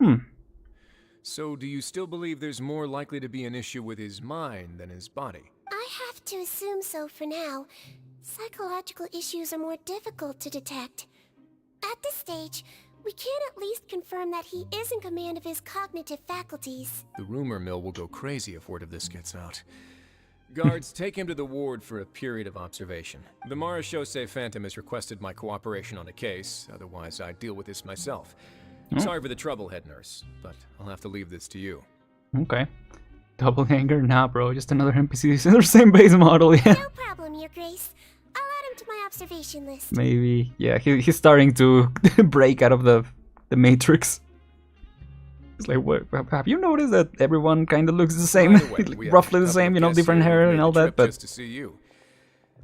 So do you still believe there's more likely to be an issue with his mind than his body? I have to assume so for now. Psychological issues are more difficult to detect. At this stage, we can at least confirm that he is in command of his cognitive faculties. The rumor mill will go crazy if word of this gets out. Guards, take him to the ward for a period of observation. The Marechaussee Phantom has requested my cooperation on a case, otherwise I'd deal with this myself. Sorry for the trouble, head nurse, but I'll have to leave this to you. Okay. Doppelganger? Nah, bro. Just another NPC. It's the same base model, yeah. No problem, Your Grace. I'll add him to my observation list. Maybe. Yeah, he's starting to break out of the Matrix. It's like, what? Have you noticed that everyone kind of looks the same? By the way, we have Roughly a the couple same, of you know, guests different here who hair made and the all that, trip but just to see you.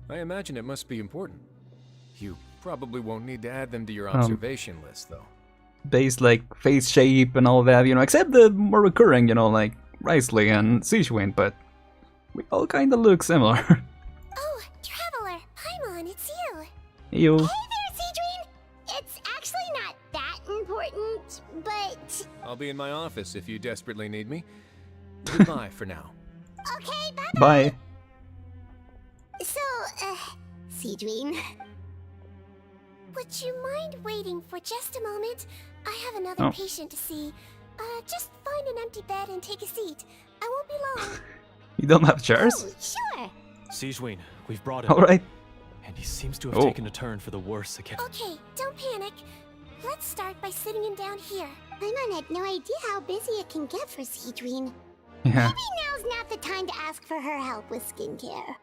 I imagine it must be important. You probably won't need to add them to your observation list, though. base like face shape and all that, you know, except the more recurring, you know, like Risley and Sigewinne, but we all kind of look similar. Oh, Traveler, Paimon, it's you. You. Hey there, Sigewinne. It's actually not that important, but... I'll be in my office if you desperately need me. Goodbye for now. Okay, bye-bye. Bye. So, Sigewinne, would you mind waiting for just a moment? I have another patient to see. Just find an empty bed and take a seat. I won't be long. You don't have chairs? Oh, sure. Sigewinne, we've brought him. Alright. And he seems to have taken a turn for the worse again. Okay, don't panic. Let's start by sitting him down here. Paimon had no idea how busy it can get for Sigewinne. Yeah. Maybe now's not the time to ask for her help with skincare.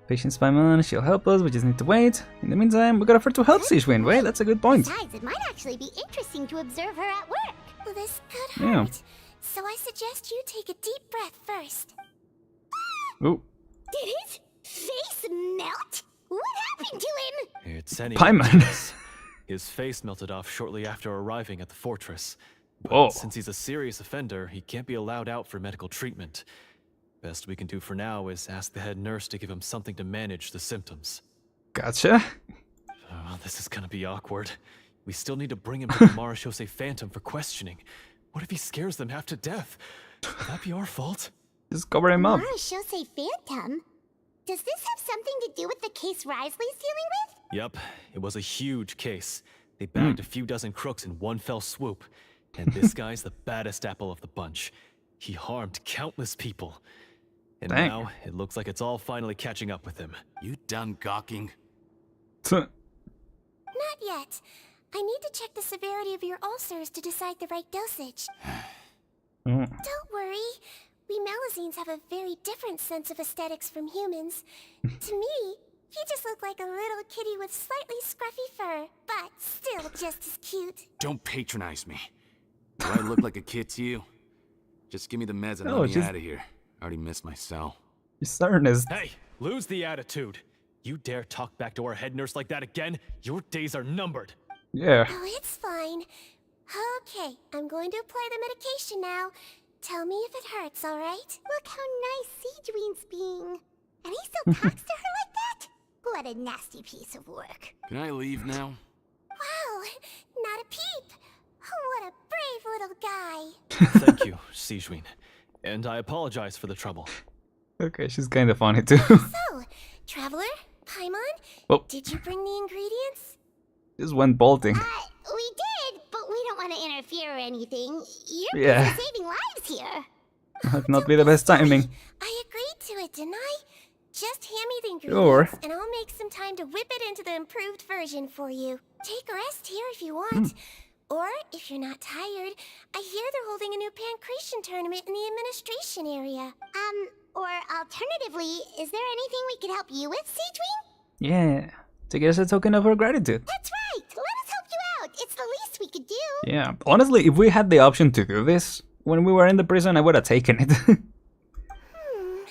Patience Paimon, she'll help us, we just need to wait. In the meantime, we got offer to help Sigewinne, right? That's a good point. Besides, it might actually be interesting to observe her at work. Well, this could Yeah. hurt. So I suggest you take a deep breath first. Ooh. Did his face melt? What happened to him? It's any Paimon. guess. His face melted off shortly after arriving at the fortress. But Whoa. since he's a serious offender, he can't be allowed out for medical treatment. Best we can do for now is ask the head nurse to give him something to manage the symptoms. Gotcha. Oh, this is gonna be awkward. We still need to bring him to the Marechaussee Phantom for questioning. What if he scares them half to death? Would that be our fault? Just cover him up. Marechaussee Phantom? Does this have something to do with the case Risley's dealing with? Yep, it was a huge case. They bagged a few dozen crooks in one fell swoop. And this guy's the baddest apple of the bunch. He harmed countless people. And Dang. now, it looks like it's all finally catching up with him. You done gawking? Not yet. I need to check the severity of your ulcers to decide the right dosage. Don't worry. We Melusines have a very different sense of aesthetics from humans. To me, he just looked like a little kitty with slightly scruffy fur, but still just as cute. Don't patronize me. Do I look like a kid to you? Just give me the meds and No, let me just- out of here. I already missed my cell. You're starting as... Hey, lose the attitude. You dare talk back to our head nurse like that again? Your days are numbered. Yeah. Oh, it's fine. Okay, I'm going to apply the medication now. Tell me if it hurts, alright? Look how nice Sigewinne's being. And he still talks to her like that? What a nasty piece of work. Can I leave now? Wow, not a peep. What a brave little guy. Thank you, Sigewinne. And I apologize for the trouble. Okay, she's kind of funny too. So, Traveler, Paimon, Oh. did you bring the ingredients? Just went bolting. We did, but we don't want to interfere or anything. You're Yeah. busy saving lives here. Might not be the best timing. I agreed to it, didn't I? Just hand me the Sure. ingredients, and I'll make some time to whip it into the improved version for you. Take a rest here if you want. Or, if you're not tired, I hear they're holding a new pancreation tournament in the administration area. Or alternatively, is there anything we could help you with, Sigewinne? Yeah, to get us a token of our gratitude. That's right! Let us help you out! It's the least we could do! Yeah, honestly, if we had the option to do this when we were in the prison, I would have taken it.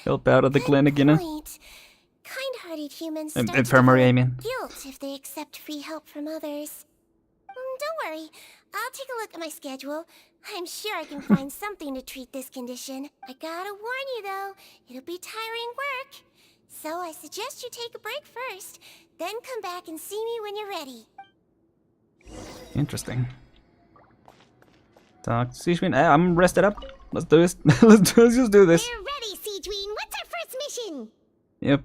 Help out at the clinic, you know? Kind-hearted humans Infirmary, start to develop I mean. guilt if they accept free help from others. Don't worry, I'll take a look at my schedule. I'm sure I can find something to treat this condition. I gotta warn you though, it'll be tiring work. So I suggest you take a break first, then come back and see me when you're ready. Interesting. Talk to Sigewinne. I'm rested up. Let's do this. Let's just do this. We're ready, Sigewinne. What's our first mission? Yep.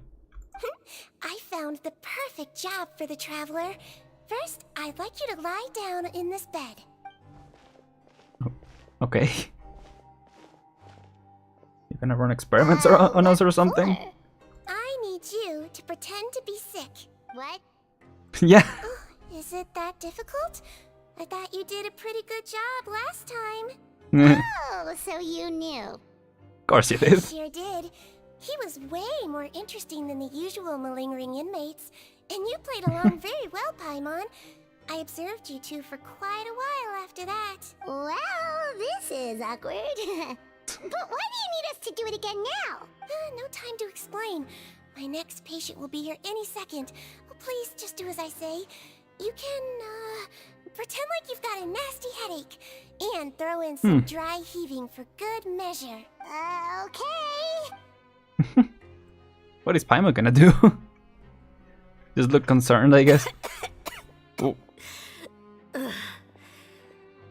I found the perfect job for the Traveler. First, I'd like you to lie down in this bed. Okay. You're gonna run experiments on us or something? I need you to pretend to be sick. What? Yeah. Is it that difficult? I thought you did a pretty good job last time. Oh, so you knew. Of course you did. Sure did. He was way more interesting than the usual malingering inmates, and you played along very well, Paimon. I observed you two for quite a while after that. Well, this is awkward. But why do you need us to do it again now? No time to explain. My next patient will be here any second. Please just do as I say. You can, pretend like you've got a nasty headache, and throw in some dry heaving for good measure. Okay. What is Paimon gonna do? Just look concerned, I guess. Oh.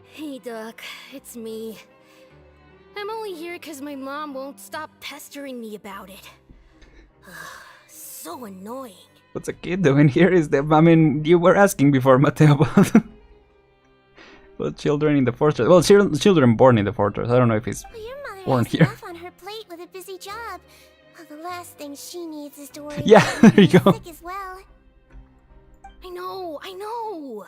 Hey, Doc, it's me. I'm only here because my mom won't stop pestering me about it. So annoying. What's a kid doing here? Is that, I mean, you were asking before, Mateo, about children in the fortress. Well, children born in the fortress. I don't know if he's born here. Enough on her plate with a busy job. Well, the last thing she needs is to worry Yeah, about there you go. being sick as well. I know.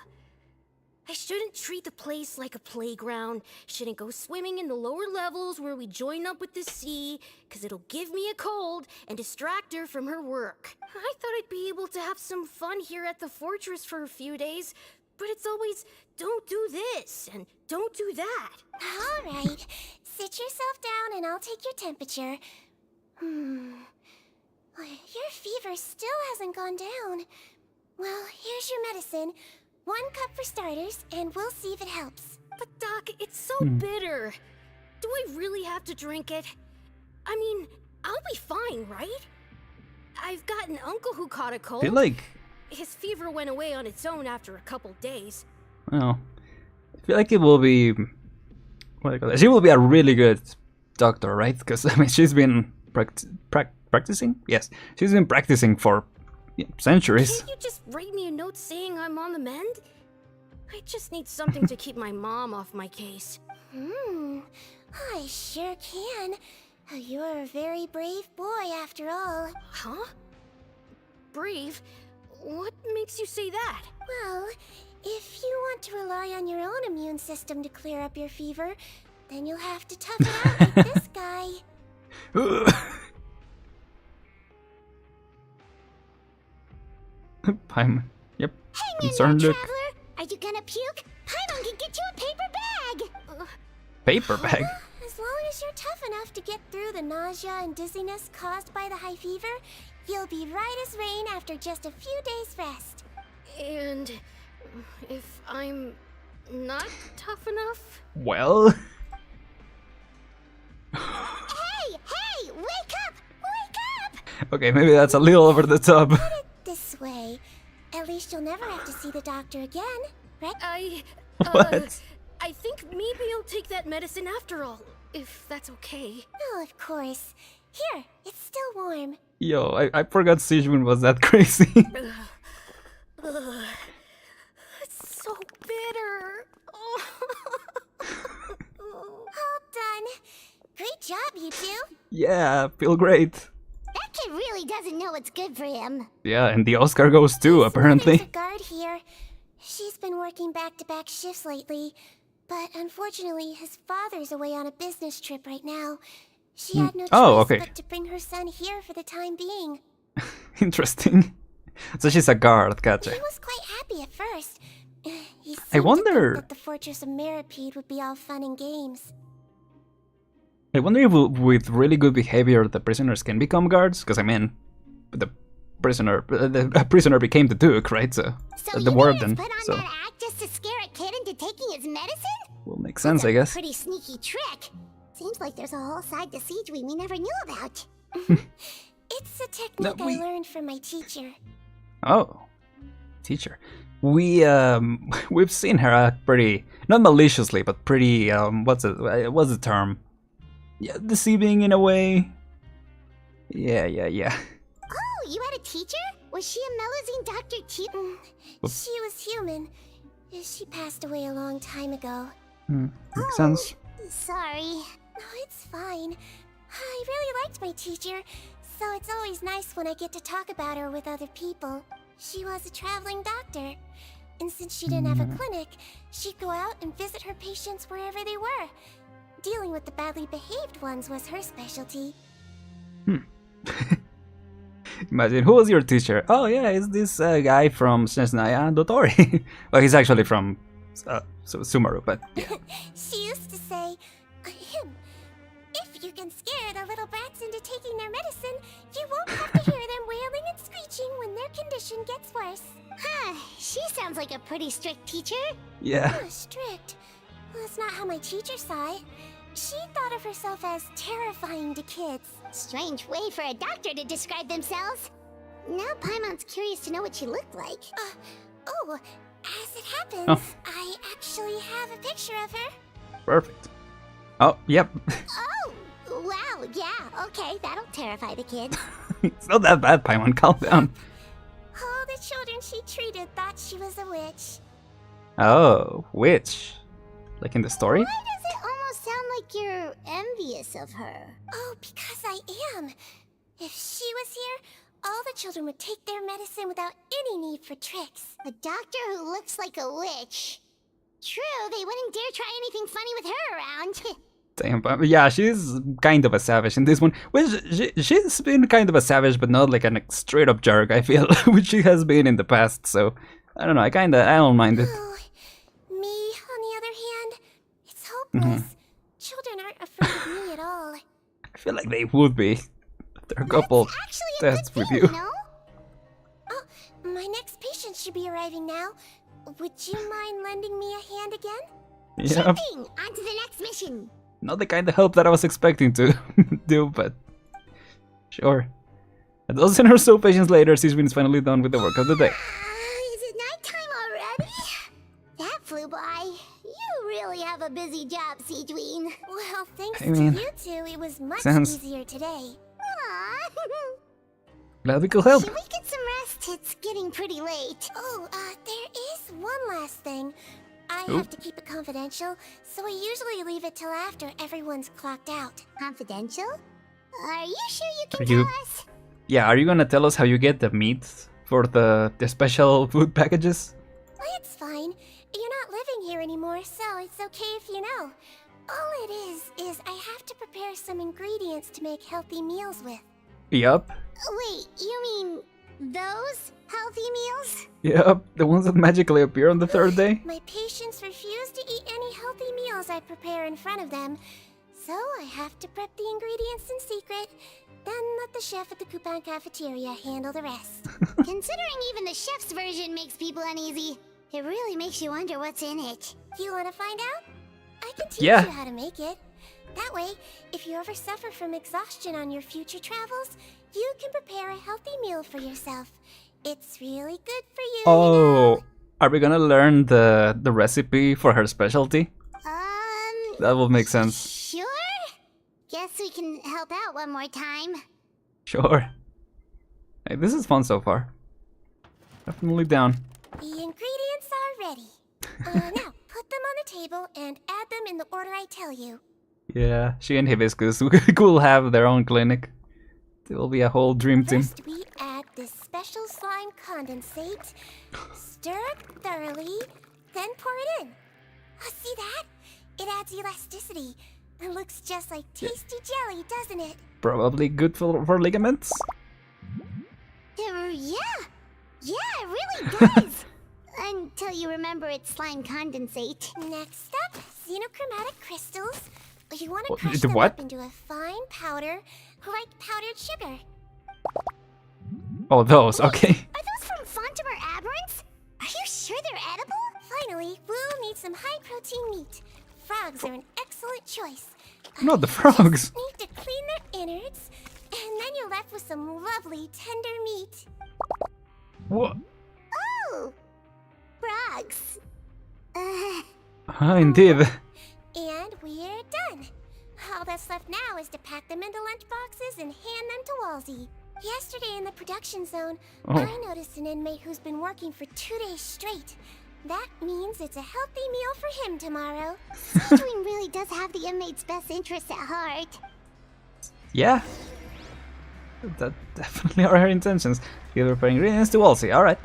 I shouldn't treat the place like a playground. Shouldn't go swimming in the lower levels where we join up with the sea, because it'll give me a cold and distract her from her work. I thought I'd be able to have some fun here at the fortress for a few days, but it's always, don't do this and don't do that. All right, sit yourself down and I'll take your temperature. Your fever still hasn't gone down. Well, here's your medicine. 1 cup for starters, and we'll see if it helps. But Doc, it's so bitter. Do I really have to drink it? I mean, I'll be fine, right? I've got an uncle who caught a cold. I feel like... His fever went away on its own after a couple days. Well, I feel like it will be... What do you call it? She will be a really good doctor, right? Because, I mean, she's been practicing? Yes, she's been practicing for centuries. Can't you just write me a note saying I'm on the mend? I just need something to keep my mom off my case. I sure can. You're a very brave boy after all. Huh? Brave? What makes you say that? Well, if you want to rely on your own immune system to clear up your fever, then you'll have to tough it out like this guy. Paimon. Yep. Hang Concerned in there, look. Traveler. Are you gonna puke? Paimon can get you a paper bag. Paper bag. As long as you're tough enough to get through the nausea and dizziness caused by the high fever, you'll be right as rain after just a few days rest. And if I'm not tough enough? Well... Hey! Wake up! Wake up! Okay, maybe that's a little over the top. Put it this way. At least you'll never have to see the doctor again, right? What? I think maybe I'll take that medicine after all, if that's okay. Oh, of course. Here, it's still warm. Yo, I forgot Sigewinne was that crazy. It's so bitter. Oh. All done. Great job, you two. Yeah, feel great. That kid really doesn't know what's good for him. Yeah, and the Oscar goes too, apparently. There's a guard here. She's been working back-to-back shifts lately, but unfortunately, his father's away on a business trip right now. She had no choice but to bring her son here for the time being. Interesting. So she's a guard, gotcha. He was quite happy at first. I wonder. That the Fortress of Meropide would be all fun and games. I wonder if with really good behavior the prisoners can become guards, because I mean, the prisoner became the Duke, right? So the warden. So That act just to scare a kid into taking his medicine? will make sense, I guess. Pretty sneaky trick. Seems like there's a whole side to Sigewinne we never knew about. It's a technique I learned from my teacher. Oh, teacher. We've seen her act pretty, not maliciously, but pretty what's the term? Yeah, deceiving in a way. Yeah. Oh, you had a teacher? Was she a Melusine doctor too? She was human. She passed away a long time ago. Makes sense. Sorry. No, it's fine. I really liked my teacher, so it's always nice when I get to talk about her with other people. She was a traveling doctor, and since she didn't have a clinic, she'd go out and visit her patients wherever they were. Dealing with the badly behaved ones was her specialty. Imagine, who was your teacher? Oh yeah, it's this guy from Snezhnaya Dotori. Well, he's actually from Sumeru, but yeah. She used to say, if you can scare the little brats into taking their medicine, you won't have to hear them wailing and screeching when their condition gets worse. Huh, she sounds like a pretty strict teacher. Yeah. Oh, strict? Well, that's not how my teacher saw it. She thought of herself as terrifying to kids. Strange way for a doctor to describe themselves. Now Paimon's curious to know what she looked like. As it happens, I actually have a picture of her. Perfect. Oh, yep. Oh, wow, yeah, okay, that'll terrify the kids. It's not that bad, Paimon, calm down. All the children she treated thought she was a witch. Oh, witch. Like in the story? Why does it almost sound like you're envious of her? Oh, because I am. If she was here, all the children would take their medicine without any need for tricks. A doctor who looks like a witch. True, they wouldn't dare try anything funny with her around. Damn, but yeah, she's kind of a savage in this one. Which she's been kind of a savage, but not like a straight up jerk, I feel, which she has been in the past. So I don't know, I don't mind it. Me, on the other hand, it's hopeless. Children aren't afraid of me at all. I feel like they would be. There are a couple tests with you. No? Oh, my next patient should be arriving now. Would you mind lending me a hand again? Yeah. Sure thing. On to the next mission. Not the kind of help that I was expecting to do, but sure. A dozen or so patients later, Sigewinne is finally done with the work of the day. Is it nighttime already? That flew by. You really have a busy job, Sigewinne. Well, thanks to you two, it was much easier today. Glad we could help. Should we get some rest? It's getting pretty late. Oh, there is one last thing. I have to keep it confidential, so I usually leave it till after everyone's clocked out. Confidential? Are you sure you can tell us? Yeah, are you gonna tell us how you get the meat for the special food packages? It's fine. You're not living here anymore, so it's okay if you know. All it is I have to prepare some ingredients to make healthy meals with. Yup. Wait, you mean those healthy meals? Yup, the ones that magically appear on the third day? My patients refuse to eat any healthy meals I prepare in front of them, so I have to prep the ingredients in secret, then let the chef at the Coupon cafeteria handle the rest. Considering even the chef's version makes people uneasy, it really makes you wonder what's in it. You want to find out? I can teach you how to make it. That way, if you ever suffer from exhaustion on your future travels, you can prepare a healthy meal for yourself. It's really good for you. Oh, are we gonna learn the recipe for her specialty? That will make sense. Sure? Guess we can help out one more time. Sure. Hey, this is fun so far. Definitely down. The ingredients are ready. Now, put them on the table and add them in the order I tell you. Yeah, she and Hibiscus will have their own clinic. It will be a whole dream team. First, we add this special slime condensate. Stir it thoroughly, then pour it in. Oh, see that? It adds elasticity. It looks just like tasty jelly, doesn't it? Probably good for ligaments. Yeah. Yeah, it really does. Until you remember it's slime condensate. Next up, xenochromatic crystals. You want to crush them up into a fine powder, like powdered sugar. Oh, those, okay. Are those from Vtubers aberrants? Are you sure they're edible? Finally, we'll need some high-protein meat. Frogs are an excellent choice. Not the frogs. You need to clean their innards, and then you're left with some lovely tender meat. What? Oh! Frogs. Indeed. And we're done. All that's left now is to pack them into lunchboxes and hand them to Walsey. Yesterday in the production zone, I noticed an inmate who's been working for 2 days straight. That means it's a healthy meal for him tomorrow. Sigewinne really does have the inmate's best interests at heart. Yeah. That definitely are her intentions. Give her ingredients to Walsey, alright.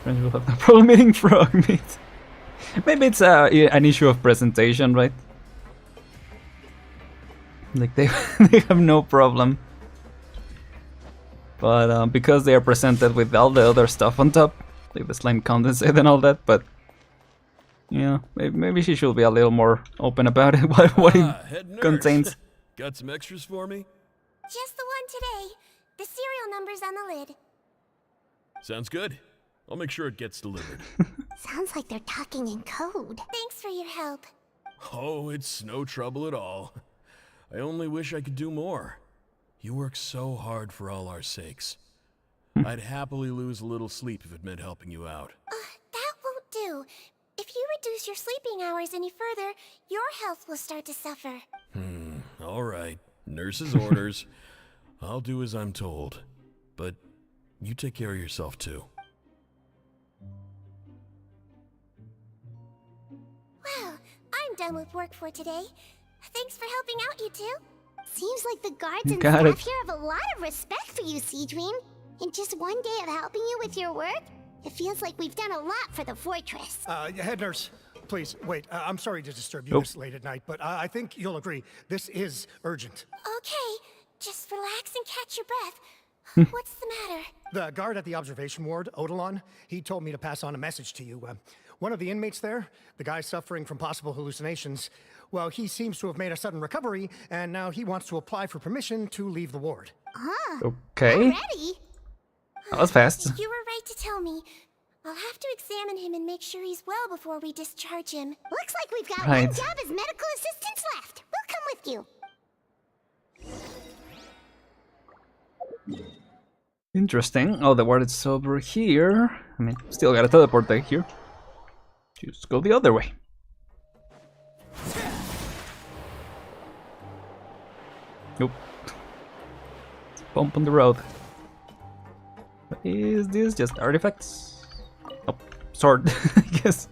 Friends will have no problem eating frog meat. Maybe it's an issue of presentation, right? Like they have no problem. But because they are presented with all the other stuff on top, like the slime condensate and all that, but yeah, maybe she should be a little more open about it, what it contains. Got some extras for me? Just the one today. The serial number's on the lid. Sounds good. I'll make sure it gets delivered. Sounds like they're talking in code. Thanks for your help. Oh, it's no trouble at all. I only wish I could do more. You work so hard for all our sakes. I'd happily lose a little sleep if it meant helping you out. That won't do. If you reduce your sleeping hours any further, your health will start to suffer. All right. Nurse's orders. I'll do as I'm told. But you take care of yourself too. Well, I'm done with work for today. Thanks for helping out, you two. Seems like the guards and staff here have a lot of respect for you, Sigewinne. In just one day of helping you with your work, it feels like we've done a lot for the fortress. Head nurse, please, wait. I'm sorry to disturb you this late at night, but I think you'll agree, this is urgent. Okay, just relax and catch your breath. What's the matter? The guard at the observation ward, Odilon, he told me to pass on a message to you. One of the inmates there, the guy suffering from possible hallucinations, well, he seems to have made a sudden recovery, and now he wants to apply for permission to leave the ward. Okay. Already? That was fast. You were right to tell me. I'll have to examine him and make sure he's well before we discharge him. Looks like we've got one job as medical assistants left. We'll come with you. Interesting. Oh, the ward is over here. I mean, still gotta teleport back here. Just go the other way. Nope. Bump on the road. What is this? Just artifacts? Oh, sword, I guess.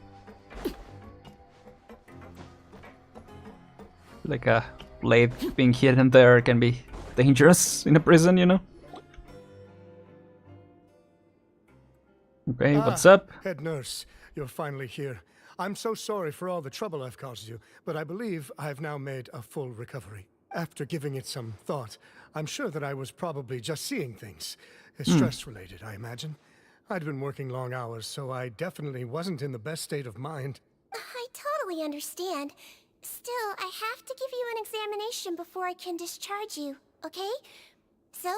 Like a blade being hidden there can be dangerous in a prison, you know? Okay, what's up? Head nurse, you're finally here. I'm so sorry for all the trouble I've caused you, but I believe I've now made a full recovery. After giving it some thought, I'm sure that I was probably just seeing things. Stress-related, I imagine. I'd been working long hours, so I definitely wasn't in the best state of mind. I totally understand. Still, I have to give you an examination before I can discharge you, okay? So,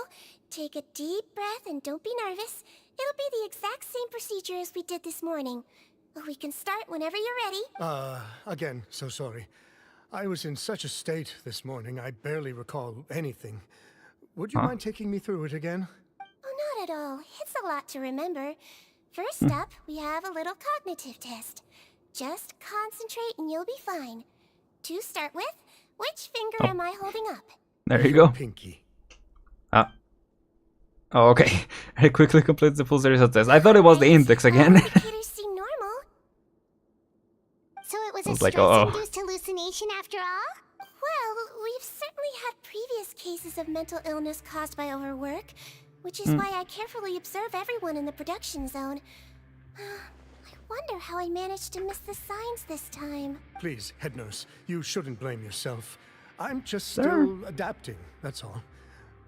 take a deep breath and don't be nervous. It'll be the exact same procedure as we did this morning. We can start whenever you're ready. Again, so sorry. I was in such a state this morning, I barely recall anything. Would you mind taking me through it again? Oh, not at all. It's a lot to remember. First up, we have a little cognitive test. Just concentrate and you'll be fine. To start with, which finger am I holding up? There you go. Pinky. Ah. Oh, okay. I quickly completed the full series of tests. I thought it was the index again. Indicators seem normal. So it was a stress-induced hallucination after all? Well, we've certainly had previous cases of mental illness caused by overwork, which is why I carefully observe everyone in the production zone. I wonder how I managed to miss the signs this time. Please, head nurse, you shouldn't blame yourself. I'm just still adapting, that's all.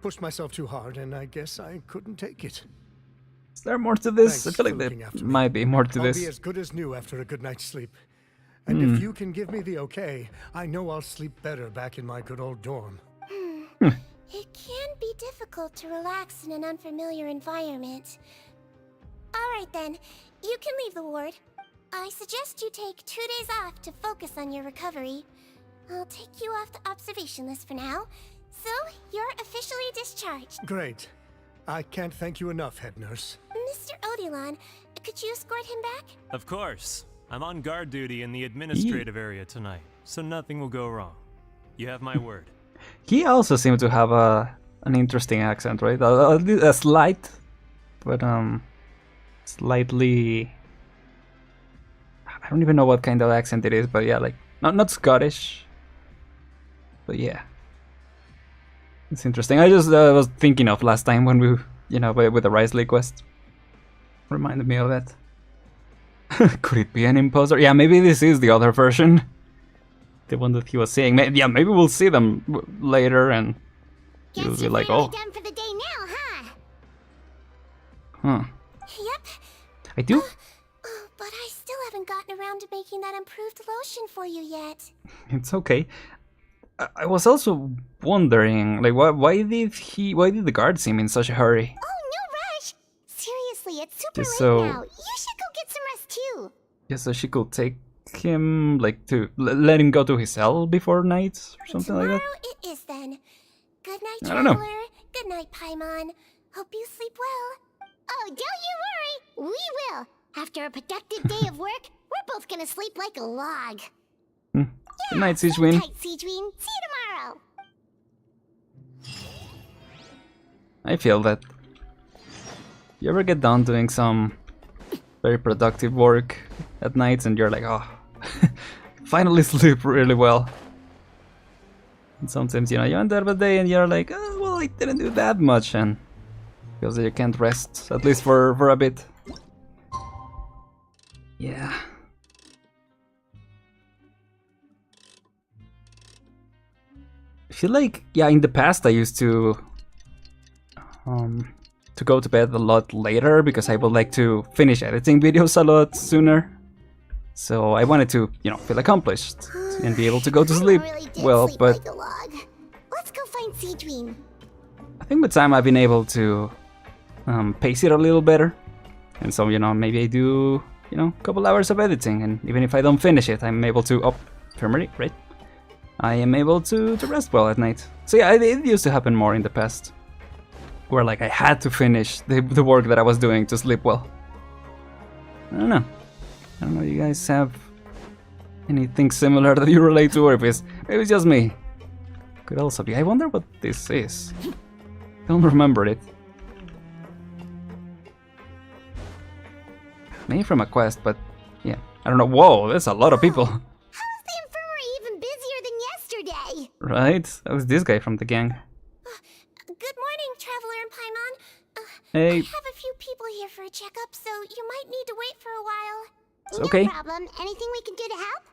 Pushed myself too hard, and I guess I couldn't take it. Is there more to this? Thanks I feel like there might be more to I'll this. be as good as new after a good night's sleep. And if you can give me the okay, I know I'll sleep better back in my good old dorm. It can be difficult to relax in an unfamiliar environment. Alright then, you can leave the ward. I suggest you take 2 days off to focus on your recovery. I'll take you off the observation list for now. So, you're officially discharged. Great. I can't thank you enough, head nurse. Mr. Odilon, could you escort him back? Of course. I'm on guard duty in the administrative area tonight, so nothing will go wrong. You have my word. He also seemed to have an interesting accent, right? A slight, but slightly. I don't even know what kind of accent it is, but yeah, like not Scottish. But yeah, it's interesting. I just was thinking of last time when we, with the Risley quest. Reminded me of that. Could it be an imposter? Yeah, maybe this is the other version. The one that he was saying. Yeah, maybe we'll see them later and you'll be like, oh. Done for the day now, huh? Huh. Yep. I do? But I still haven't gotten around to making that improved lotion for you yet. It's okay. I was also wondering, like, why did the guard seem in such a hurry? Oh, no rush. Seriously, it's super Just late so- now. You should go get some rest too. Just so she could take him, like, to let him go to his cell before night or something like that. Tomorrow it is then. Good night, I don't know. Traveler. Good night, Paimon. Hope you sleep well. Oh, don't you worry. We will. After a productive day of work, we're both gonna sleep like a log. Good night, Sigewinne. Good night, Sigewinne. See you tomorrow. I feel that. You ever get done doing some very productive work at night and you're like, oh, finally sleep really well. And sometimes, you end up a day and you're like, oh, well, I didn't do that much, and because you can't rest, at least for a bit. Yeah. I feel like, yeah, in the past I used to go to bed a lot later because I would like to finish editing videos a lot sooner. So I wanted to, feel accomplished and be able to go to sleep well, but Like a log. Let's go find Sigewinne. I think with time I've been able to pace it a little better. And so, maybe I do, a couple hours of editing, and even if I don't finish it, I'm able to, infirmary, right? I am able to rest well at night. So yeah, it used to happen more in the past, where like I had to finish the work that I was doing to sleep well. I don't know. You guys have anything similar that you relate to, or if maybe it's just me. Could also be. I wonder what this is. Don't remember it. Maybe from a quest, but yeah, I don't know. Whoa, there's a lot of people. How is the infirmary even busier than yesterday? Right? That was this guy from the gang. Good morning, Traveler and Paimon. Hey. I have a few people here for a checkup, so you might need to wait for a while. It's okay. No problem. Anything we can do to help?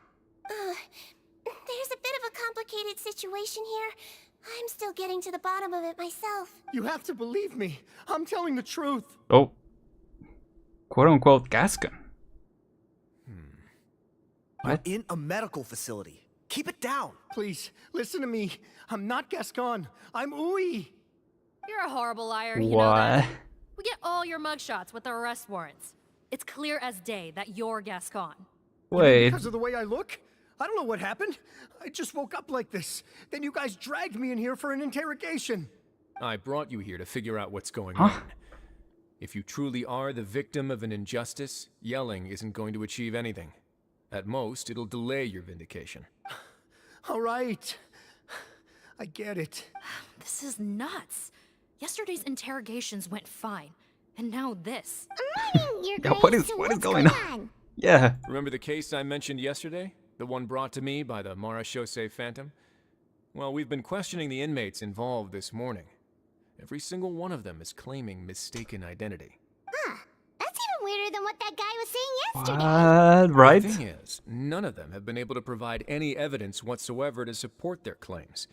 There's a bit of a complicated situation here. I'm still getting to the bottom of it myself. You have to believe me. I'm telling the truth. Oh. Quote-unquote Gascon. I'm in a medical facility. Keep it down. Please, listen to me. I'm not Gascon. I'm Uwe. You're a horrible liar, you know that. What? We get all your mugshots with the arrest warrants. It's clear as day that you're Gascon. Wait. Because of the way I look? I don't know what happened. I just woke up like this. Then you guys dragged me in here for an interrogation. I brought you here to figure out what's going on. If you truly are the victim of an injustice, yelling isn't going to achieve anything. At most, it'll delay your vindication. All right. I get it. This is nuts. Yesterday's interrogations went fine, and now this. Yeah, what is going on? Yeah. Remember the case I mentioned yesterday? The one brought to me by the Marachose Phantom? Well, we've been questioning the inmates involved this morning. Every single one of them is claiming mistaken identity. Huh. That's even weirder than what that guy was saying yesterday. Right? The thing is, none of them have been able to provide any evidence whatsoever to support their claims.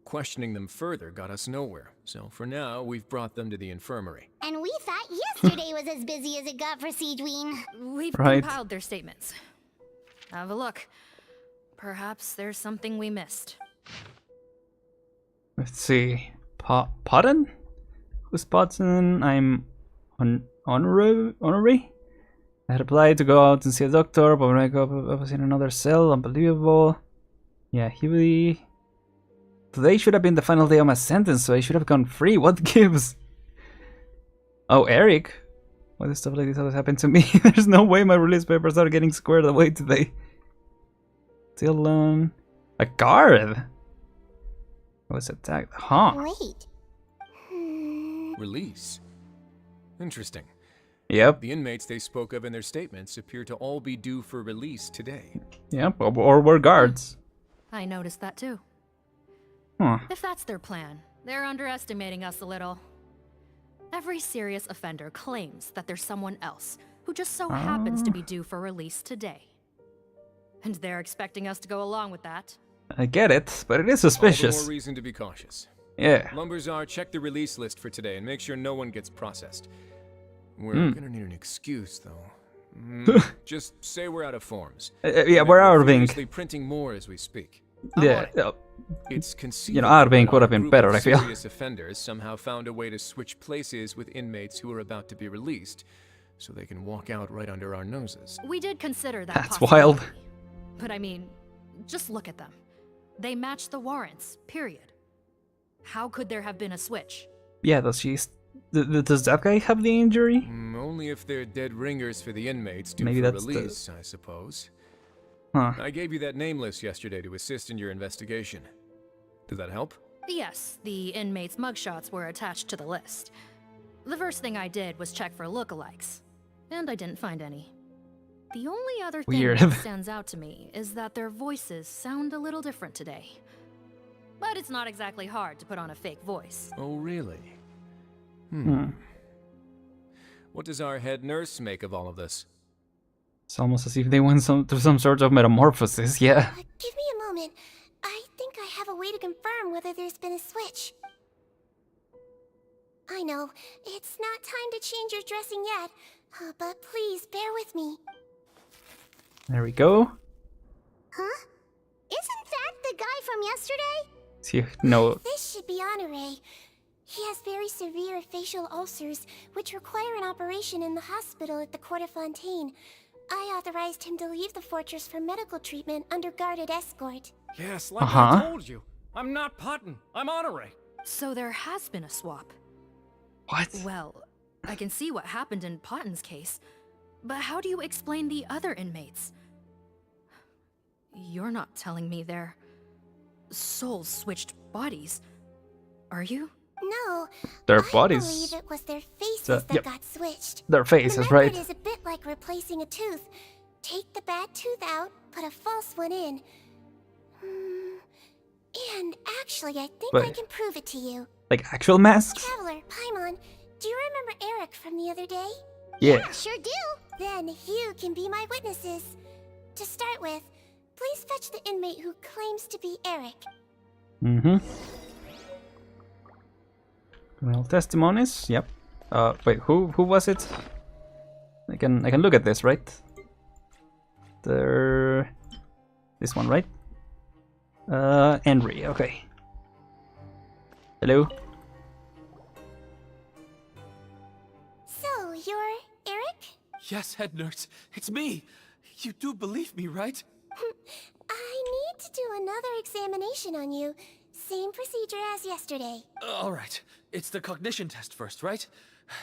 Questioning them further got us nowhere, so for now, we've brought them to the infirmary. And we thought yesterday was as busy as it got for Sigewinne. We've compiled their statements. Have a look. Perhaps there's something we missed. Let's see. Pardon? Who's Potson? I'm honorary? I had applied to go out and see a doctor, but when I was in another cell. Unbelievable. Yeah, he really... Today should have been the final day of my sentence, so I should have gone free. What gives? Oh, Eric? Why does stuff like this always happen to me? There's no way my release papers are getting squared away today. Still a guard? Was attacked. Huh. Wait. Release? Interesting. Yep. The inmates they spoke of in their statements appear to all be due for release today. Yep, or were guards. I noticed that too. Huh. If that's their plan, they're underestimating us a little. Every serious offender claims that there's someone else who just so happens to be due for release today. And they're expecting us to go along with that. I get it, but it is suspicious. All the more reason to be cautious. Yeah. Lumberzar, check the release list for today and make sure no one gets processed. We're gonna need an excuse, though. Just say we're out of forms. Yeah, we're out of ink. We're printing more as we speak. Yeah. It's conceivable out of ink would have been better, I feel. Serious offenders somehow found a way to switch places with inmates who are about to be released, so they can walk out right under our noses. We did consider that That's wild. But I mean, just look at them. They match the warrants, period. How could there have been a switch? Yeah, does that guy have the injury? Only if they're dead ringers for the inmates due Maybe for that's release, I suppose. Huh. I gave you that name list yesterday to assist in your investigation. Did that help? Yes, the inmates' mugshots were attached to the list. The first thing I did was check for lookalikes, and I didn't find any. The only other thing that stands out to me is that their voices sound a little different today. But it's not exactly hard to put on a fake voice. Oh, really? What does our head nurse make of all of this? It's almost as if they went through some sort of metamorphosis, yeah. Give me a moment. I think I have a way to confirm whether there's been a switch. I know, it's not time to change your dressing yet, but please bear with me. There we go. Huh? Isn't that the guy from yesterday? See, no. This should be Honoré. He has very severe facial ulcers, which require an operation in the hospital at the Court of Fontaine. I authorized him to leave the fortress for medical treatment under guarded escort. Yes, like I told you. I'm not Potton. I'm Honoré. So there has been a swap. What? Well, I can see what happened in Potton's case, but how do you explain the other inmates? You're not telling me their souls switched bodies, are you? No, their I bodies. believe it was their faces that got switched. Their faces, the right? method is a bit like replacing a tooth. Take the bad tooth out, put a false one in. And actually, I think I can prove it to you. Like actual masks? Traveler, Paimon, do you remember Eric from the other day? Yeah. Sure do. Then you can be my witnesses. To start with, please fetch the inmate who claims to be Eric. Well, testimonies. Yep. Wait, who was it? I can look at this, right? This one, right? Henry. Okay. Hello. So you're Eric? Yes, head nurse. It's me. You do believe me, right? I need to do another examination on you. Same procedure as yesterday. All right. It's the cognition test first, right?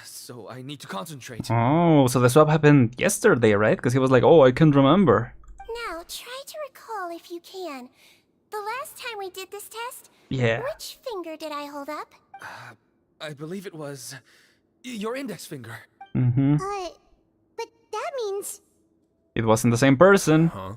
so I need to concentrate. Oh, so the swap happened yesterday, right? Because he was like, oh, I can't remember. Now, try to recall if you can. The last time we did this test, Yeah. which finger did I hold up? I believe it was your index finger. Mm-hmm. But that means... It wasn't the same person. Huh?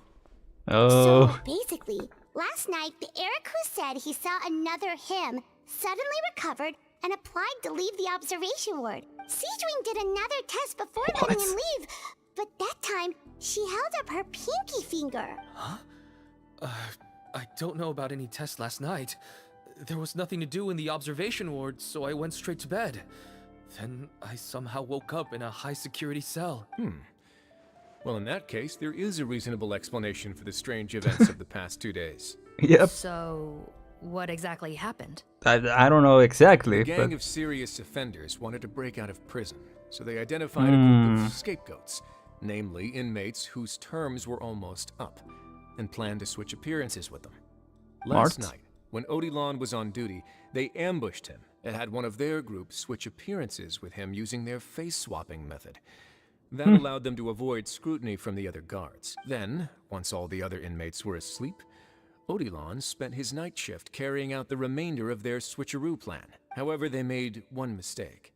Oh. So, basically, last night, the Eric who said he saw another him suddenly recovered and applied to leave the observation ward. Sigewinne did another test before letting him leave, but that time, she held up her pinky finger. Huh? I don't know about any test last night. There was nothing to do in the observation ward, so I went straight to bed. Then I somehow woke up in a high-security cell. Well, in that case, there is a reasonable explanation for the strange events of the past 2 days. Yep. So, what exactly happened? I don't know exactly, A gang but... of serious offenders wanted to break out of prison, so they identified a group of scapegoats, namely inmates whose terms were almost up, and planned to switch appearances with them. Last night, when Odilon was on duty, they ambushed him and had one of their group switch appearances with him using their face-swapping method. That allowed them to avoid scrutiny from the other guards. Then, once all the other inmates were asleep, Odilon spent his night shift carrying out the remainder of their switcheroo plan. However, they made one mistake.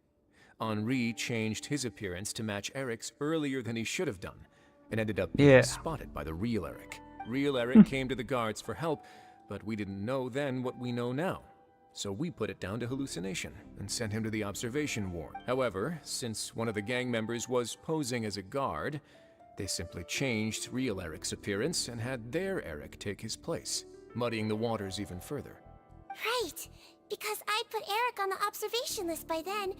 Henri changed his appearance to match Eric's earlier than he should have done, and ended up being spotted by the real Eric. Real Eric came to the guards for help, but we didn't know then what we know now. So we put it down to hallucination and sent him to the observation ward. However, since one of the gang members was posing as a guard, they simply changed real Eric's appearance and had their Eric take his place, muddying the waters even further. Right, because I put Eric on the observation list by then,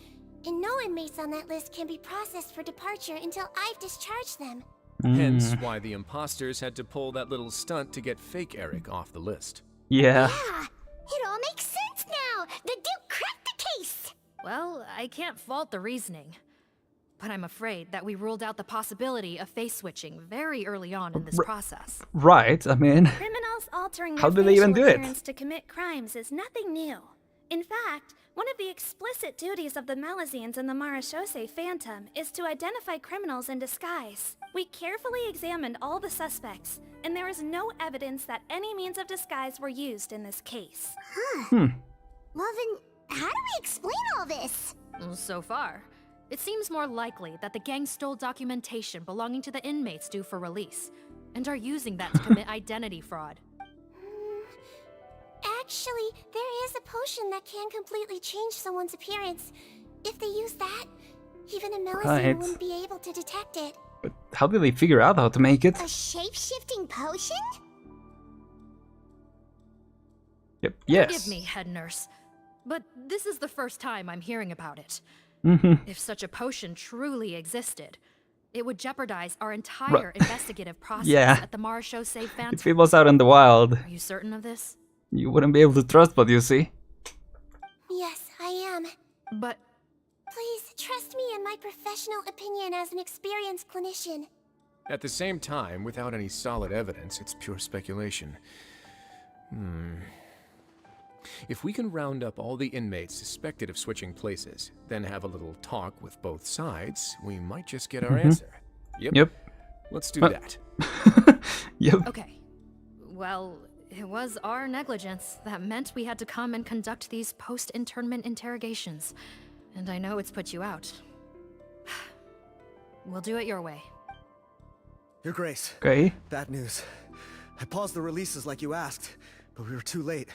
and no inmates on that list can be processed for departure until I've discharged them. Hence why the imposters had to pull that little stunt to get fake Eric off the list. Yeah. Yeah, it all makes sense now! The Duke cracked the case! Well, I can't fault the reasoning. But I'm afraid that we ruled out the possibility of face switching very early on in this process. Right, I mean... Criminals altering how their did they even facial do it? appearance to commit crimes is nothing new. In fact, one of the explicit duties of the Melusines and the Marechaussee Phantom is to identify criminals in disguise. We carefully examined all the suspects, and there is no evidence that any means of disguise were used in this case. Well then, how do we explain all this? So far, it seems more likely that the gang stole documentation belonging to the inmates due for release, and are using that to commit identity fraud. Actually, there is a potion that can completely change someone's appearance. If they use that, even a Melusine wouldn't be able to detect it. But how did they figure out how to make it? A shape-shifting potion? Yep, yes. Forgive me, head nurse, but this is the first time I'm hearing about it. If such a potion truly existed, it would jeopardize our entire investigative process at the Marechaussee Phantom. If it was out in the wild, Are you certain of this? you wouldn't be able to trust what you see. Yes, I am. But... Please, trust me in my professional opinion as an experienced clinician. At the same time, without any solid evidence, it's pure speculation. If we can round up all the inmates suspected of switching places, then have a little talk with both sides, we might just get our answer. Yep. Let's do that. Okay. Well, it was our negligence that meant we had to come and conduct these post-internment interrogations. And I know it's put you out. We'll do it your way. Your Grace. Okay. Bad news. I paused the releases like you asked, but we were too late.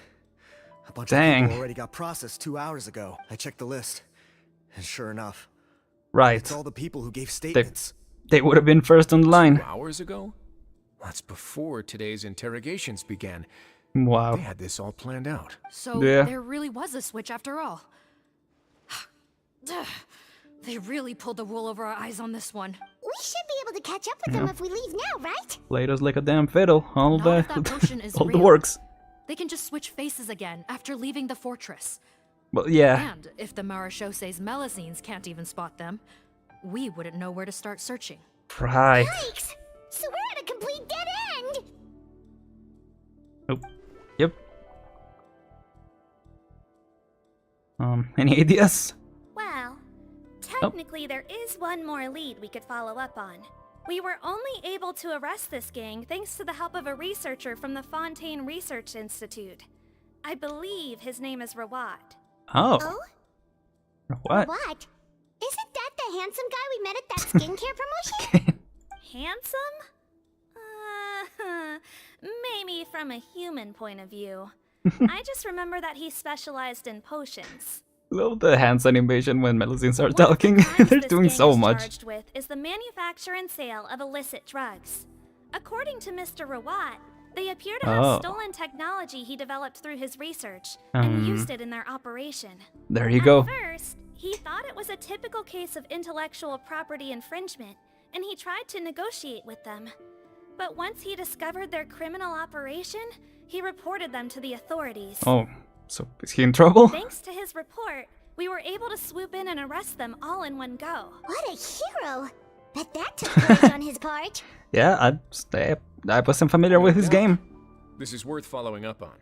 A bunch Dang. of people already got processed 2 hours ago. I checked the list, and sure enough, Right. it's all the people who gave statements. They would have been first on the line. 2 hours ago? That's before today's interrogations began. Wow. They had this all planned out. So there really was a switch after all. They really pulled the wool over our eyes on this one. We should be able to catch up with them if we leave now, right? Played us like a damn fiddle. All Not the if that potion is all the real. works. They can just switch faces again after leaving the fortress. Well, yeah. And if the Marechaussee's Melusines can't even spot them, we wouldn't know where to start searching. Right. Yikes! So we're at a complete dead end! Oh. Yep. Any ideas? Well, Technically, there is one more lead we could follow up on. We were only able to arrest this gang thanks to the help of a researcher from the Fontaine Research Institute. I believe his name is Rawat. Oh. What? What? Isn't that the handsome guy we met at that skincare promotion? Handsome? Maybe from a human point of view. I just remember that he specialized in potions. Love the hands animation when Melusines are talking. They're doing so much. Charged with is the manufacture and sale of illicit drugs. According to Mr. Rawat, they appear to have stolen technology he developed through his research and used it in their operation. There you go. At first, he thought it was a typical case of intellectual property infringement, and he tried to negotiate with them. But once he discovered their criminal operation, he reported them to the authorities. Oh, so is he in trouble? Thanks to his report, we were able to swoop in and arrest them all in one go. What a hero! Bet that took courage on his part. Yeah, I wasn't familiar with his game. This is worth following up on.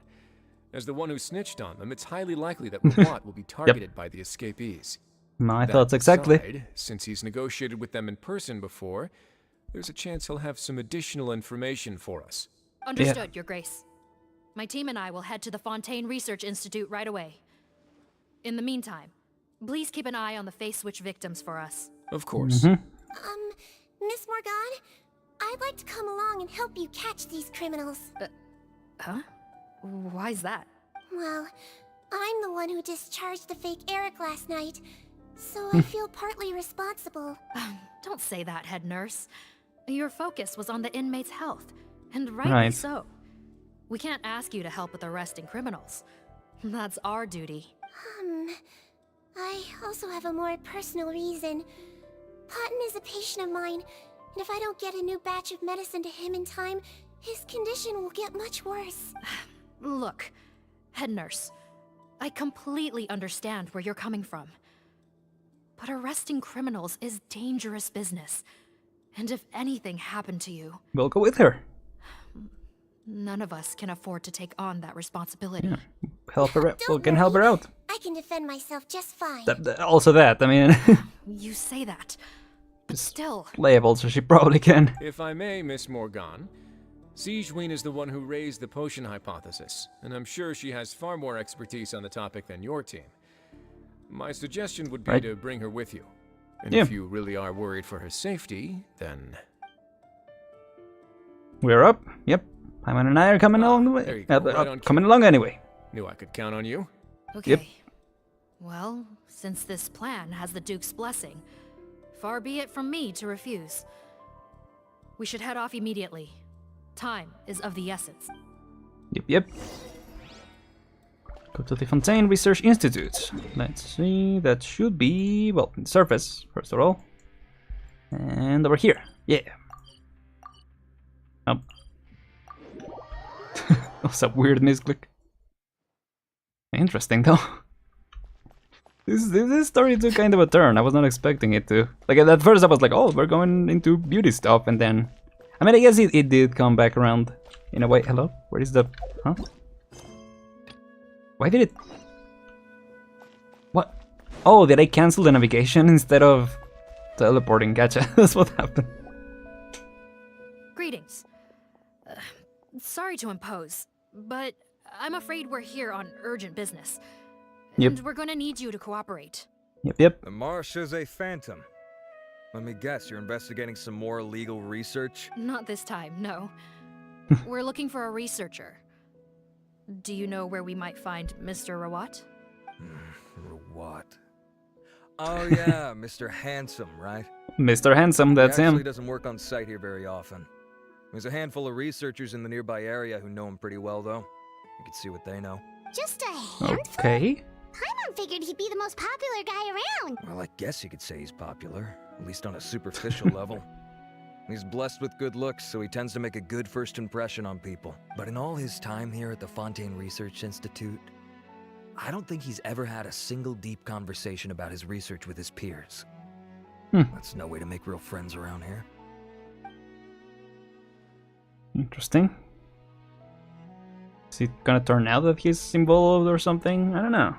As the one who snitched on them, it's highly likely that Rawat will be targeted by the escapees. My That thoughts exactly. aside, since he's negotiated with them in person before, there's a chance he'll have some additional information for us. Understood, Your Grace. My team and I will head to the Fontaine Research Institute right away. In the meantime, please keep an eye on the face switch victims for us. Of course. Miss Morgan, I'd like to come along and help you catch these criminals. Huh? Why's that? Well, I'm the one who discharged the fake Eric last night, so I feel partly responsible. Don't say that, head nurse. Your focus was on the inmate's health, and rightly so. We can't ask you to help with arresting criminals. That's our duty. I also have a more personal reason. Cotton is a patient of mine, and if I don't get a new batch of medicine to him in time, his condition will get much worse. Look, head nurse, I completely understand where you're coming from. But arresting criminals is dangerous business. And if anything happened to you, We'll go with her. none of us can afford to take on that responsibility. Yeah. Help her out. We can help her out. I can defend myself just fine. Also that, I mean... You say that, but still... Playable, so she probably can. If I may, Miss Morgan, Sigewinne is the one who raised the potion hypothesis, and I'm sure she has far more expertise on the topic than your team. My suggestion would be to bring her with you. And if you really are worried for her safety, then... We're up. Yep. Paimon and I are coming along the way. There you go, right on Coming along anyway. Knew I could count on you. Okay. Yep. Well, since this plan has the Duke's blessing, far be it from me to refuse. We should head off immediately. Time is of the essence. Yep. Go to the Fontaine Research Institute. Let's see, that should be, well, in the surface, first of all. And over here. Yeah. Oh. That was a weird misclick. Interesting though. This story took kind of a turn. I was not expecting it to. Like at first I was like, oh, we're going into beauty stuff, and then... I mean, I guess it did come back around in a way. Hello? Where is the... Huh? Why did it... What? Oh, did I cancel the navigation instead of teleporting? Gotcha. That's what happened. Greetings. Sorry to impose, but I'm afraid we're here on urgent business. Yep. And we're gonna need you to cooperate. Yep. The Marechaussee Phantom. Let me guess, you're investigating some more legal research? Not this time, no. We're looking for a researcher. Do you know where we might find Mr. Rawat? Rawat. Oh yeah, Mr. Handsome, right? Mr. Handsome, that's he him. actually doesn't work on site here very often. There's a handful of researchers in the nearby area who know him pretty well, though. You can see what they know. Just a handful? Okay. Paimon figured he'd be the most popular guy around. Well, I guess you could say he's popular, at least on a superficial level. He's blessed with good looks, so he tends to make a good first impression on people. But in all his time here at the Fontaine Research Institute, I don't think he's ever had a single deep conversation about his research with his peers. That's no way to make real friends around here. Interesting. Is it gonna turn out that he's involved or something? I don't know.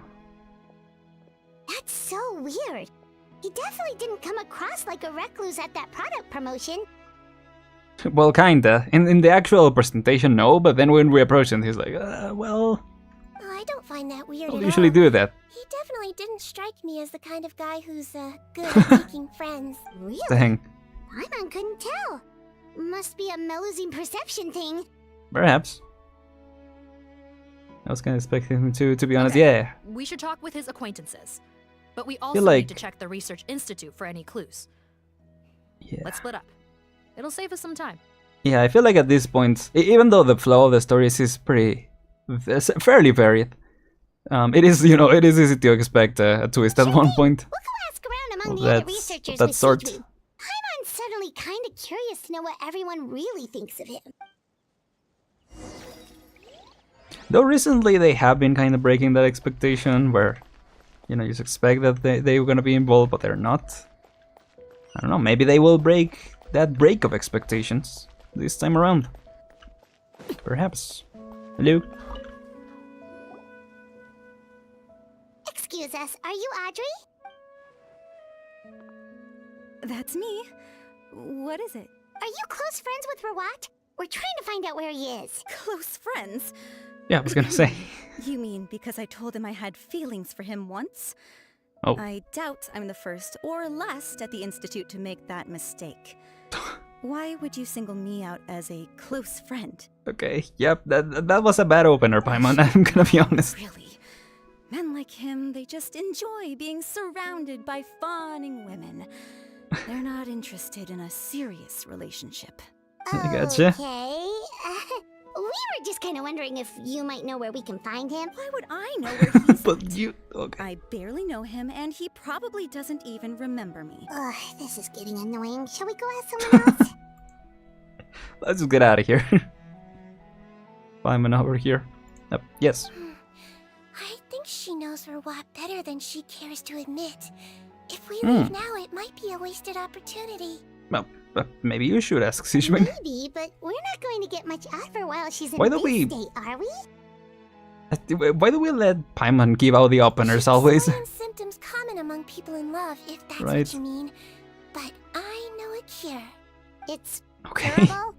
That's so weird. He definitely come across like a recluse at that product promotion. Well, kinda. In the actual presentation, no, but then when we approach him, he's like, well... I don't find that weird I'll at usually all. do that. He definitely didn't strike me as the kind of guy who's good at making friends. Really? Dang. Paimon couldn't tell. Must be a Melusine perception thing. Perhaps. I was kind of expecting him to be honest, yeah. We should talk with his acquaintances. But we also like- need to check the Research Institute for any clues. Yeah. Let's split up. It'll save us some time. Yeah, I feel like at this point, even though the flow of the stories is fairly varied, it is, you know, it is easy to expect a twist at one point. We'll go ask around among Of the other that- researchers of that with sort. Sigewinne. Paimon's suddenly kind of curious to know what everyone really thinks of him. Though recently they have been kind of breaking that expectation where, you know, you just expect that they were going to be involved, but they're not. I don't know, maybe they will break that break of expectations this time around. Perhaps. Hello? Excuse us, are you Audrey? That's me. What is it? Are you close friends with Rawat? We're trying to find out where he is. Close friends? Yeah, I was gonna say. You mean because I told him I had feelings for him once? Oh. I doubt I'm the first or last at the Institute to make that mistake. Why would you single me out as a close friend? Okay, yep, that was a bad opener, Paimon, I'm gonna be honest. Really? Men like him, they just enjoy being surrounded by fawning women. They're not interested in a serious relationship. I gotcha. Okay. We were just kind of wondering if you might know where we can find him. Why would I know where he's But you... Okay. I barely know him, and he probably doesn't even remember me. Ugh, this is getting annoying. Shall we go ask someone else? Let's just get out of here. Paimon over here. Yes. I think she knows Rawat better than she cares to admit. If we leave now, it might be a wasted opportunity. Well, maybe you should ask Sigewinne. Maybe, but we're not going to get much out of her while she's in Why a don't base we- state, are we? Why do we let Paimon give out the openers always? Signs and symptoms common among people in love, if that's Right. what you mean. But I know a cure. It's Okay. curable.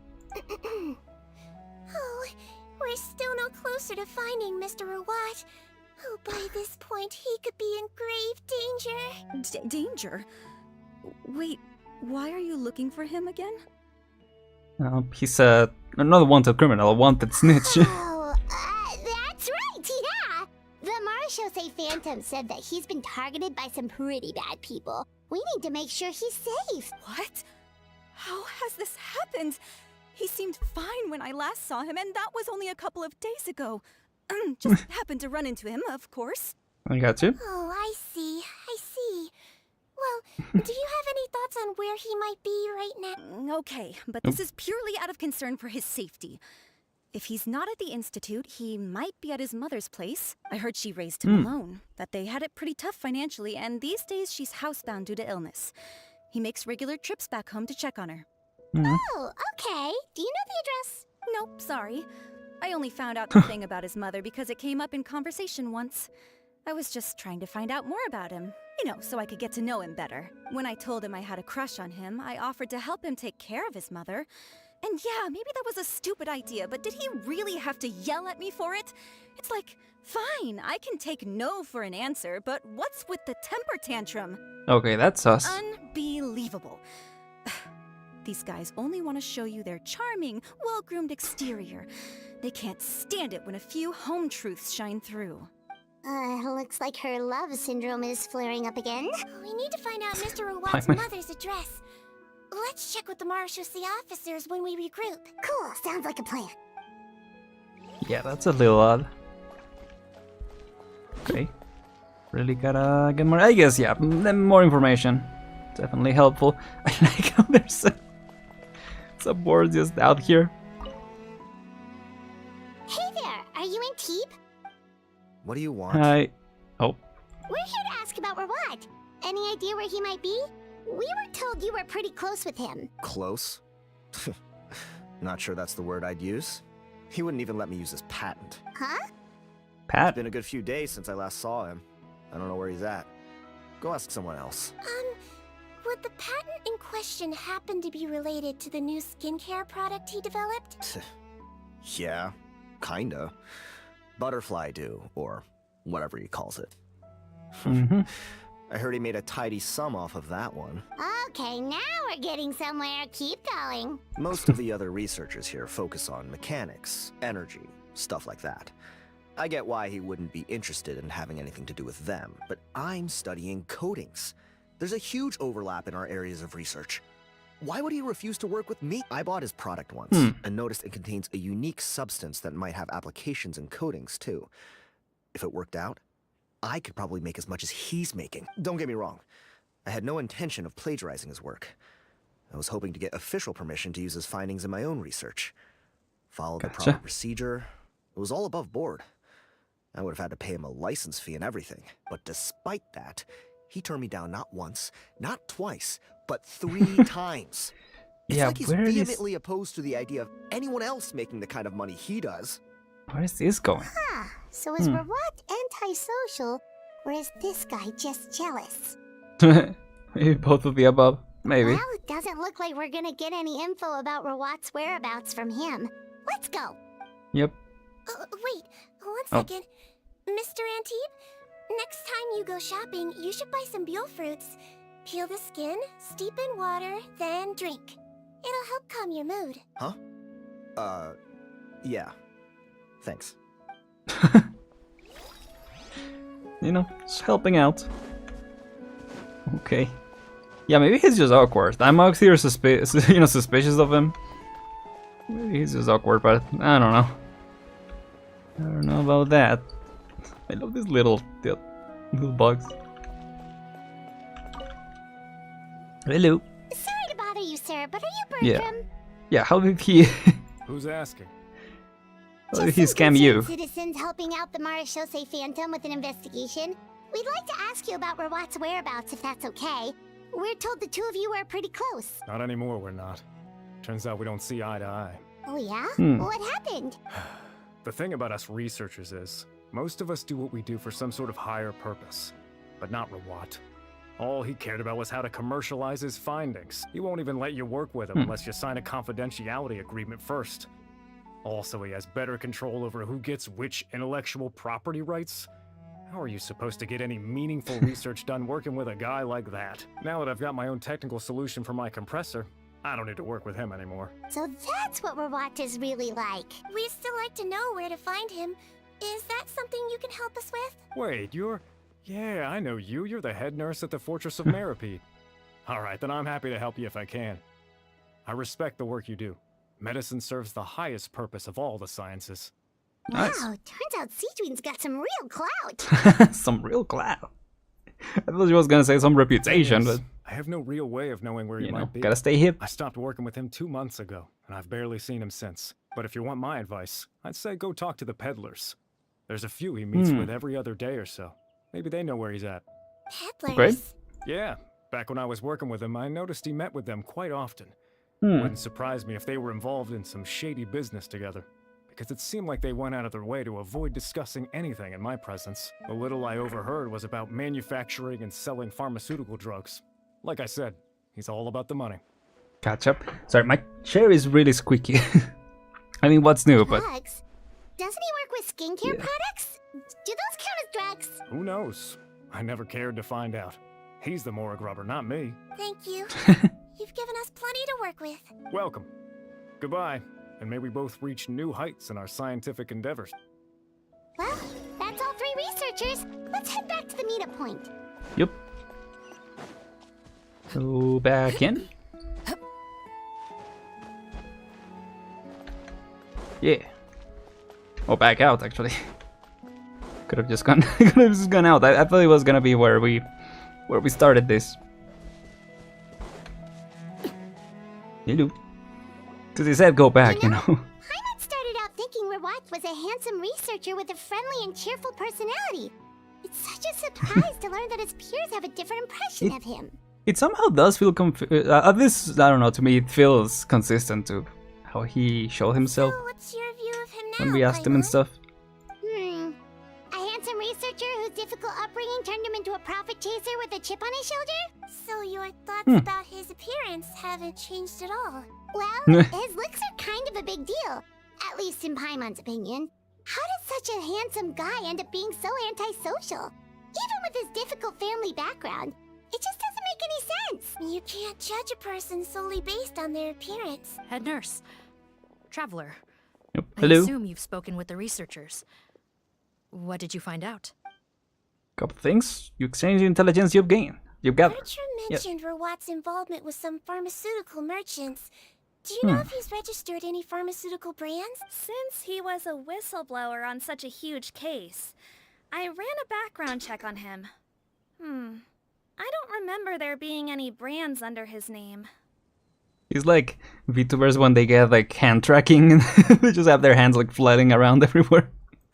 Oh, we're still no closer to finding Mr. Rawat. Oh, by this point, he could be in grave danger. Danger? Wait, why are you looking for him again? He's not a wanted criminal, a wanted snitch. Oh, that's right, yeah! The Marechaussee Phantom said that he's been targeted by some pretty bad people. We need to make sure he's safe. What? How has this happened? He seemed fine when I last saw him, and that was only a couple of days ago. Just happened to run into him, of course. I got you. Oh, I see. Well, do you have any thoughts on where he might be right now? Okay, but this is purely out of concern for his safety. If he's not at the Institute, he might be at his mother's place. I heard she raised him alone, that they had it pretty tough financially, and these days she's housebound due to illness. He makes regular trips back home to check on her. Oh, okay. Do you know the address? Nope, sorry. I only found out the thing about his mother because it came up in conversation once. I was just trying to find out more about him, you know, so I could get to know him better. When I told him I had a crush on him, I offered to help him take care of his mother. And yeah, maybe that was a stupid idea, but did he really have to yell at me for it? It's like, fine, I can take no for an answer, but what's with the temper tantrum? Okay, that's us. Unbelievable. These guys only want to show you their charming, well-groomed exterior. They can't stand it when a few home truths shine through. Looks like her love syndrome is flaring up again. We need to find out Mr. Rawat's Paimon. mother's address. Let's check with the Marechaussee officers when we regroup. Cool, sounds like a plan. Yeah, that's a little odd. Okay. Really gotta get more. I guess, yeah, more information. Definitely helpful. I like how there's some board just out here. Hey there, are you in Teep? What do you want? Hi. Oh. We're here to ask about Rawat. Any idea where he might be? We were told you were pretty close with him. Close? Not sure that's the word I'd use. He wouldn't even let me use his patent. Huh? Pat? It's been a good few days since I last saw him. I don't know where he's at. Go ask someone else. Would the patent in question happen to be related to the new skincare product he developed? Yeah, kinda. Butterfly dew, or whatever he calls it. I heard he made a tidy sum off of that one. Okay, now we're getting somewhere. Keep going. Most of the other researchers here focus on mechanics, energy, stuff like that. I get why he wouldn't be interested in having anything to do with them, but I'm studying coatings. There's a huge overlap in our areas of research. Why would he refuse to work with me? I bought his product once, and noticed it contains a unique substance that might have applications in coatings, too. If it worked out, I could probably make as much as he's making. Don't get me wrong. I had no intention of plagiarizing his work. I was hoping to get official permission to use his findings in my own research. Follow the proper procedure. It was all above board. I would have had to pay him a license fee and everything. But despite that, he turned me down not once, not twice, but 3 times. It's like he's vehemently opposed to the idea of anyone else making the kind of money he does. Where is this going? Huh. So is Rawat antisocial, or is this guy just jealous? Maybe both of the above. Maybe. Well, it doesn't look like we're gonna get any info about Rawat's whereabouts from him. Let's go. Yep. Wait, 1 second. Mr. Antibes, next time you go shopping, you should buy some Buell fruits. Peel the skin, steep in water, then drink. It'll help calm your mood. Huh? Yeah. Thanks. You know, just helping out. Okay. Yeah, maybe he's just awkward. I'm actually suspicious of him. Maybe he's just awkward, but I don't know. I don't know about that. I love these little bugs. Hello. Sorry to bother you, sir, but are you Bertram? Yeah, how did he... Who's asking? How did he scam you? Citizens helping out the Marechaussee Phantom with an investigation. We'd like to ask you about Rawat's whereabouts, if that's okay. We're told the two of you are pretty close. Not anymore, we're not. Turns out we don't see eye to eye. Oh yeah? What happened? The thing about us researchers is, most of us do what we do for some sort of higher purpose. But not Rawat. All he cared about was how to commercialize his findings. He won't even let you work with him unless you sign a confidentiality agreement first. Also, he has better control over who gets which intellectual property rights. How are you supposed to get any meaningful research done working with a guy like that? Now that I've got my own technical solution for my compressor, I don't need to work with him anymore. So that's what Rawat is really like. We'd still like to know where to find him. Is that something you can help us with? Wait, you're... Yeah, I know you. You're the head nurse at the Fortress of Meropide. Alright, then I'm happy to help you if I can. I respect the work you do. Medicine serves the highest purpose of all the sciences. Nice. Wow, turns out Sigewinne's got some real clout. Some real clout. I thought she was gonna say some reputation, but... I have no real way of knowing where he might be. Gotta stay hip. I stopped working with him 2 months ago, and I've barely seen him since. But if you want my advice, I'd say go talk to the peddlers. There's a few he meets with every other day or so. Maybe they know where he's at. Peddlers? Great. Yeah, back when I was working with him, I noticed he met with them quite often. Wouldn't surprise me if they were involved in some shady business together, because it seemed like they went out of their way to avoid discussing anything in my presence. The little I overheard was about manufacturing and selling pharmaceutical drugs. Like I said, he's all about the money. Catch up. Sorry, my chair is really squeaky. I mean, what's new, but... Drugs? Doesn't he work with skincare products? Do those count as drugs? Who knows? I never cared to find out. He's the morgue rubber, not me. Thank you. You've given us plenty to work with. Welcome. Goodbye, and may we both reach new heights in our scientific endeavors. Well, that's all 3 researchers. Let's head back to the meetup point. Yep. Go back in. Yeah. Oh, back out actually. Could have just gone. Could have just gone out. I thought it was gonna be where we started this. Hello. Because he said go back, you know. Paimon started out thinking Rawat was a handsome researcher with a friendly and cheerful personality. It's such a surprise to learn that his peers have a different impression of him. It somehow does feel at least, I don't know, to me it feels consistent to how he showed himself. So what's your view of him now, when we asked him and stuff. A handsome researcher whose difficult upbringing turned him into a profit chaser with a chip on his shoulder? So your thoughts about his appearance haven't changed at all? Well, his looks are kind of a big deal. At least in Paimon's opinion. How did such a handsome guy end up being so antisocial? Even with his difficult family background, it just doesn't make any sense. You can't judge a person solely based on their appearance. Head nurse. Traveler. Yep. I Hello. assume you've spoken with the researchers. What did you find out? Couple things. You exchange the intelligence you've gained. You've gathered. Bertram mentioned Rawat's involvement with some pharmaceutical merchants. Do you know if he's registered any pharmaceutical brands? Since he was a whistleblower on such a huge case, I ran a background check on him. I don't remember there being any brands under his name. He's like VTubers when they get like hand tracking and they just have their hands like floating around everywhere.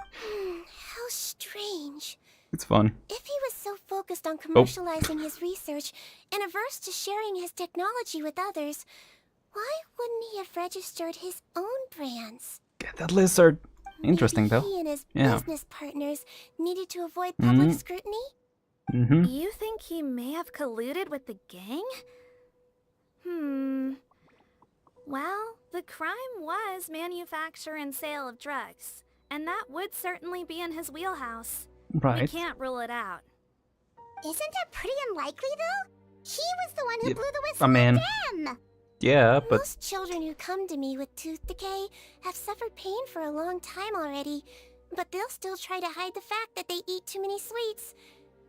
How strange. It's fun. If he was so focused on commercializing his research and averse to sharing his technology with others, why wouldn't he have registered his own brands? Get that lizard. Interesting though. He and his business partners needed to avoid public scrutiny? You think he may have colluded with the gang? Well, the crime was manufacture and sale of drugs, and that would certainly be in his wheelhouse. Right. We can't rule it out. Isn't that pretty unlikely though? He was the one who blew the whistle I mean, on them! yeah, but Most children who come to me with tooth decay have suffered pain for a long time already, but they'll still try to hide the fact that they eat too many sweets.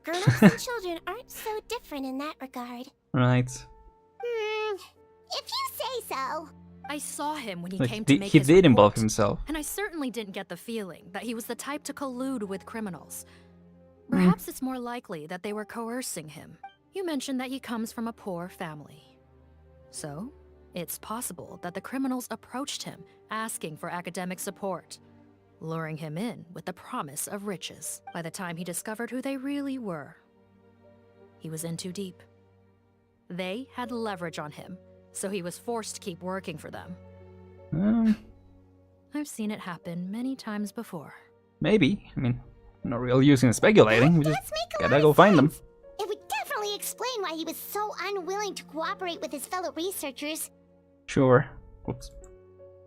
Grown-ups and children aren't so different in that regard. right. If you say so. I saw him when he Like, came to make he his did involve report, himself. and I certainly didn't get the feeling that he was the type to collude with criminals. Perhaps it's more likely that they were coercing him. You mentioned that he comes from a poor family. So, it's possible that the criminals approached him, asking for academic support, luring him in with the promise of riches. By the time he discovered who they really were, he was in too deep. They had leverage on him, so he was forced to keep working for them. I've seen it happen many times before. Maybe. I mean, no real use in speculating. We just gotta go find them. It would definitely explain why he was so unwilling to cooperate with his fellow researchers. Sure. Oops.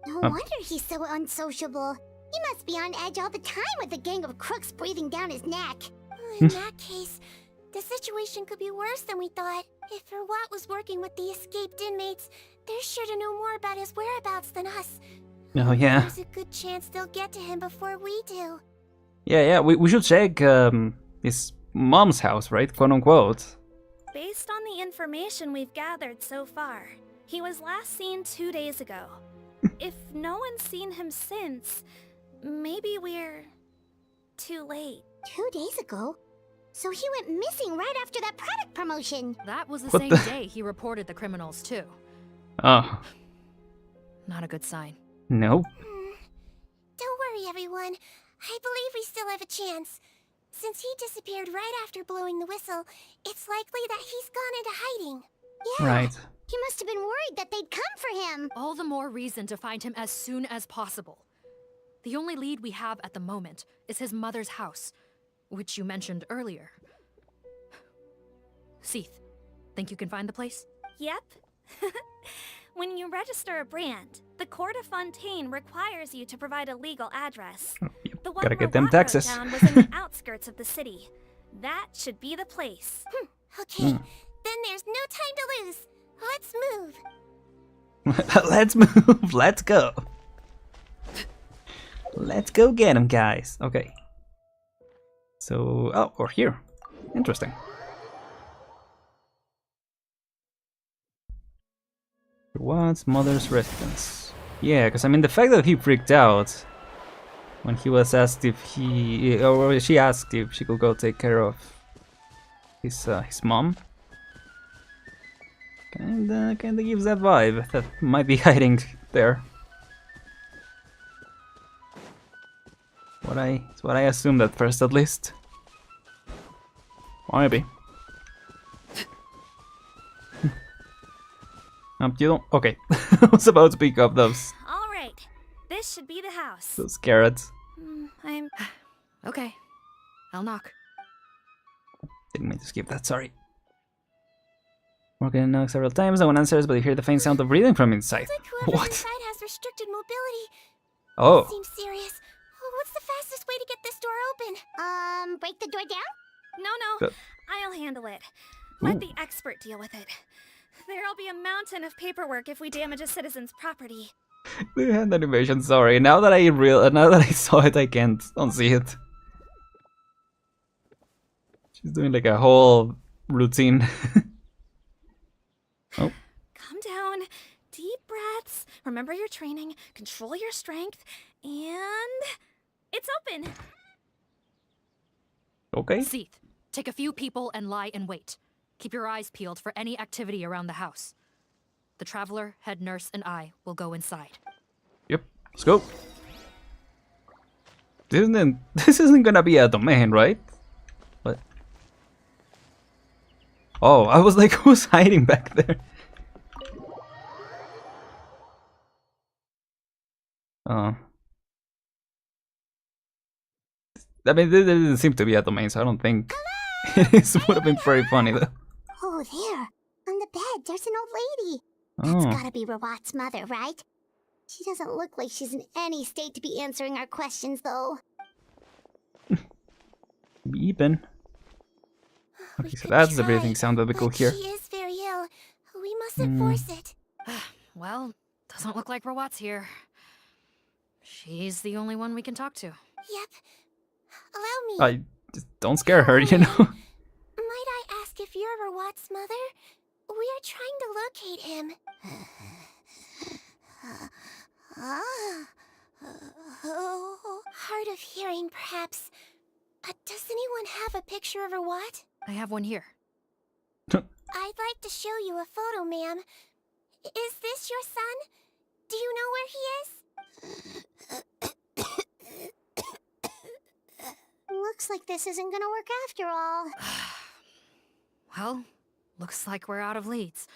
No wonder he's so unsociable. He must be on edge all the time with a gang of crooks breathing down his neck. In that case, the situation could be worse than we thought. If Rawat was working with the escaped inmates, they're sure to know more about his whereabouts than us. Oh yeah. There's a good chance they'll get to him before we do. Yeah. We should check his mom's house, right? Quote unquote. Based on the information we've gathered so far, he was last seen 2 days ago. If no one's seen him since, maybe we're too late. 2 days ago? So he went missing right after that product promotion. That was the What same the- day he reported the criminals too. Oh. Not a good sign. Nope. Don't worry, everyone. I believe we still have a chance. Since he disappeared right after blowing the whistle, it's likely that he's gone into hiding. Yeah. Right. He must have been worried that they'd come for him. All the more reason to find him as soon as possible. The only lead we have at the moment is his mother's house, which you mentioned earlier. Seath, think you can find the place? Yep. When you register a brand, the Court of Fontaine requires you to provide a legal address. The one Gotta get Rawat them wrote taxes. down was in the outskirts of the city. That should be the place. Okay, then there's no time to lose. Let's move. Let's move. Let's go. Let's go get him, guys. Okay. So, oh, we're here. Interesting. What's mother's residence? Yeah, because I mean the fact that he freaked out when he was asked if he, or she asked if she could go take care of his mom. Kinda gives that vibe that might be hiding there. It's what I assumed at first, at least. Or maybe. You don't. Okay, I was about to pick up those All right, this should be the house. carrots. I'm... Okay, I'll knock. Didn't mean to skip that. Sorry. Working knocked several times, no one answers, but you hear the faint sound of breathing from inside. What? Inside has restricted mobility. Oh. Seems serious. What's the fastest way to get this door open? Break the door down? No. I'll handle it. Let the expert deal with it. There'll be a mountain of paperwork if we damage a citizen's property. The hand animation, sorry. Now that I saw it, I can't unsee it. She's doing like a whole routine. Oh. Calm down. Deep breaths. Remember your training. Control your strength. And... it's open! Okay. Seath, take a few people and lie in wait. Keep your eyes peeled for any activity around the house. The Traveler, head nurse, and I will go inside. Yep, let's go. This isn't gonna be a domain, right? What? Oh, I was like, who's hiding back there? I mean, this doesn't seem to be a domain, so I don't think this would have been very funny though. Oh, there. On the bed, there's an old lady. Oh. That's gotta be Rawat's mother, right? She doesn't look like she's in any state to be answering our questions, though. Beeping. Okay, so that's the breathing sound that we could hear. She is very ill. We mustn't force it. Well, doesn't look like Rawat's here. She's the only one we can talk to. Yep. Allow me. Just don't scare her, you know? Might I ask if you're Rawat's mother? We are trying to locate him. Hard of hearing, perhaps. Does anyone have a picture of Rawat? I have one here. I'd like to show you a photo, ma'am. Is this your son? Do you know where he is? Looks like this isn't gonna work after all. Well, looks like we're out of leads.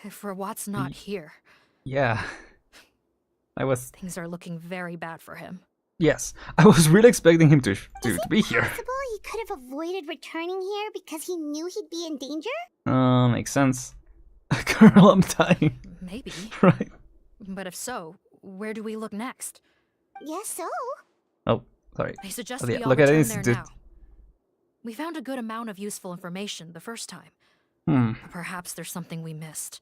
If Rawat's not here... Yeah. Things are looking very bad for him. Yes, I was really expecting him to be here. Possible he could have avoided returning here because he knew he'd be in danger? Makes sense. Girl, I'm dying. Maybe. Right. But if so, where do we look next? Yes, so. Oh, sorry. I suggest Oh, we yeah, all look at return this, there dude. now. We found a good amount of useful information the first time. But perhaps there's something we missed.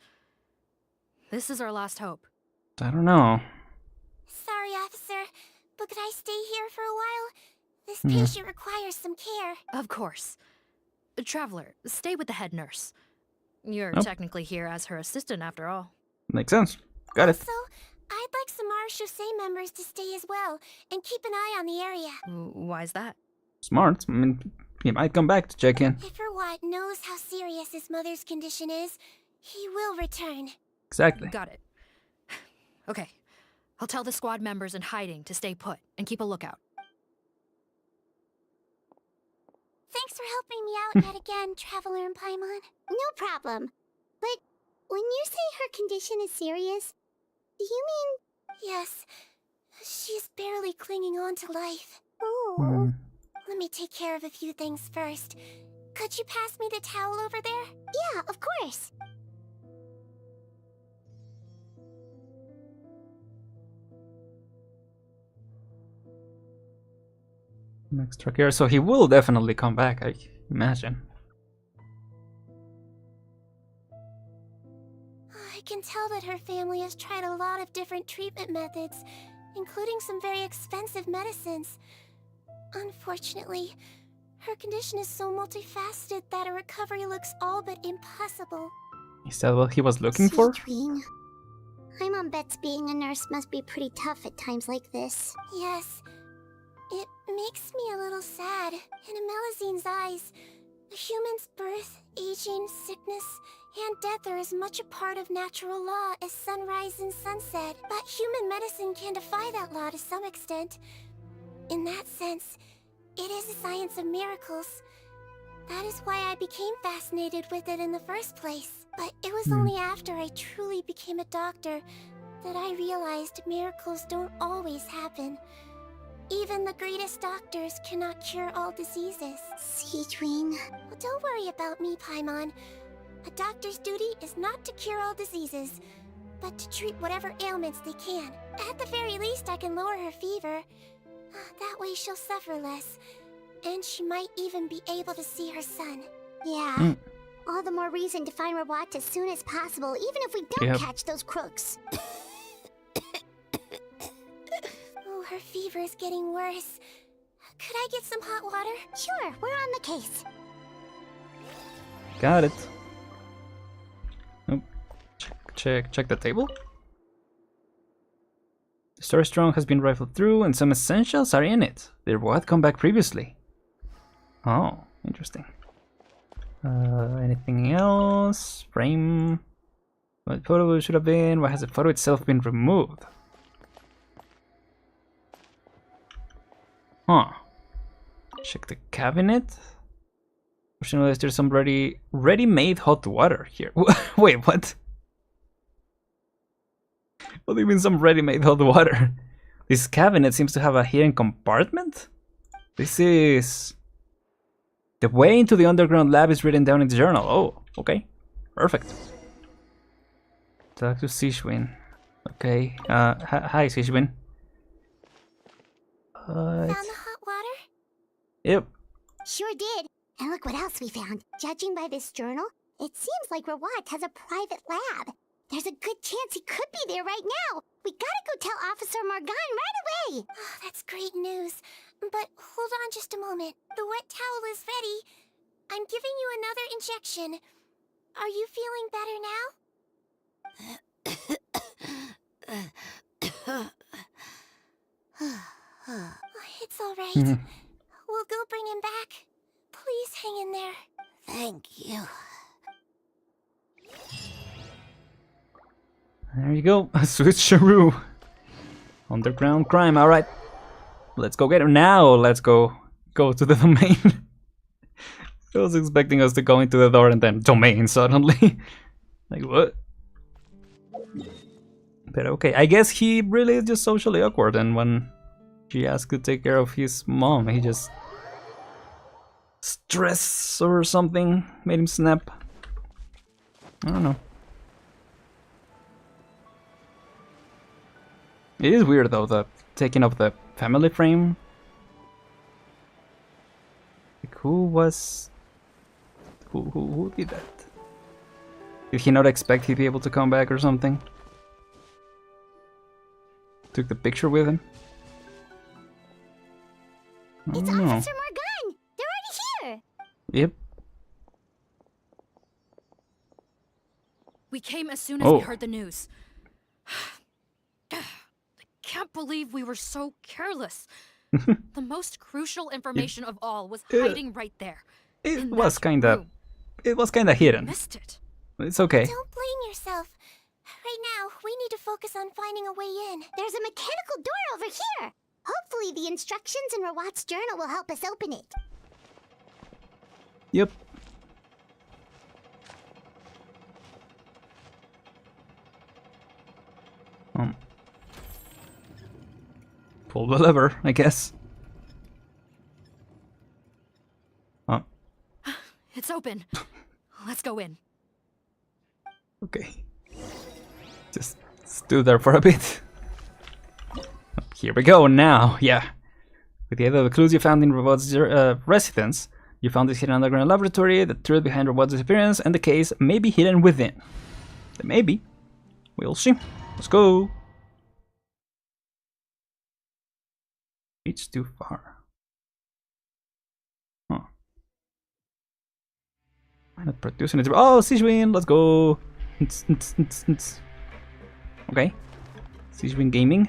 This is our last hope. I don't know. Sorry, officer, but could I stay here for a while? This patient requires some care. Of course. Traveler, stay with the head nurse. You're Nope. technically here as her assistant after all. Makes sense. Got it. Also, I'd like some Marechaussee members to stay as well, and keep an eye on the area. Why's that? Smart. I mean, he might come back to check in. If Rawat knows how serious his mother's condition is, he will return. Exactly. Got it. Okay. I'll tell the squad members in hiding to stay put and keep a lookout. Thanks for helping me out yet again, Traveler and Paimon. No problem. But when you say her condition is serious, do you mean... Yes. She's barely clinging on to life. Oh. Let me take care of a few things first. Could you pass me the towel over there? Yeah, of course. Extra care, so he will definitely come back, I imagine. I can tell that her family has tried a lot of different treatment methods, including some very expensive medicines. Unfortunately, her condition is so multifaceted that a recovery looks all but impossible. Is that what he was looking for? Sigewinne. Paimon bets being a nurse must be pretty tough at times like this. Yes. It makes me a little sad. In a Melusine's eyes, a human's birth, aging, sickness, and death are as much a part of natural law as sunrise and sunset. But human medicine can defy that law to some extent. In that sense, it is a science of miracles. That is why I became fascinated with it in the first place. But it was only after I truly became a doctor that I realized miracles don't always happen. Even the greatest doctors cannot cure all diseases. Sigewinne. Well, don't worry about me, Paimon. A doctor's duty is not to cure all diseases, but to treat whatever ailments they can. At the very least, I can lower her fever. That way she'll suffer less. And she might even be able to see her son. Yeah. All the more reason to find Rawat as soon as possible, even if we don't catch those crooks. Oh, her fever is getting worse. Could I get some hot water? Sure, we're on the case. Got it. Oh, check the table. The storage trunk has been rifled through and some essentials are in it. They had come back previously. Oh, interesting. Anything else? Frame? What photo should have been? Why has the photo itself been removed? Huh. Check the cabinet. Fortunately, there's some ready-made hot water here. Wait, what? What do you mean some ready-made hot water? This cabinet seems to have a hidden compartment? This is... The way into the underground lab is written down in the journal. Oh, okay. Perfect. Talk to Sigewinne. Okay. Hi, Sigewinne. Found the hot water? Yep. Sure did. And look what else we found. Judging by this journal, it seems like Rawat has a private lab. There's a good chance he could be there right now. We gotta go tell Officer Morgan right away. Oh, that's great news. But hold on just a moment. The wet towel is ready. I'm giving you another injection. Are you feeling better now? It's all right. We'll go bring him back. Please hang in there. Thank you. There you go. A switcheroo. Underground crime. All right. Let's go get him now. Let's go to the domain. I was expecting us to go into the door and then domain suddenly. Like what? But okay, I guess he really is just socially awkward, and when she asked to take care of his mom, he just stress or something made him snap. I don't know. It is weird though, the taking of the family frame. Like, who did that? Did he not expect he'd be able to come back or something? Took the picture with him? It's know. Officer Morgan! They're already here! Yep. We came as soon as we heard the news. I can't believe we were so careless. The most crucial information of all was hiding right there. It was kinda hidden. Missed it. It's okay. Don't blame yourself. Right now, we need to focus on finding a way in. There's a mechanical door over here. Hopefully the instructions in Rawat's journal will help us open it. Yep. Pull the lever, I guess. It's open. Let's go in. Okay. Just stood there for a bit. Here we go now. Yeah. With the aid of the clues you found in Rawat's residence, you found this hidden underground laboratory, the truth behind Rawat's disappearance, and the case may be hidden within. Maybe. We'll see. Let's go. It's too far. Huh. I'm not producing it. Oh, Sigewinne, let's go. Okay. Sigewinne Gaming.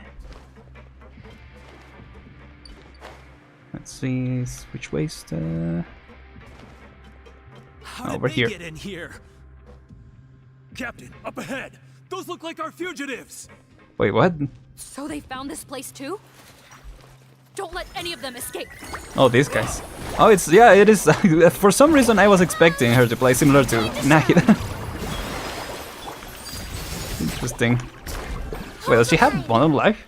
Let's see which ways to... over here. Get in here? Captain, up ahead. Those look like our fugitives. Wait, what? So they found this place too? Don't let any of them escape. Oh, these guys. Oh, it is. For some reason, I was expecting her to play similar to Nahida. Interesting. Wait, does she have one life?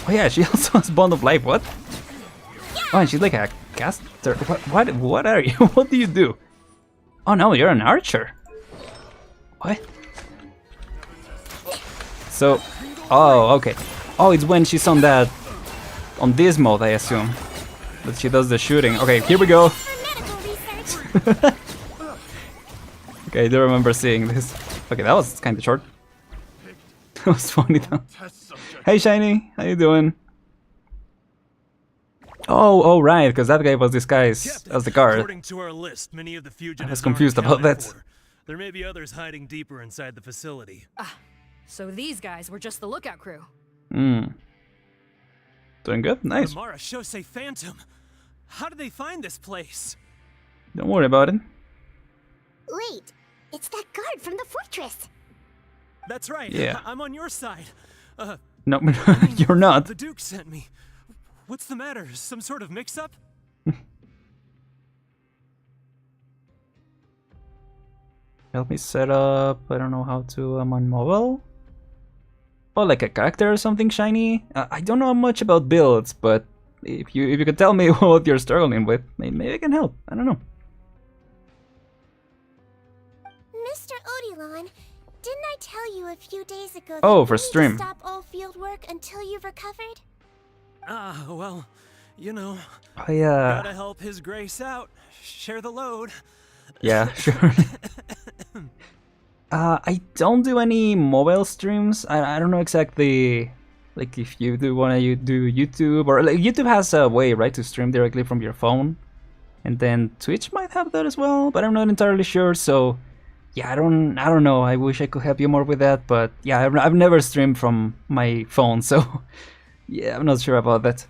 Oh yeah, she also has Bond of Life. What? Oh, and she's like a caster. What are you? What do you do? Oh no, you're an archer. What? So, oh, okay. Oh, it's when she's on this mode, I assume. That she does the shooting. Okay, here we go. Okay, I do remember seeing this. Okay, that was kind of short. That was funny though. Hey Shiny, how you doing? Oh, right, because that guy was disguised as the guard. According to our list, many of the fugitives I was confused aren't about that. accounted for. There may be others hiding deeper inside the facility. Ah, so these guys were just the lookout crew. Hmm. Doing good, nice. The Mara Shosei Phantom. How did they find this place? Don't worry about it. Wait, it's that guard from the fortress. That's right. Yeah. I'm on your side. No, you're not. The Duke sent me. What's the matter? Some sort of mix-up? Help me set up. I don't know how to. I'm on mobile. Oh, like a character or something shiny. I don't know much about builds, but if you could tell me what you're struggling with, maybe I can help. I don't know. Mr. Odilon, didn't I tell you a few days ago that Oh, for you need to stream. stop all field work until you've recovered? Well, you know. Oh yeah. Gotta help His Grace out. Share the load. Yeah, sure. I don't do any mobile streams. I don't know exactly, like if you do want to do YouTube, or like YouTube has a way, right, to stream directly from your phone, and then Twitch might have that as well, but I'm not entirely sure. So yeah, I don't know. I wish I could help you more with that, but yeah, I've never streamed from my phone, so yeah, I'm not sure about that.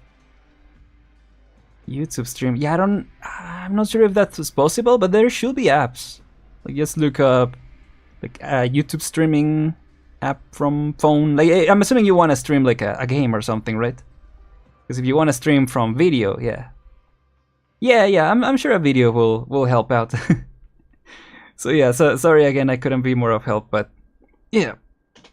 YouTube stream, yeah, I'm not sure if that's possible, but there should be apps. Like just look up like a YouTube streaming app from phone. Like I'm assuming you want to stream like a game or something, right? Because if you want to stream from video, yeah, I'm sure a video will help out. So yeah, so sorry again, I couldn't be more of help, but yeah,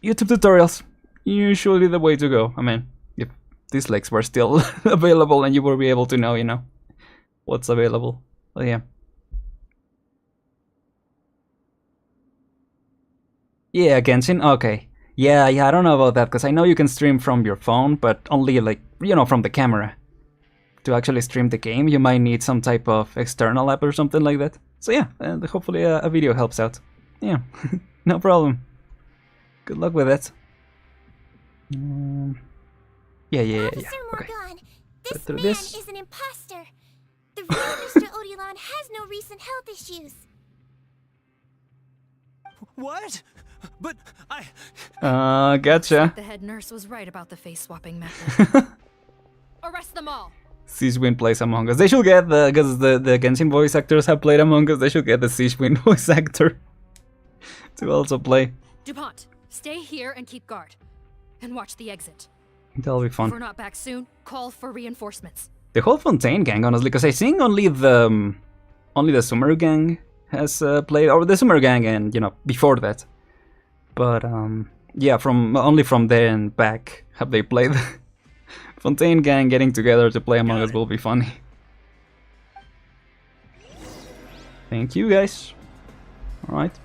YouTube tutorials usually the way to go. I mean, if these legs were still available and you will be able to know, you know, what's available. But yeah. Yeah, Genshin, okay. Yeah, I don't know about that, because I know you can stream from your phone, but only like, you know, from the camera. To actually stream the game, you might need some type of external app or something like that. So yeah, and hopefully a video helps out. Yeah, no problem. Good luck with it. Yeah. Officer Okay. Morgan, this through man this. is an imposter. The real Mr. Odilon has no recent health issues. What? But I... Gotcha. The head nurse was right about the face swapping method. Arrest them all. Sigewinne plays Among Us. They should get because the Genshin voice actors have played Among Us. They should get the Sigewinne voice actor to also play. DuPont, stay here and keep guard. And watch the exit. That'll be If fun. we're not back soon, call for reinforcements. The whole Fontaine gang, honestly, because I think only the Sumeru gang has played, or the Sumeru gang, and you know before that. But yeah, only from there and back have they played. Fontaine gang getting together to play Among Us will be funny. Thank you guys. Alright.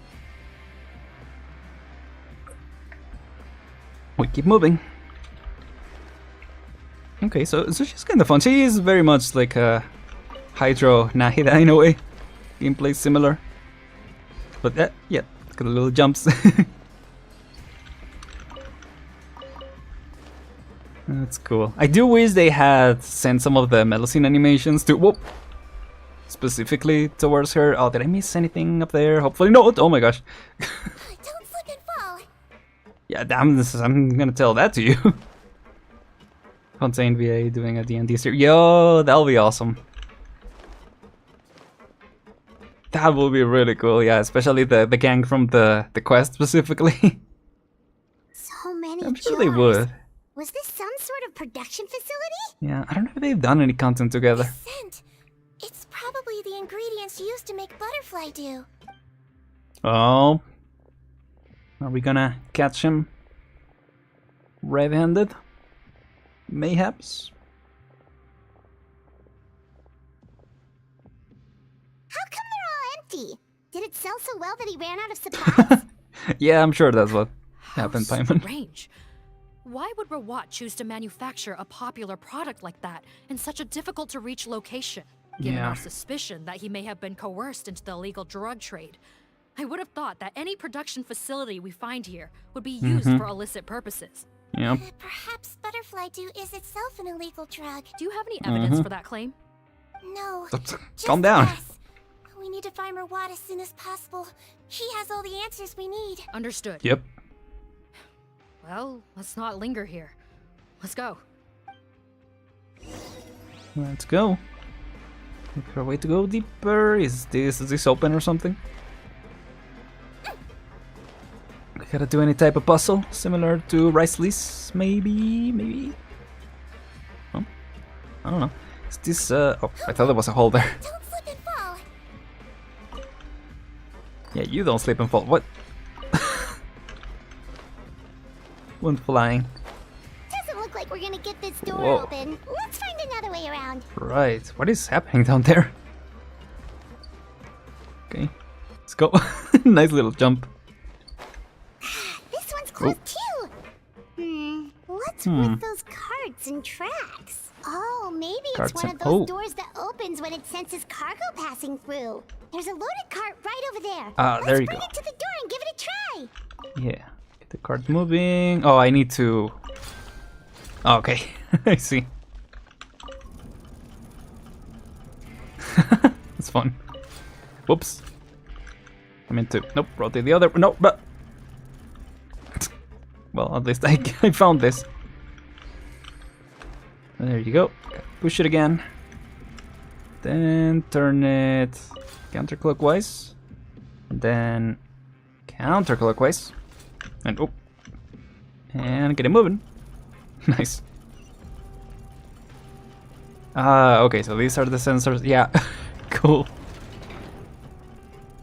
We keep moving. Okay, so she's kind of fun. She is very much like a Hydro Nahida in a way. Gameplay similar. But yeah, got a little jumps. That's cool. I do wish they had sent some of the Melusine animations to specifically towards her. Oh, did I miss anything up there? Hopefully not. Oh my gosh. Don't slip and fall. Yeah, damn, I'm gonna tell that to you. Fontaine VA doing a D&D series. Yo, that'll be awesome. That will be really cool, yeah, especially the gang from the quest specifically. So many I'm sure jars. they would. Was this some sort of production facility? Yeah, I don't know if they've done any content together. Scent. It's probably the ingredients used to make butterfly dew. Oh. Are we gonna catch him red-handed? mayhaps. How come they're all empty? Did it sell so well that he ran out of supplies? Yeah, I'm sure that's what happened, Paimon. Strange. Why would Rawat choose to manufacture a popular product like that in such a difficult-to-reach location? Given Yeah. our suspicion that he may have been coerced into the illegal drug trade, I would have thought that any production facility we find here would be used for illicit purposes. Yep. Perhaps butterfly dew is itself an illegal drug. Do you have any evidence for that claim? No. Calm down. We need to find Rawat as soon as possible. He has all the answers we need. Understood. Yep. Well, let's not linger here. Let's go. Let's go. Is there a way to go deeper? Is this open or something? We gotta do any type of puzzle similar to Riceley's, maybe? Oh, I don't know. Is this oh, I thought there was a hole there. Don't slip and fall. Yeah, you don't slip and fall. What? Went flying. Doesn't look like we're gonna get this door Whoa. open. Let's find another way around. Right. What is happening down there? Okay. Let's go. Nice little jump. This one's closed too. What's with those carts and tracks? Oh, maybe it's Carts one and- of those oh. doors that opens when it senses cargo passing through. There's a loaded cart right over there. Ah, there you Let's bring go. it to the door and give it a try. Yeah. Get the cart moving. Oh, I need to... Oh, okay. I see. That's fun. Whoops. I meant to... Nope, rotate the other... No, but... Well, at least I found this. There you go. Push it again. Then turn it counterclockwise. And then counterclockwise. And oh. And get it moving. Nice. Okay, so these are the sensors. Yeah. Cool.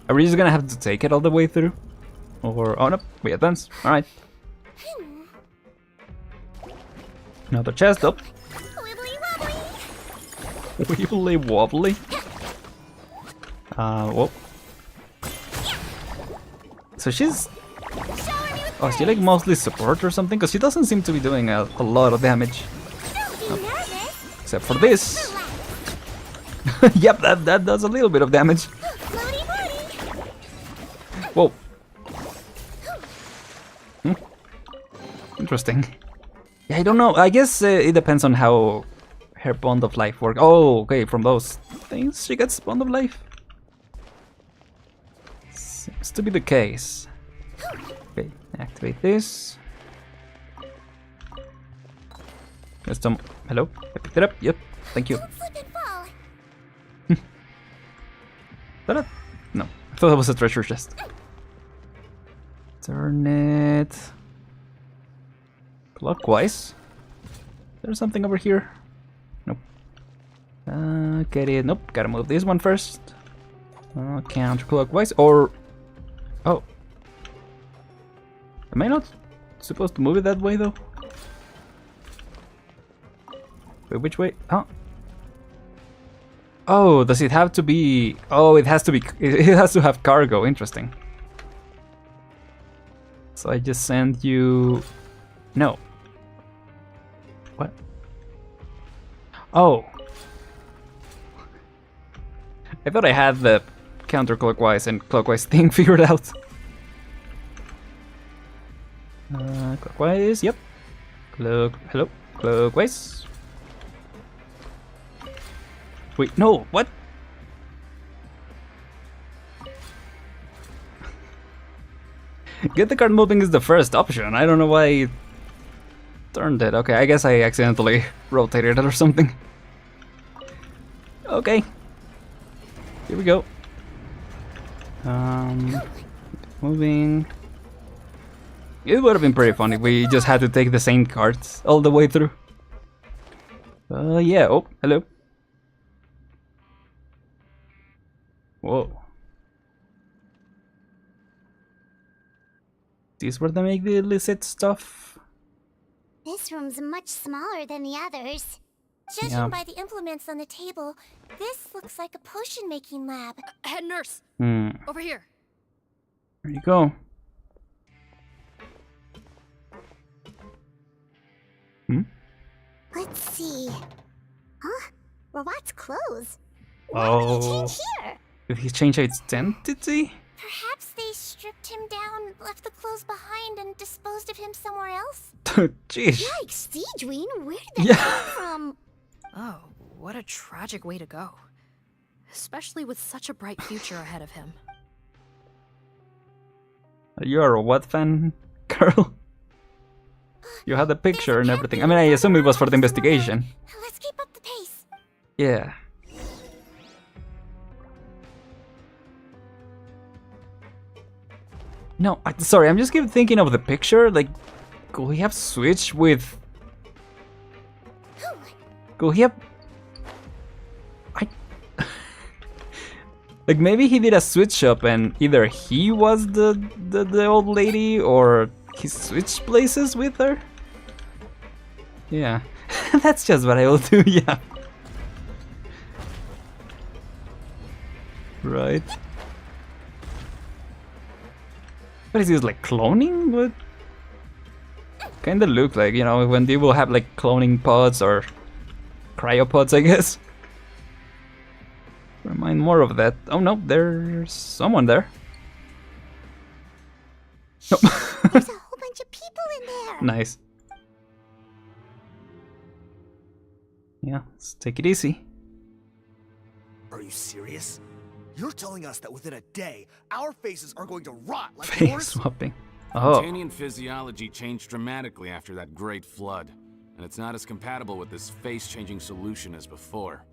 Are we just gonna have to take it all the way through? Or oh no, we advance. Alright. Another chest up. Wibbly wobbly. Whoa. So she's... Oh, is she like mostly support or something? Because she doesn't seem to be doing a lot of damage. Oh. Except for this. Yep, that does a little bit of damage. Whoa. Interesting. Yeah, I don't know. I guess it depends on how her bond of life works. Oh, okay, from those things she gets bond of life. Seems to be the case. Okay, activate this. There's some... Hello? I picked it up? Yep, thank you. Is that a... No, I thought that was a treasure chest. Turn it... clockwise. There's something over here. Nope. Get it. Nope, gotta move this one first. Counterclockwise, or... Oh. Am I not supposed to move it that way, though? Wait, which way? Oh. Oh, does it have to be... Oh, it has to be... It has to have cargo. Interesting. So I just send you... No. What? Oh. I thought I had the counterclockwise and clockwise thing figured out. Clockwise, yep. Hello, clockwise. Wait, no, what? Get the card moving is the first option. I don't know why I turned it. Okay, I guess I accidentally rotated it or something. Okay. Here we go. Moving. It would have been pretty funny if we just had to take the same cards all the way through. Yeah. Oh, hello. Whoa. Is this where they make the illicit stuff? This room's much smaller than the others. Judging by the implements on the table, this looks like a potion-making lab. Head nurse! Over here. There you go. Let's see. Huh? Robot's clothes? Oh. What did he change here? Did he change its identity? Perhaps they stripped him down, left the clothes behind, and disposed of him somewhere else? Jeez. Yikes, Sigewinne, where did that come from? Oh, what a tragic way to go. Especially with such a bright future ahead of him. You're a what fan, girl? You had the picture and everything. I mean, I assume it was for the investigation. Let's keep up the pace. Yeah. No, sorry, I'm just keep thinking of the picture. Like, could he have switched with... Could he have... Like, maybe he did a switch up and either he was the old lady or he switched places with her? Yeah. That's just what I will do, yeah. Right. What is this, like cloning? What? Kinda look like, you know, when they will have like cloning pods or cryopods, I guess. Remind more of that. Oh no, there's someone there. Nope. There's a whole bunch of people in there. Nice. Yeah, let's take it easy. Are you serious? You're telling us that within a day, our faces are going to rot like Face yours? swapping. Oh. Fontanian physiology changed dramatically after that great flood, and it's not as compatible with this face-changing solution as before.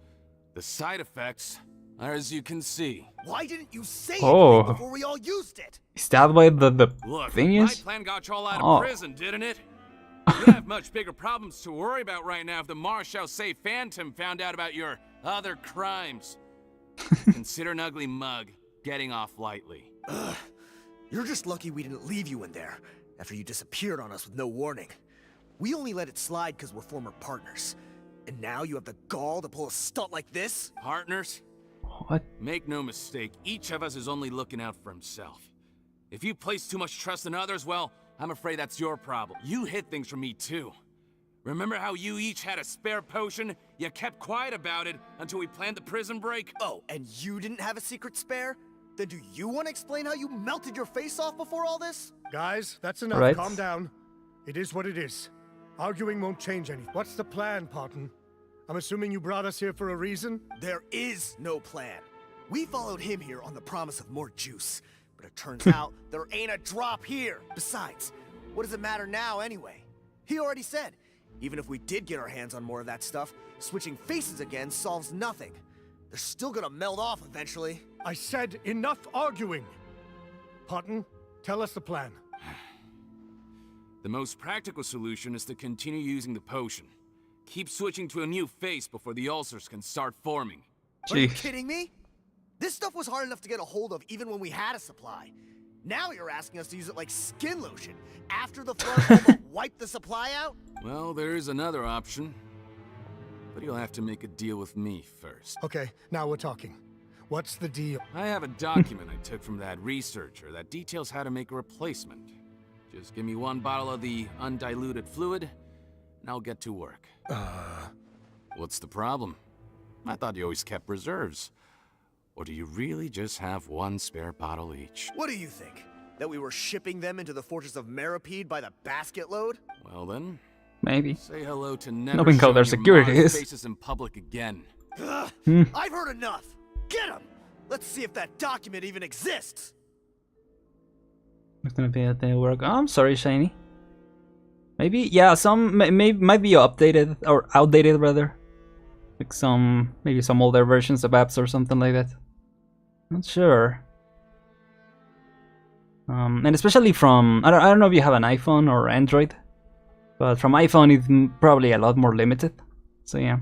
The side effects are as you can see. Why didn't you say Oh. anything before we all used it? Is that why the Look, thing my is? plan got you all out Oh. of prison, didn't it? You have much bigger problems to worry about right now if the Marshal say Phantom found out about your other crimes. Consider an ugly mug getting off lightly. Ugh. You're just lucky we didn't leave you in there after you disappeared on us with no warning. We only let it slide because we're former partners. And now you have the gall to pull a stunt like this? Partners? What? Make no mistake, each of us is only looking out for himself. If you place too much trust in others, well, I'm afraid that's your problem. You hid things from me too. Remember how you each had a spare potion? You kept quiet about it until we planned the prison break? Oh, and you didn't have a secret spare? Then do you want to explain how you melted your face off before all this? Guys, that's enough. Right. Calm down. It is what it is. Arguing won't change anything. What's the plan, Parton? I'm assuming you brought us here for a reason? There is no plan. We followed him here on the promise of more juice. But it turns out there ain't a drop here. Besides, what does it matter now anyway? He already said, even if we did get our hands on more of that stuff, switching faces again solves nothing. They're still gonna meld off eventually. I said enough arguing. Parton, tell us the plan. The most practical solution is to continue using the potion. Keep switching to a new face before the ulcers can start forming. Are you kidding me? This stuff was hard enough to get a hold of even when we had a supply. Now you're asking us to use it like skin lotion after the flood almost wiped the supply out? Well, there is another option. But you'll have to make a deal with me first. Okay, now we're talking. What's the deal? I have a document I took from that researcher that details how to make a replacement. Just give me one bottle of the undiluted fluid, and I'll get to work. What's the problem? I thought you always kept reserves. Or do you really just have one spare bottle each? What do you think? That we were shipping them into the fortress of Meripede by the basket load? Well then, maybe. Say hello to never Knowing how their showing security your Mars is. faces in public again. Ugh, I've heard enough! Get him! Let's see if that document even exists! It's gonna be at the work. Oh, I'm sorry, Shiny. Maybe, yeah, some might be updated or outdated rather. Like maybe some older versions of apps or something like that. Not sure. And especially from I don't know if you have an iPhone or Android, but from iPhone it's probably a lot more limited. So yeah.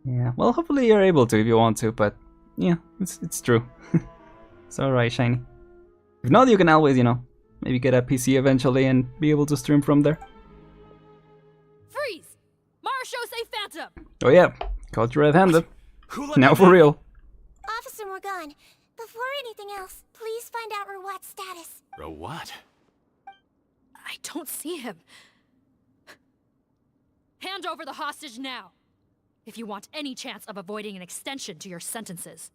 Yeah. Well, hopefully you're able to if you want to, but yeah, it's true. It's alright, Shiny. If not, you can always, you know, maybe get a PC eventually and be able to stream from there. Freeze! Marashose Phantom! Oh yeah, caught you red-handed. Now for real. Officer Morgan, before anything else, please find out Rawat's status. Rawat? I don't see him. Hand over the hostage now, if you want any chance of avoiding an extension to your sentences.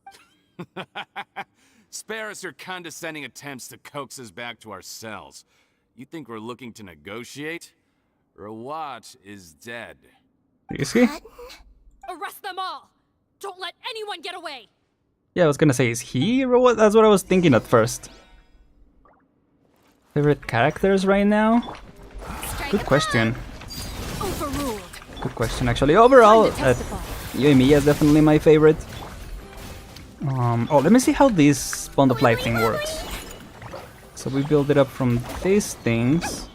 Spare us your condescending attempts to coax us back to our cells. You think we're looking to negotiate? Rawat is dead. Is he? Arrest them all! Don't let anyone get away! Yeah, I was gonna say, is he or what? That's what I was thinking at first. Favorite characters right now? Good question. Overruled. Good question, actually. Overall, Yoimiya is definitely my favorite. Oh, let me see how this Bond of Life thing works. So we build it up from these things.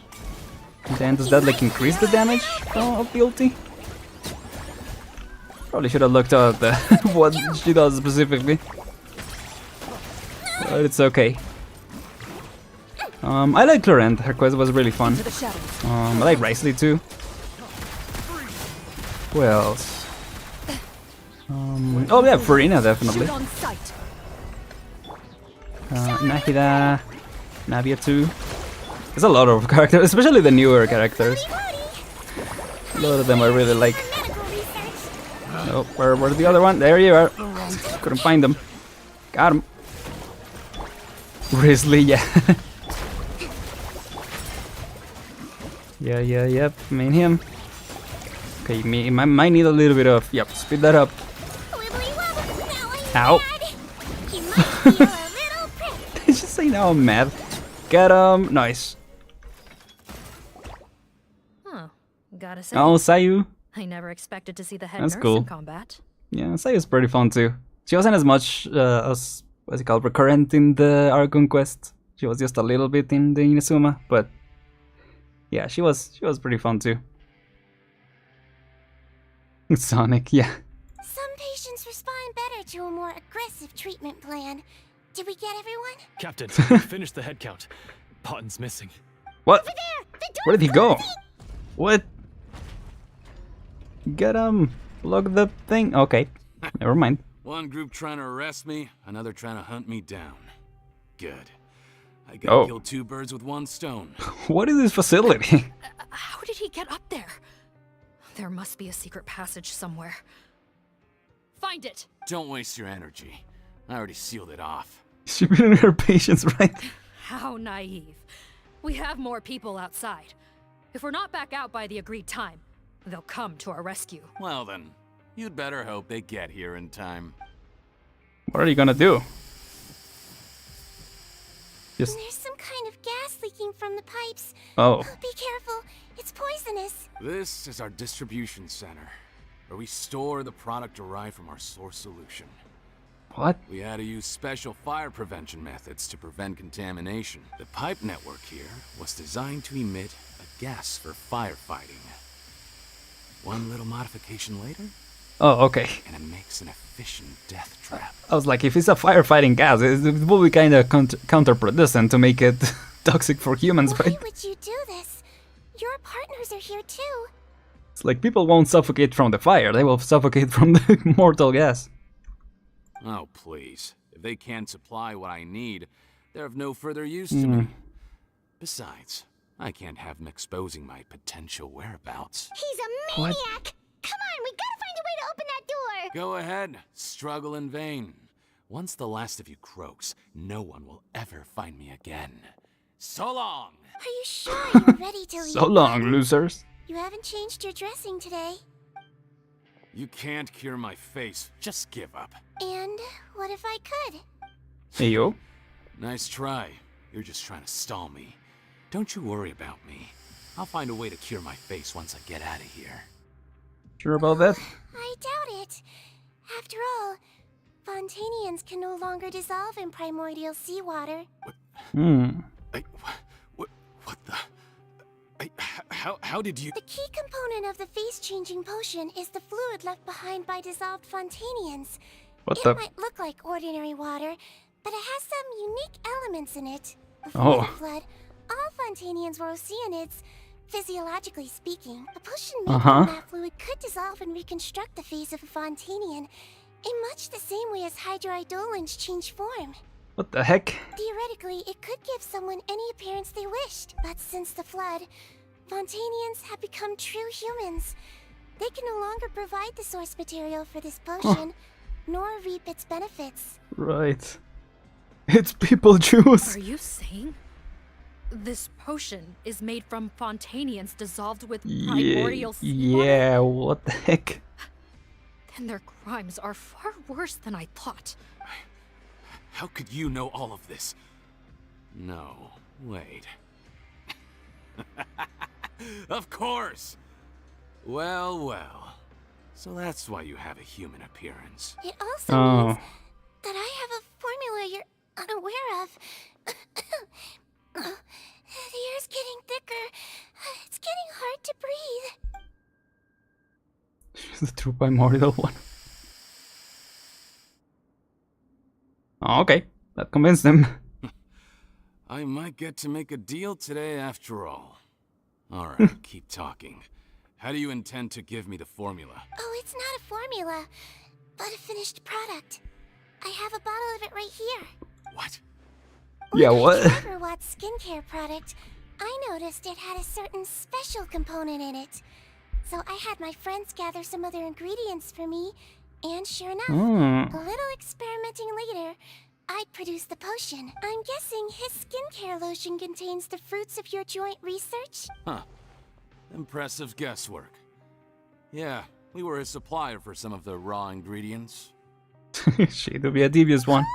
And then does that like increase the damage of the ulti? Probably should have looked at what she does specifically. But it's okay. I like Laurent, her quest was really fun. I like Risley too. Who else? Oh yeah, Farina definitely. Nahida, Navia too. There's a lot of characters, especially the newer characters. A lot of them I really like. Oh, where's the other one? There you are. Couldn't find them. Got him. Risley, yeah. Yep. I mean him. Okay, might need a little bit of. Yep, speed that up. Ow. Did you just say now I'm mad? Get him. Nice. Huh. Gotta say. Oh, Sayu. I never expected to see the head That's nurse cool. in combat. Yeah, Sayu's pretty fun too. She wasn't as much as what's it called, recurrent in the Argon quest. She was just a little bit in the Inazuma, but yeah, she was pretty fun too. Sonic, yeah. Some patients respond better to a more aggressive treatment plan. Did we get everyone? Captain, we finished the head count. Potten's missing. What? Where did he go? What? Get him. Lock the thing. Okay, never mind. One group trying to arrest me, another trying to hunt me down. Good. I gotta kill two birds with one stone. What is this facility? How did he get up there? There must be a secret passage somewhere. Find it! Don't waste your energy. I already sealed it off. She been her patience, right? How naive. We have more people outside. If we're not back out by the agreed time, they'll come to our rescue. Well then, you'd better hope they get here in time. What are you gonna do? There's some kind of gas leaking from the pipes. Oh. Be careful, it's poisonous. This is our distribution center, where we store the product derived from our source solution. What? We had to use special fire prevention methods to prevent contamination. The pipe network here was designed to emit a gas for firefighting. One little modification later, Oh, okay. and it makes an efficient death trap. I was like, if it's a firefighting gas, it will be kind of counterproductive to make it toxic for humans, right? Why would you do this? Your partners are here too. It's like people won't suffocate from the fire, they will suffocate from the mortal gas. Oh, please. If they can't supply what I need, they're of no further use to me. Besides, I can't have him exposing my potential whereabouts. He's a maniac! Come on, we gotta find a way to open that door! Go ahead, struggle in vain. Once the last of you croaks, no one will ever find me again. So long! Are you sure you're ready to leave? So long, losers. You haven't changed your dressing today. You can't cure my face, just give up. And what if I could? Hey, yo. Nice try. You're just trying to stall me. Don't you worry about me. I'll find a way to cure my face once I get out of here. Sure about that? I doubt it. After all, Fontanians can no longer dissolve in primordial seawater. What the? How did you? The key component of the face-changing potion is the fluid left behind by dissolved Fontanians. What It the? might look like ordinary water, but it has some unique elements in it. Before the flood, all Fontanians were oceanids. Physiologically speaking, a potion made from that fluid could dissolve and reconstruct the face of a Fontanian in much the same way as hydroidolins change form. What the heck? Theoretically, it could give someone any appearance they wished, but since the flood, Fontanians have become true humans. They can no longer provide the source material for this potion, nor reap its benefits. Right. It's people juice. Are you saying this potion is made from Fontanians dissolved with primordial seawater? Yeah, what the heck? Then their crimes are far worse than I thought. How could you know all of this? No, wait. Of course! Well, well. So that's why you have a human appearance. It also means that I have a formula you're unaware of. The air's getting thicker. It's getting hard to breathe. She's the true primordial one. Oh, okay, that convinced him. I might get to make a deal today after all. Alright, keep talking. How do you intend to give me the formula? Oh, it's not a formula, but a finished product. I have a bottle of it right here. What? Yeah, what? With Trevor Watt's skincare product, I noticed it had a certain special component in it. So I had my friends gather some other ingredients for me, and sure enough, a little experimenting later, I'd produced the potion. I'm guessing his skincare lotion contains the fruits of your joint research? Huh. Impressive guesswork. Yeah, we were a supplier for some of the raw ingredients. She'd be a devious one.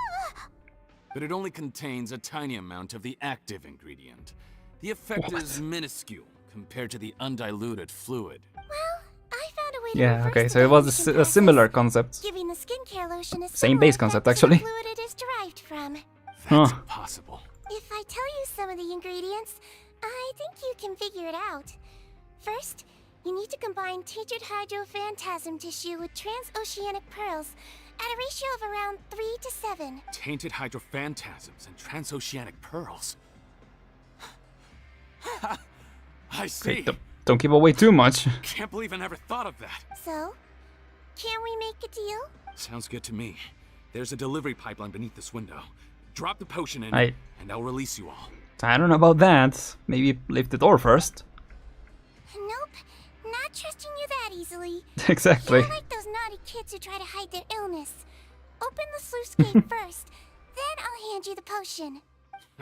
But it only contains a tiny amount of the active ingredient. The effect is minuscule compared to the undiluted fluid. Well, I found a way to Yeah, okay, so it was a similar concept. giving the skincare lotion a Same base concept, actually. fluid it is derived from. That's impossible. If I tell you some of the ingredients, I think you can figure it out. First, you need to combine tainted hydrophantasm tissue with transoceanic pearls at a ratio of around 3 to 7. Tainted hydrophantasms and transoceanic pearls. I see. Okay, don't give away too much. Can't believe I never thought of that. So, can we make a deal? Sounds good to me. There's a delivery pipeline beneath this window. Drop the potion in, and I'll release you all. I don't know about that. Maybe lift the door first. Nope, not trusting you that easily. Exactly. You're like those naughty kids who try to hide their illness. Open the sluice gate first, then I'll hand you the potion.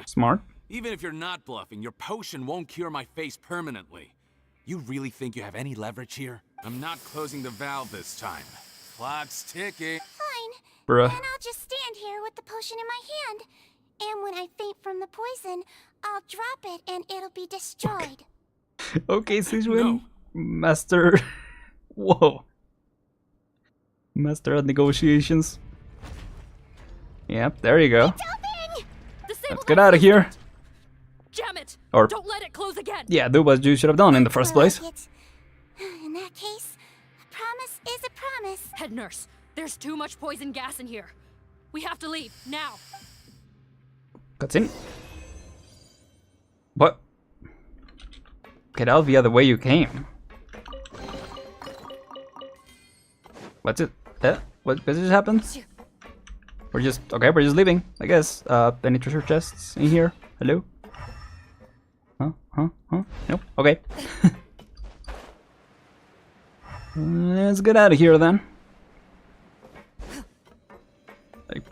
Smart. Even if you're not bluffing, your potion won't cure my face permanently. You really think you have any leverage here? I'm not closing the valve this time. Clock's ticking. Fine. Bruh. Then I'll just stand here with the potion in my hand. And when I faint from the poison, I'll drop it and it'll be destroyed. Okay, Sigewinne. Master. Whoa. Master of negotiations. Yep, there you go. Let's get out of here. Jam it! Or don't let it close again. Yeah, do what you should have done in the first place. In that case, a promise is a promise. Head nurse, there's too much poison gas in here. We have to leave now. Cuts in. What? Get out the other way you came. What's it? What just happened? We're just we're just leaving, I guess. Any treasure chests in here? Hello? Huh? Nope. Okay. Let's get out of here then.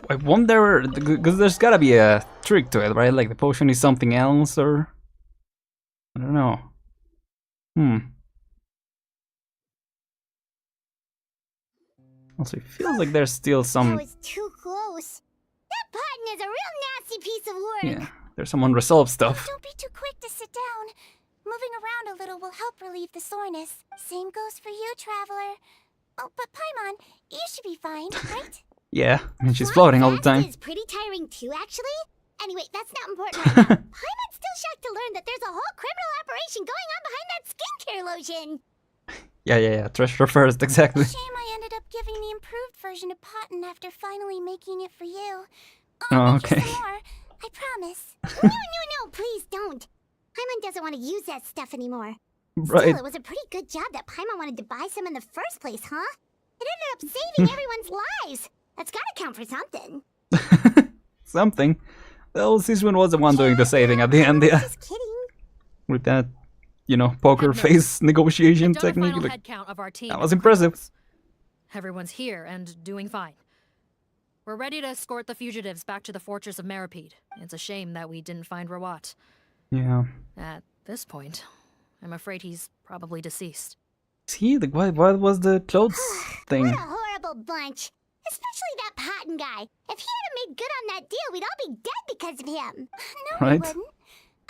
I wonder, because there's gotta be a trick to it, right? Like the potion is something else, or I don't know. Also, it feels like there's still some. That was too close. That button is a real nasty piece of work. Yeah, there's some unresolved stuff. Don't be too quick to sit down. Moving around a little will help relieve the soreness. Same goes for you, traveler. Oh, but Paimon, you should be fine, right? Yeah, I mean she's floating all the time. It's pretty tiring too, actually. Anyway, that's not important right now. Paimon's still shocked to learn that there's a whole criminal operation going on behind that skincare lotion. Yeah. Treasure first, exactly. Shame I ended up giving the improved version to Potten after finally making it for you. Oh, okay. Some more, I promise. No, please don't. Paimon doesn't want to use that stuff anymore. Right. Still, it was a pretty good job that Paimon wanted to buy some in the first place, huh? It ended up saving everyone's lives. That's gotta count for something. Something. Well, Sigewinne was the one doing the saving at the end, yeah. Just kidding. With that, you know, poker face negotiation technique. Final Like, head count of our team. that was impressive. Everyone's here and doing fine. We're ready to escort the fugitives back to the fortress of Meripede. It's a shame that we didn't find Rawat. Yeah. At this point, I'm afraid he's probably deceased. See, like, what was the clothes thing? What a horrible bunch. Especially that Patton guy. If he had made good on that deal, we'd all be dead because of him. No, Right. we wouldn't.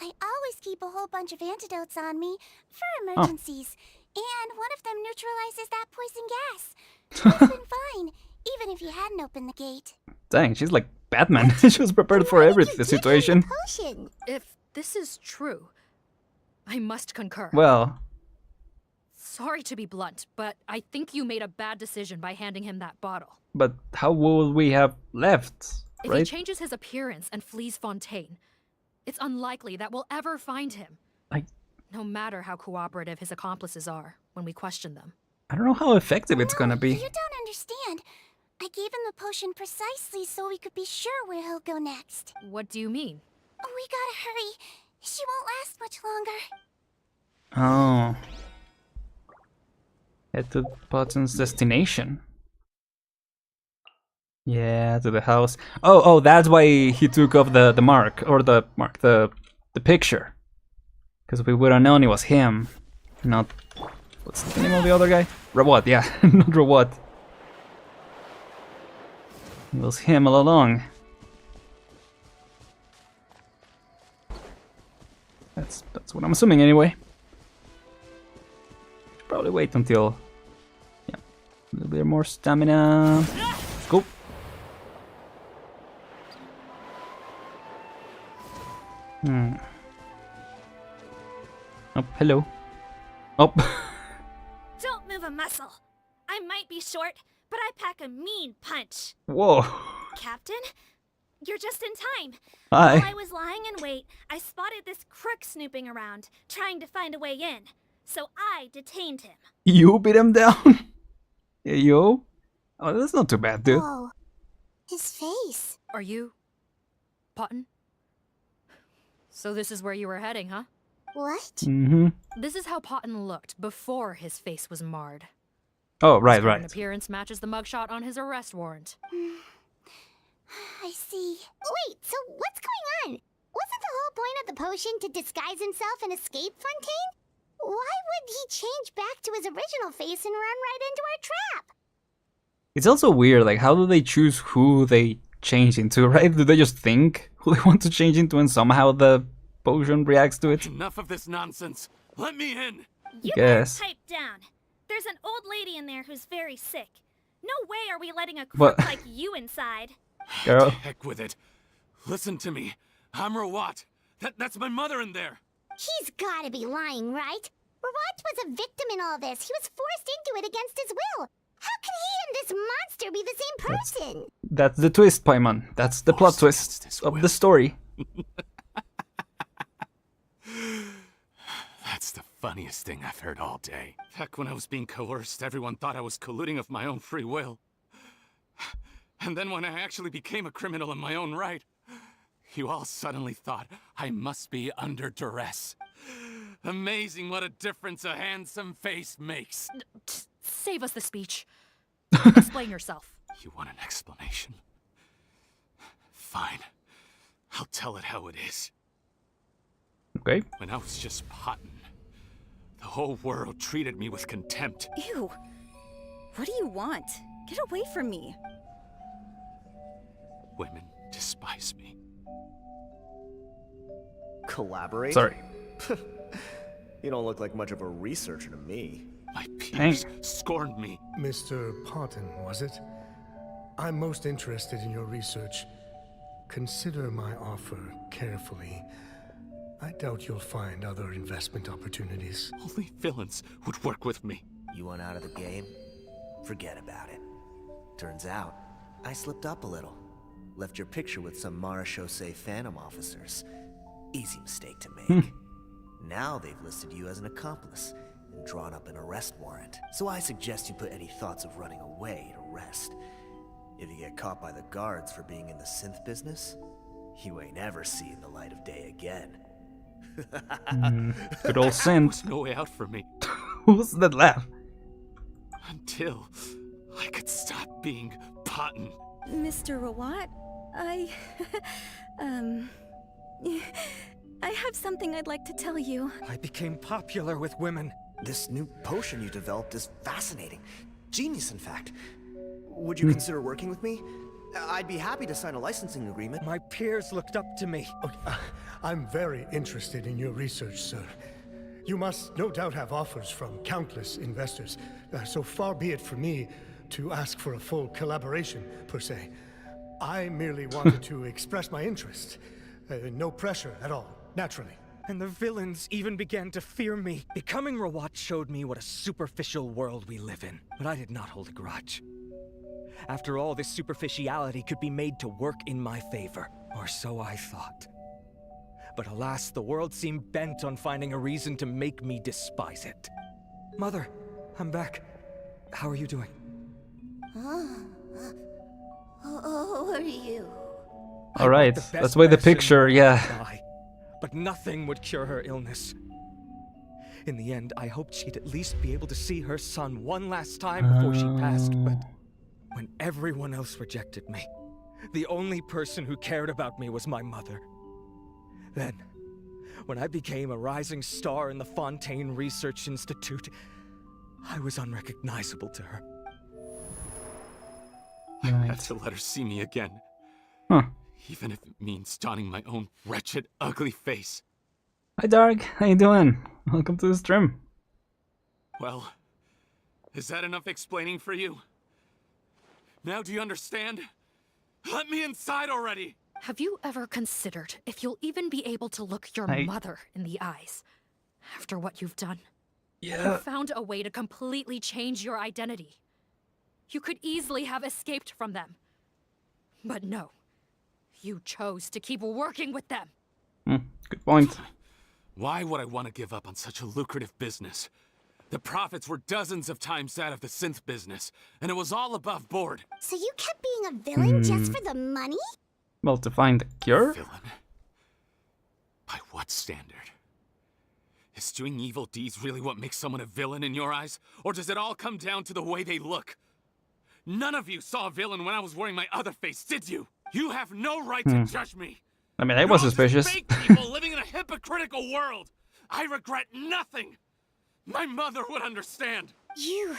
I always keep a whole bunch of antidotes on me for emergencies. And one of them neutralizes that poison gas. Would have been fine, even if you hadn't opened the gate. Dang, she's like Batman. She was prepared for every situation. If this is true, I must concur. Well, Sorry to be blunt, but I think you made a bad decision by handing him that bottle. but how would we have left, If right? he changes his appearance and flees Fontaine, it's unlikely that we'll ever find him. No matter how cooperative his accomplices are when we question them. I don't know how effective it's gonna be. You don't understand. I gave him the potion precisely so we could be sure where he'll go next. What do you mean? We gotta hurry. She won't last much longer. Oh. Head to Patton's destination. Yeah, to the house. Oh, that's why he took off the picture. Because we would have known it was him. Not... What's the name of the other guy? Rawat, yeah. Not Rawat. It was him all along. That's what I'm assuming anyway. Should probably wait until... Yeah. A little bit more stamina. Let's go. Oh, hello. Oh. Don't move a muscle. I might be short, but I pack a mean punch. Whoa. Captain, you're just in time. Hi. While I was lying in wait, I spotted this crook snooping around, trying to find a way in. So I detained him. You beat him down? Yeah, yo. Oh, that's not too bad, dude. Whoa. His face. Are you... Patton? So this is where you were heading, huh? What? Mm-hmm. This is how Patton looked before his face was marred. Oh, right, His current right. appearance matches the mugshot on his arrest warrant. I see. Wait, so what's going on? Wasn't the whole point of the potion to disguise himself and escape Fontaine? Why would he change back to his original face and run right into our trap? It's also weird, like, how do they choose who they change into, right? Do they just think who they want to change into and somehow the potion reacts to it? Enough of this nonsense. Let me in. You Guess. better pipe down. There's an old lady in there who's very sick. No way are we letting a What? crook like you inside. Girl. Heck with it. Listen to me. I'm Rawat. That's my mother in there. He's gotta be lying, right? Rawat was a victim in all this. He was forced into it against his will. How can he and this monster be the same person? That's the twist, Paimon. That's the plot twist of the story. That's the funniest thing I've heard all day. Heck, when I was being coerced, everyone thought I was colluding of my own free will. And then when I actually became a criminal in my own right, you all suddenly thought I must be under duress. Amazing what a difference a handsome face makes. Save us the speech. Explain yourself. You want an explanation? Fine. I'll tell it how it is. Okay. When I was just Patton, the whole world treated me with contempt. Ew. What do you want? Get away from me. Women despise me. Collaborate? Sorry. You don't look like much of a researcher to me. My peers scorned me. Mr. Patton, was it? I'm most interested in your research. Consider my offer carefully. I doubt you'll find other investment opportunities. Only villains would work with me. You want out of the game? Forget about it. Turns out, I slipped up a little. Left your picture with some Marechaussee Phantom officers. Easy mistake to make. Now they've listed you as an accomplice and drawn up an arrest warrant. So I suggest you put any thoughts of running away to rest. If you get caught by the guards for being in the synth business, you ain't ever seeing the light of day again. Good old synth. There's no way out for me. Who's that laugh? Until I could stop being Potton. Mr. Rawat, I have something I'd like to tell you. I became popular with women. This new potion you developed is fascinating. Genius, in fact. Would you consider working with me? I'd be happy to sign a licensing agreement. My peers looked up to me. I'm very interested in your research, sir. You must no doubt have offers from countless investors. So far be it from me to ask for a full collaboration, per se. I merely wanted to express my interest. No pressure at all, naturally. And the villains even began to fear me. Becoming Rawat showed me what a superficial world we live in. But I did not hold a grudge. After all, this superficiality could be made to work in my favor. Or so I thought. But alas, the world seemed bent on finding a reason to make me despise it. Mother, I'm back. How are you doing? Who are you? Alright, that's why the picture, yeah. But nothing would cure her illness. In the end, I hoped she'd at least be able to see her son one last time before she passed, but when everyone else rejected me, the only person who cared about me was my mother. Then, when I became a rising star in the Fontaine Research Institute, I was unrecognizable to her. I had to let her see me again. Huh. Even if it means donning my own wretched, ugly face. Hi Dark, how you doing? Welcome to the stream. Well, is that enough explaining for you? Now do you understand? Let me inside already! Have you ever considered if you'll even be able to look your mother in the eyes after what you've done? Yeah. You found a way to completely change your identity. You could easily have escaped from them. But no. You chose to keep working with them. Good point. Why would I want to give up on such a lucrative business? The profits were dozens of times that of the synth business, and it was all above board. So you kept being a villain just for the money? Well, to find the cure? Villain? By what standard? Is doing evil deeds really what makes someone a villain in your eyes? Or does it all come down to the way they look? None of you saw a villain when I was wearing my other face, did you? You have no right to judge me. I mean, I was suspicious. Fake people living in a hypocritical world. I regret nothing. My mother would understand. You're a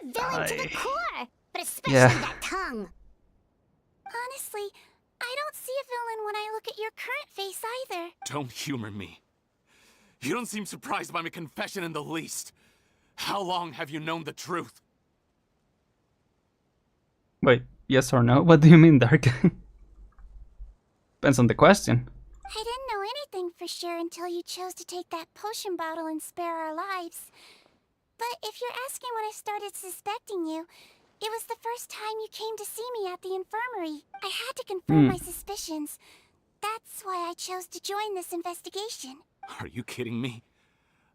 villain to the core, but especially that tongue. Honestly, I don't see a villain when I look at your current face either. Don't humor me. You don't seem surprised by my confession in the least. How long have you known the truth? Wait, yes or no? What do you mean, Dark? Depends on the question. I didn't know anything for sure until you chose to take that potion bottle and spare our lives. But if you're asking when I started suspecting you, it was the first time you came to see me at the infirmary. I had to confirm my suspicions. That's why I chose to join this investigation. Are you kidding me?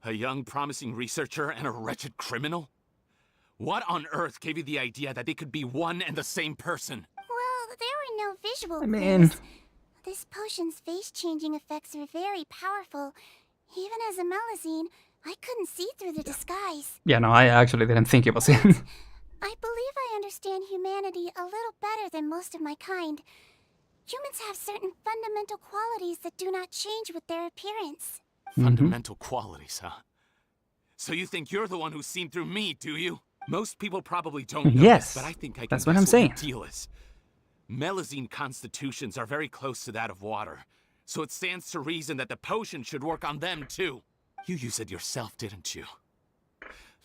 A young, promising researcher and a wretched criminal? What on earth gave you the idea that they could be one and the same person? Well, there were no visual clues. This potion's face-changing effects are very powerful. Even as a Melusine, I couldn't see through the disguise. Yeah, no, I actually didn't think it was him. I believe I understand humanity a little better than most of my kind. Humans have certain fundamental qualities that do not change with their appearance. Fundamental qualities, huh? So you think you're the one who's seen through me, do you? Most people probably don't know this, but I think I can that's what guess I'm saying. The deal is. Melusine constitutions are very close to that of water, so it stands to reason that the potion should work on them too. You used it yourself, didn't you?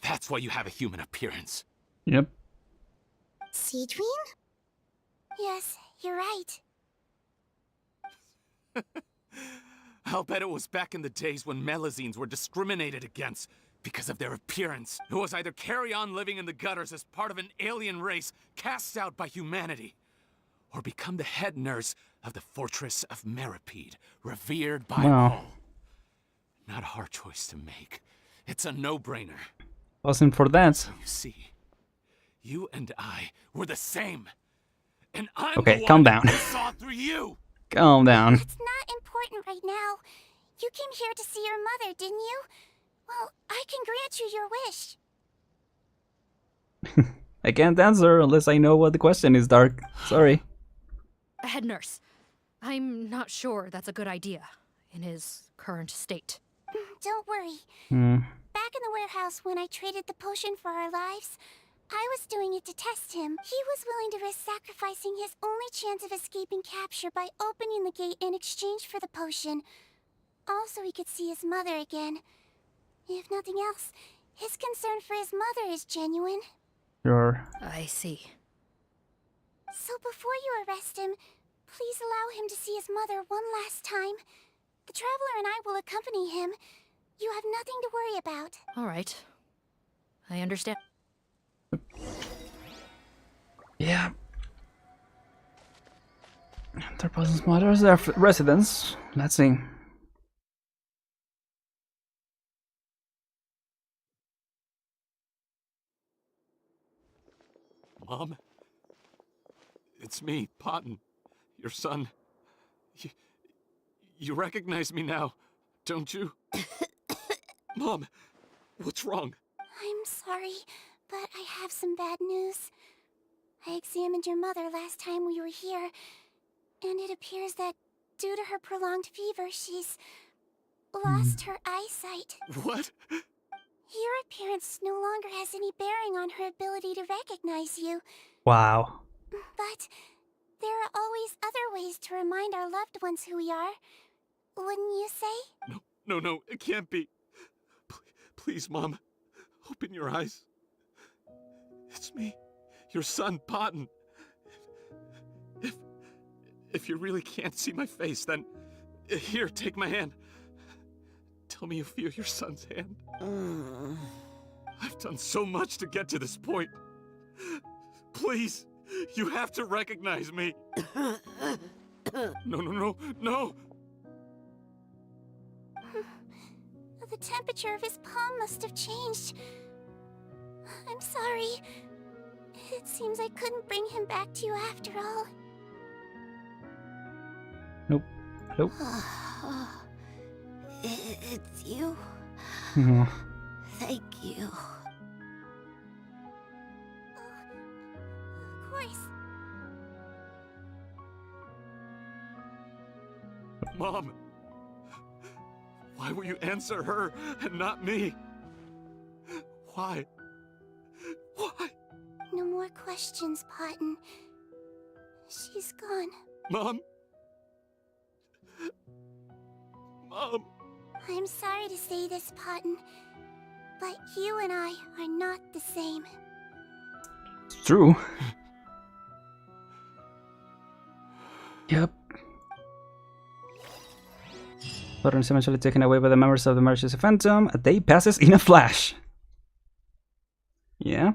That's why you have a human appearance. Yep. Sigewinne? Yes, you're right. I'll bet it was back in the days when Melusines were discriminated against because of their appearance. It was either carry on living in the gutters as part of an alien race cast out by humanity, or become the head nurse of the fortress of Meripede, revered by all. Not a hard choice to make. It's a no-brainer. Wasn't for that. So you see, you and I were the same. And I'm okay, the calm one down. who saw through you. Calm down. It's not important right now. You came here to see your mother, didn't you? Well, I can grant you your wish. I can't answer unless I know what the question is, Dark. Sorry. Head nurse, I'm not sure that's a good idea in his current state. Don't worry. Back in the warehouse when I traded the potion for our lives, I was doing it to test him. He was willing to risk sacrificing his only chance of escaping capture by opening the gate in exchange for the potion. Also, he could see his mother again. If nothing else, his concern for his mother is genuine. Sure. I see. So before you arrest him, please allow him to see his mother one last time. The Traveler and I will accompany him. You have nothing to worry about. All right. I understand. Yeah. Their person's mother's residence. Let's see. Mom? It's me, Potton, your son. You recognize me now, don't you? Mom, what's wrong? I'm sorry, but I have some bad news. I examined your mother last time we were here, and it appears that due to her prolonged fever, she's lost her eyesight. What? Your appearance no longer has any bearing on her ability to recognize you. Wow. But there are always other ways to remind our loved ones who we are. Wouldn't you say? No, it can't be. Please, Mom, open your eyes. It's me, your son, Potton. If you really can't see my face, then here, take my hand. Tell me you feel your son's hand. I've done so much to get to this point. Please, you have to recognize me. No. The temperature of his palm must have changed. I'm sorry. It seems I couldn't bring him back to you after all. Nope. It's you. Thank you. Of course. Mom, why will you answer her and not me? Why? No more questions, Potton. She's gone. Mom? I'm sorry to say this, Potton, but you and I are not the same. It's true. Yep. Potton is eventually taken away by the members of the Melusines Phantom. A day passes in a flash. Yeah.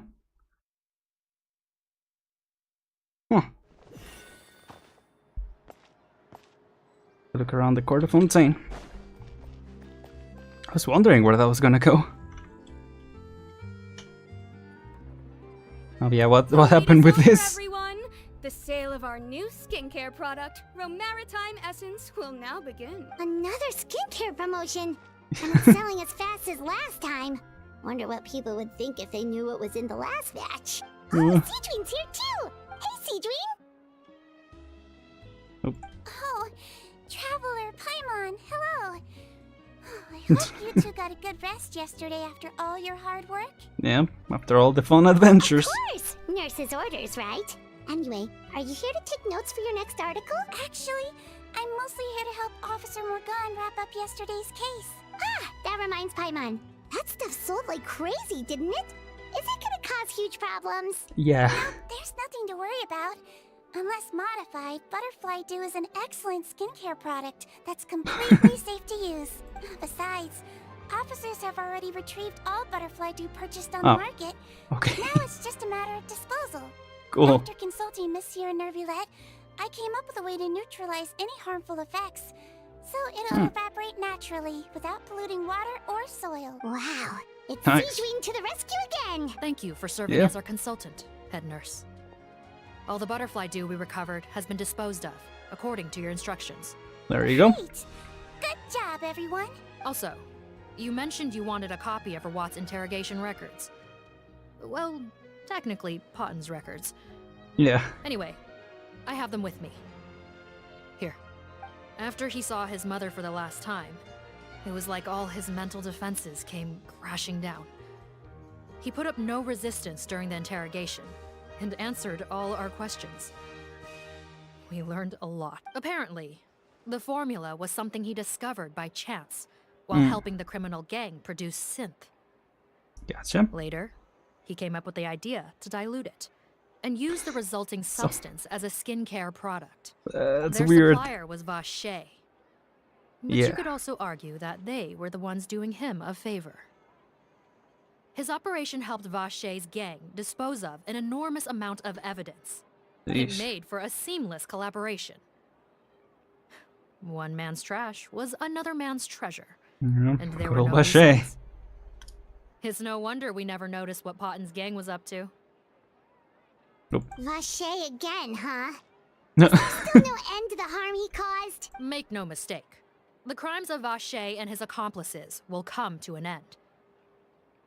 Look around the court of Fontaine. I was wondering where that was gonna go. Oh yeah, what happened with this? Everyone, the sale of our new skincare product, Romaritime Essence, will now begin. Another skincare promotion, and it's selling as fast as last time. Wonder what people would think if they knew what was in the last batch. Oh, Sigewinne's here too. Hey, Sigewinne. Oh, Traveler Paimon, hello. I hope you two got a good rest yesterday after all your hard work. Yeah, after all the fun adventures. Of course! Nurse's orders, right? Anyway, are you here to take notes for your next article? Actually, I'm mostly here to help Officer Morgan wrap up yesterday's case. Ah, that reminds Paimon. That stuff sold like crazy, didn't it? Is it gonna cause huge problems? Yeah. No, there's nothing to worry about. Unless modified, Butterfly Dew is an excellent skincare product that's completely safe to use. Besides, officers have already retrieved all Butterfly Dew purchased on the market. Okay. Now it's just a matter of disposal. Cool. After consulting Monsieur Neuvillette, I came up with a way to neutralize any harmful effects. So it'll evaporate naturally, without polluting water or soil. Wow, it's Nice. Sigewinne to the rescue again! Thank you for serving as our consultant, head nurse. All the butterfly dew we recovered has been disposed of, according to your instructions. There you go. Great. Good job, everyone. Also, you mentioned you wanted a copy of Rawat's interrogation records. Well, technically, Potten's records. Yeah. Anyway, I have them with me. Here. After he saw his mother for the last time, it was like all his mental defenses came crashing down. He put up no resistance during the interrogation, and answered all our questions. We learned a lot. Apparently, the formula was something he discovered by chance while helping the criminal gang produce synth. Gotcha. Later, he came up with the idea to dilute it and use the resulting substance as a skincare product. That's Their weird. supplier was Vache. But Yeah. you could also argue that they were the ones doing him a favor. His operation helped Vache's gang dispose of an enormous amount of evidence. It Yeesh. made for a seamless collaboration. One man's trash was another man's treasure. And there Good were old no Vache. reasons. It's no wonder we never noticed what Potten's gang was up to. Vache again, huh? No. Still no end to the harm he caused? Make no mistake. The crimes of Vache and his accomplices will come to an end.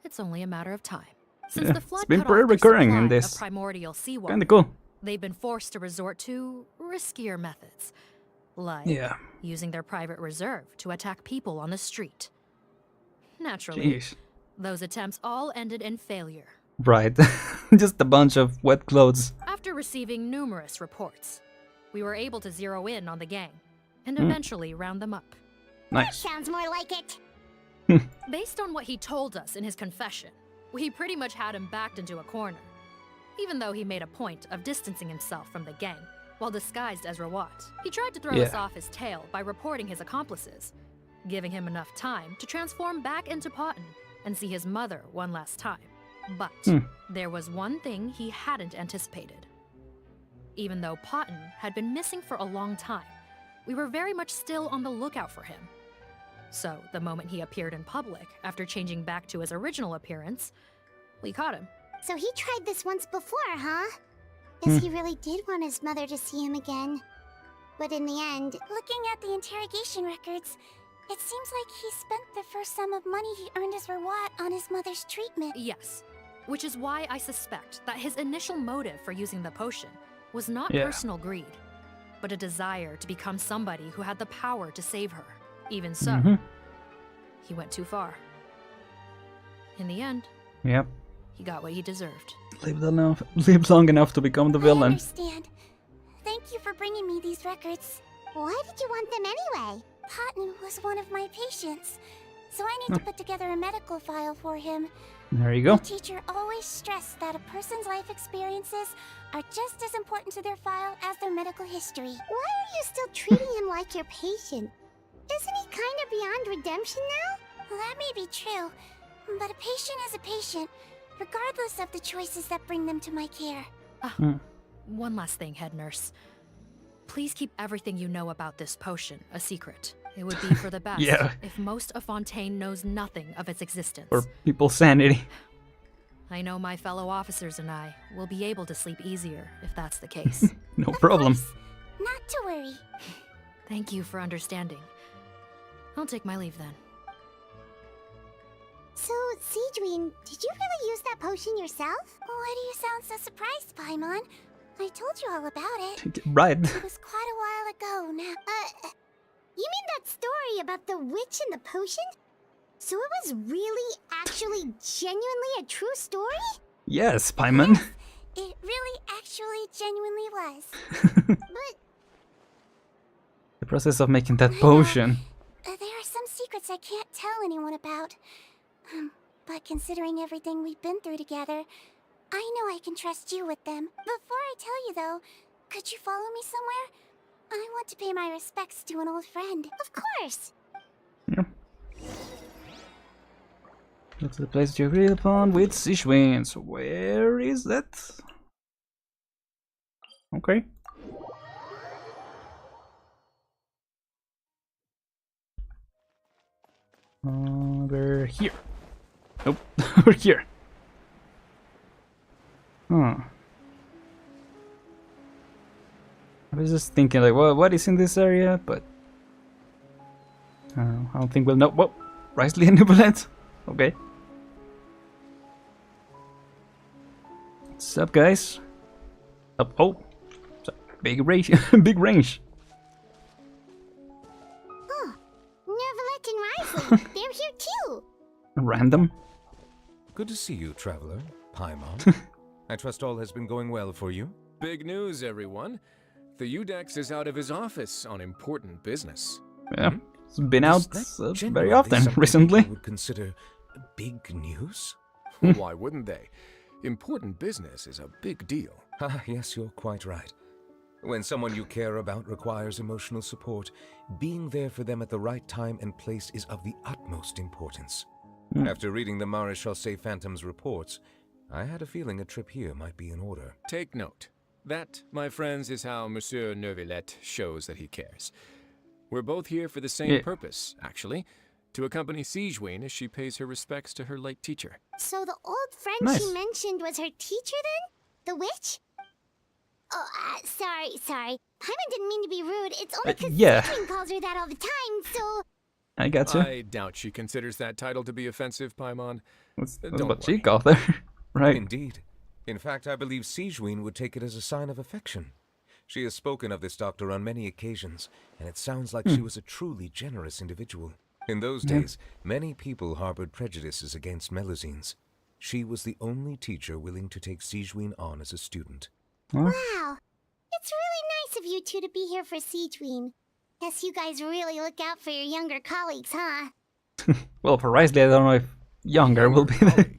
It's only a matter of time. Since Yeah, the flood it's been cut off pretty their recurring supply in of this. primordial seawater, Kinda cool. they've been forced to resort to riskier methods, like Yeah. using their private reserve to attack people on the street. Naturally, Jeez. those attempts all ended in failure. Right. Just a bunch of wet clothes. After receiving numerous reports, we were able to zero in on the gang and eventually round them up. Nice. Sounds more like it. Based on what he told us in his confession, we pretty much had him backed into a corner, even though he made a point of distancing himself from the gang while disguised as Rawat. He tried to throw us off his tail by reporting his accomplices, giving him enough time to transform back into Potten and see his mother one last time. But there was one thing he hadn't anticipated. Even though Potten had been missing for a long time, we were very much still on the lookout for him. So, the moment he appeared in public, after changing back to his original appearance, we caught him. So he tried this once before, huh? Guess he really did want his mother to see him again. But in the end, looking at the interrogation records, it seems like he spent the first sum of money he earned as Rawat on his mother's treatment. Yes, which is why I suspect that his initial motive for using the potion was not Yeah. personal greed, but a desire to become somebody who had the power to save her. Even so, he went too far. In the end, Yep. he got what he deserved. Lived long enough to become the I villain. understand. Thank you for bringing me these records. Why did you want them anyway? Potten was one of my patients, so I need to put together a medical file for him. There you My go. teacher always stressed that a person's life experiences are just as important to their file as their medical history. Why are you still treating him like your patient? Isn't he kind of beyond redemption now? Well, that may be true, but a patient is a patient, regardless of the choices that bring them to my care. One last thing, head nurse. Please keep everything you know about this potion a secret. It would be for the best Yeah. if most of Fontaine knows nothing of its existence. For people's sanity. I know my fellow officers and I will be able to sleep easier if that's the case. No problem. Not to worry. Thank you for understanding. I'll take my leave then. So, Sigewinne, did you really use that potion yourself? Why do you sound so surprised, Paimon? I told you all about it. Right. It was quite a while ago now. You mean that story about the witch and the potion? So it was really, actually, genuinely a true story? Yes, Paimon. It really, actually, genuinely was. But The process of making that potion. there are some secrets I can't tell anyone about. But considering everything we've been through together, I know I can trust you with them. Before I tell you, though, could you follow me somewhere? I want to pay my respects to an old friend. Of course! Yeah. That's the place you agreed upon with Sigewinne. So where is that? Okay. Over here. Nope, over here. Huh. I was just thinking, like, well, what is in this area? But I don't think we'll know. Whoa, Risley and Neuvillette. Okay. What's up, guys? Up. Oh, big range. Big range. Oh, Neuvillette and Risley. They're here too. Random. Good to see you, traveler. Paimon. I trust all has been going well for you. Big news, everyone. The Udex is out of his office on important business. Yeah, it's been out very often recently. Would consider big news? Why wouldn't they? Important business is a big deal. Ah, yes, you're quite right. When someone you care about requires emotional support, being there for them at the right time and place is of the utmost importance. After reading the Maréchal Phantom's reports, I had a feeling a trip here might be in order. Take note. That, my friends, is how Monsieur Neuvillette shows that he cares. We're both here for the same purpose, actually. To accompany Sigewinne as she pays her respects to her late teacher. So the old friend she mentioned was her teacher then? The witch? Oh, sorry. Paimon didn't mean to be rude. It's only because Sigewinne calls her that all the time, so... I got you. I doubt she considers that title to be offensive, Paimon. That's what she called her. Right. Indeed. In fact, I believe Sigewinne would take it as a sign of affection. She has spoken of this doctor on many occasions, and it sounds like she was a truly generous individual. In those days, many people harbored prejudices against Melusines. She was the only teacher willing to take Sigewinne on as a student. Wow. It's really nice of you two to be here for Sigewinne. Guess you guys really look out for your younger colleagues, huh? Well, for Risley, I don't know if younger will be there.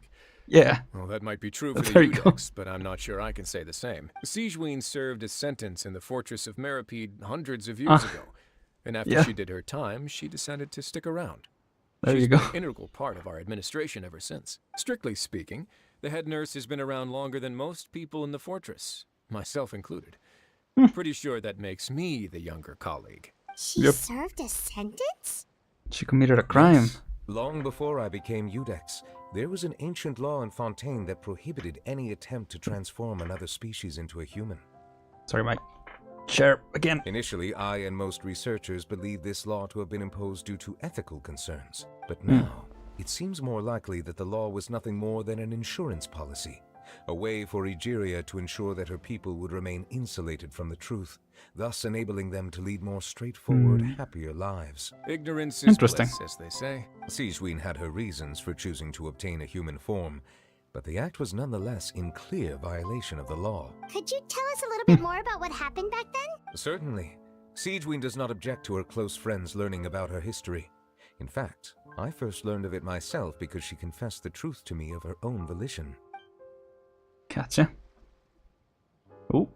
Yeah. Well, that might be true for the Udex, but I'm not sure I can say the same. Sigewinne served a sentence in the fortress of Meripede hundreds of years ago, and after she did her time, she decided to stick around. There She's you go. been an integral part of our administration ever since. Strictly speaking, the head nurse has been around longer than most people in the fortress, myself included. Pretty sure that makes me the younger colleague. She served a sentence? She committed a crime. Yes. Long before I became Udex, there was an ancient law in Fontaine that prohibited any attempt to transform another species into a human. Sorry, Mike. Share again. Initially, I and most researchers believed this law to have been imposed due to ethical concerns. But now, it seems more likely that the law was nothing more than an insurance policy. A way for Egeria to ensure that her people would remain insulated from the truth, thus enabling them to lead more straightforward, happier lives. Ignorance is bliss, as they say. Sigewinne had her reasons for choosing to obtain a human form, but the act was nonetheless in clear violation of the law. Could you tell us a little bit more about what happened back then? Certainly. Sigewinne does not object to her close friends learning about her history. In fact, I first learned of it myself because she confessed the truth to me of her own volition. Gotcha. Oh.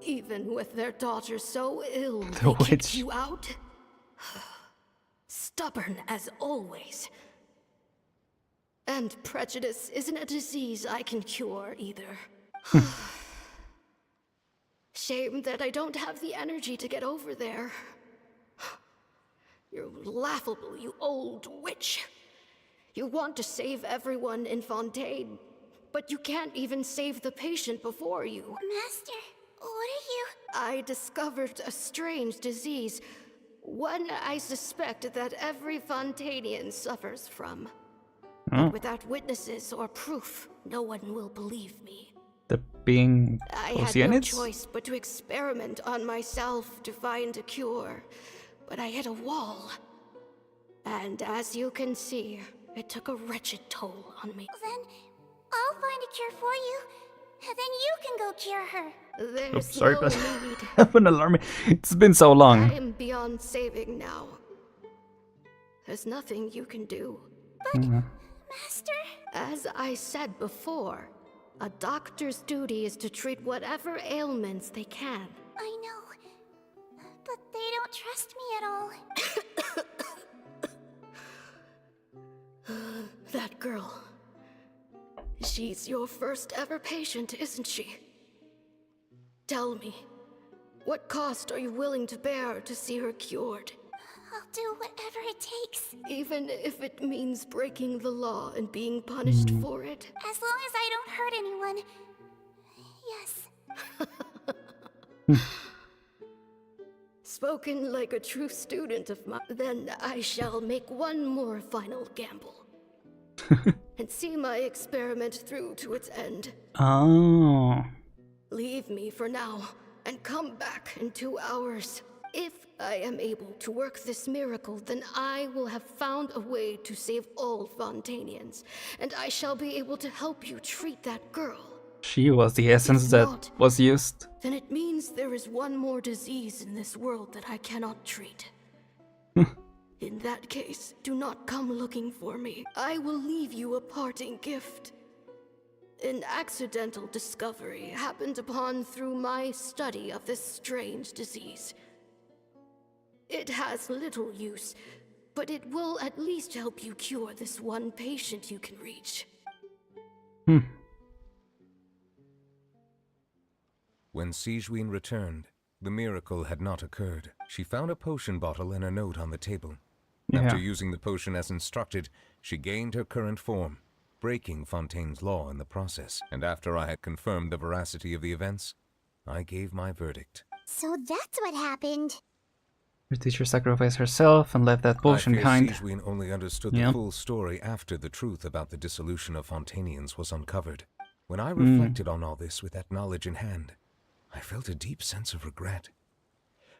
Even with their daughter so ill, The they kicked witch. you out? Stubborn as always. And prejudice isn't a disease I can cure either. Shame that I don't have the energy to get over there. You're laughable, you old witch. You want to save everyone in Fontaine, but you can't even save the patient before you. Master, what are you? I discovered a strange disease, one I suspect that every Fontainian suffers from. But without witnesses or proof, no one will believe me. The being I had no choice but to experiment on myself to find a cure, but I hit a wall. And as you can see, it took a wretched toll on me. Then I'll find a cure for you, and then you can go cure her. There's sorry, no but need. have an alarm. It's been so long. I am beyond saving now. There's nothing you can do. But, Master? As I said before, a doctor's duty is to treat whatever ailments they can. I know, but they don't trust me at all. That girl. She's your first ever patient, isn't she? Tell me, what cost are you willing to bear to see her cured? do whatever it takes. Even if it means breaking the law and being punished for it. As long as I don't hurt anyone. Yes. Spoken like a true student of mine. Then I shall make one more final gamble. And see my experiment through to its end. Oh. Leave me for now, and come back in 2 hours. If I am able to work this miracle, then I will have found a way to save all Fontanians, and I shall be able to help you treat that girl. She was the essence that was used. Then it means there is one more disease in this world that I cannot treat. In that case, do not come looking for me. I will leave you a parting gift. An accidental discovery happened upon through my study of this strange disease. It has little use, but it will at least help you cure this one patient you can reach. When Sigewinne returned, the miracle had not occurred. She found a potion bottle and a note on the table. After using the potion as instructed, she gained her current form, breaking Fontaine's law in the process. And after I had confirmed the veracity of the events, I gave my verdict. So that's what happened. Her teacher sacrificed herself and left that potion behind. Sigewinne only understood the full story after the truth about the dissolution of Fontanians was uncovered. When I reflected on all this with that knowledge in hand, I felt a deep sense of regret.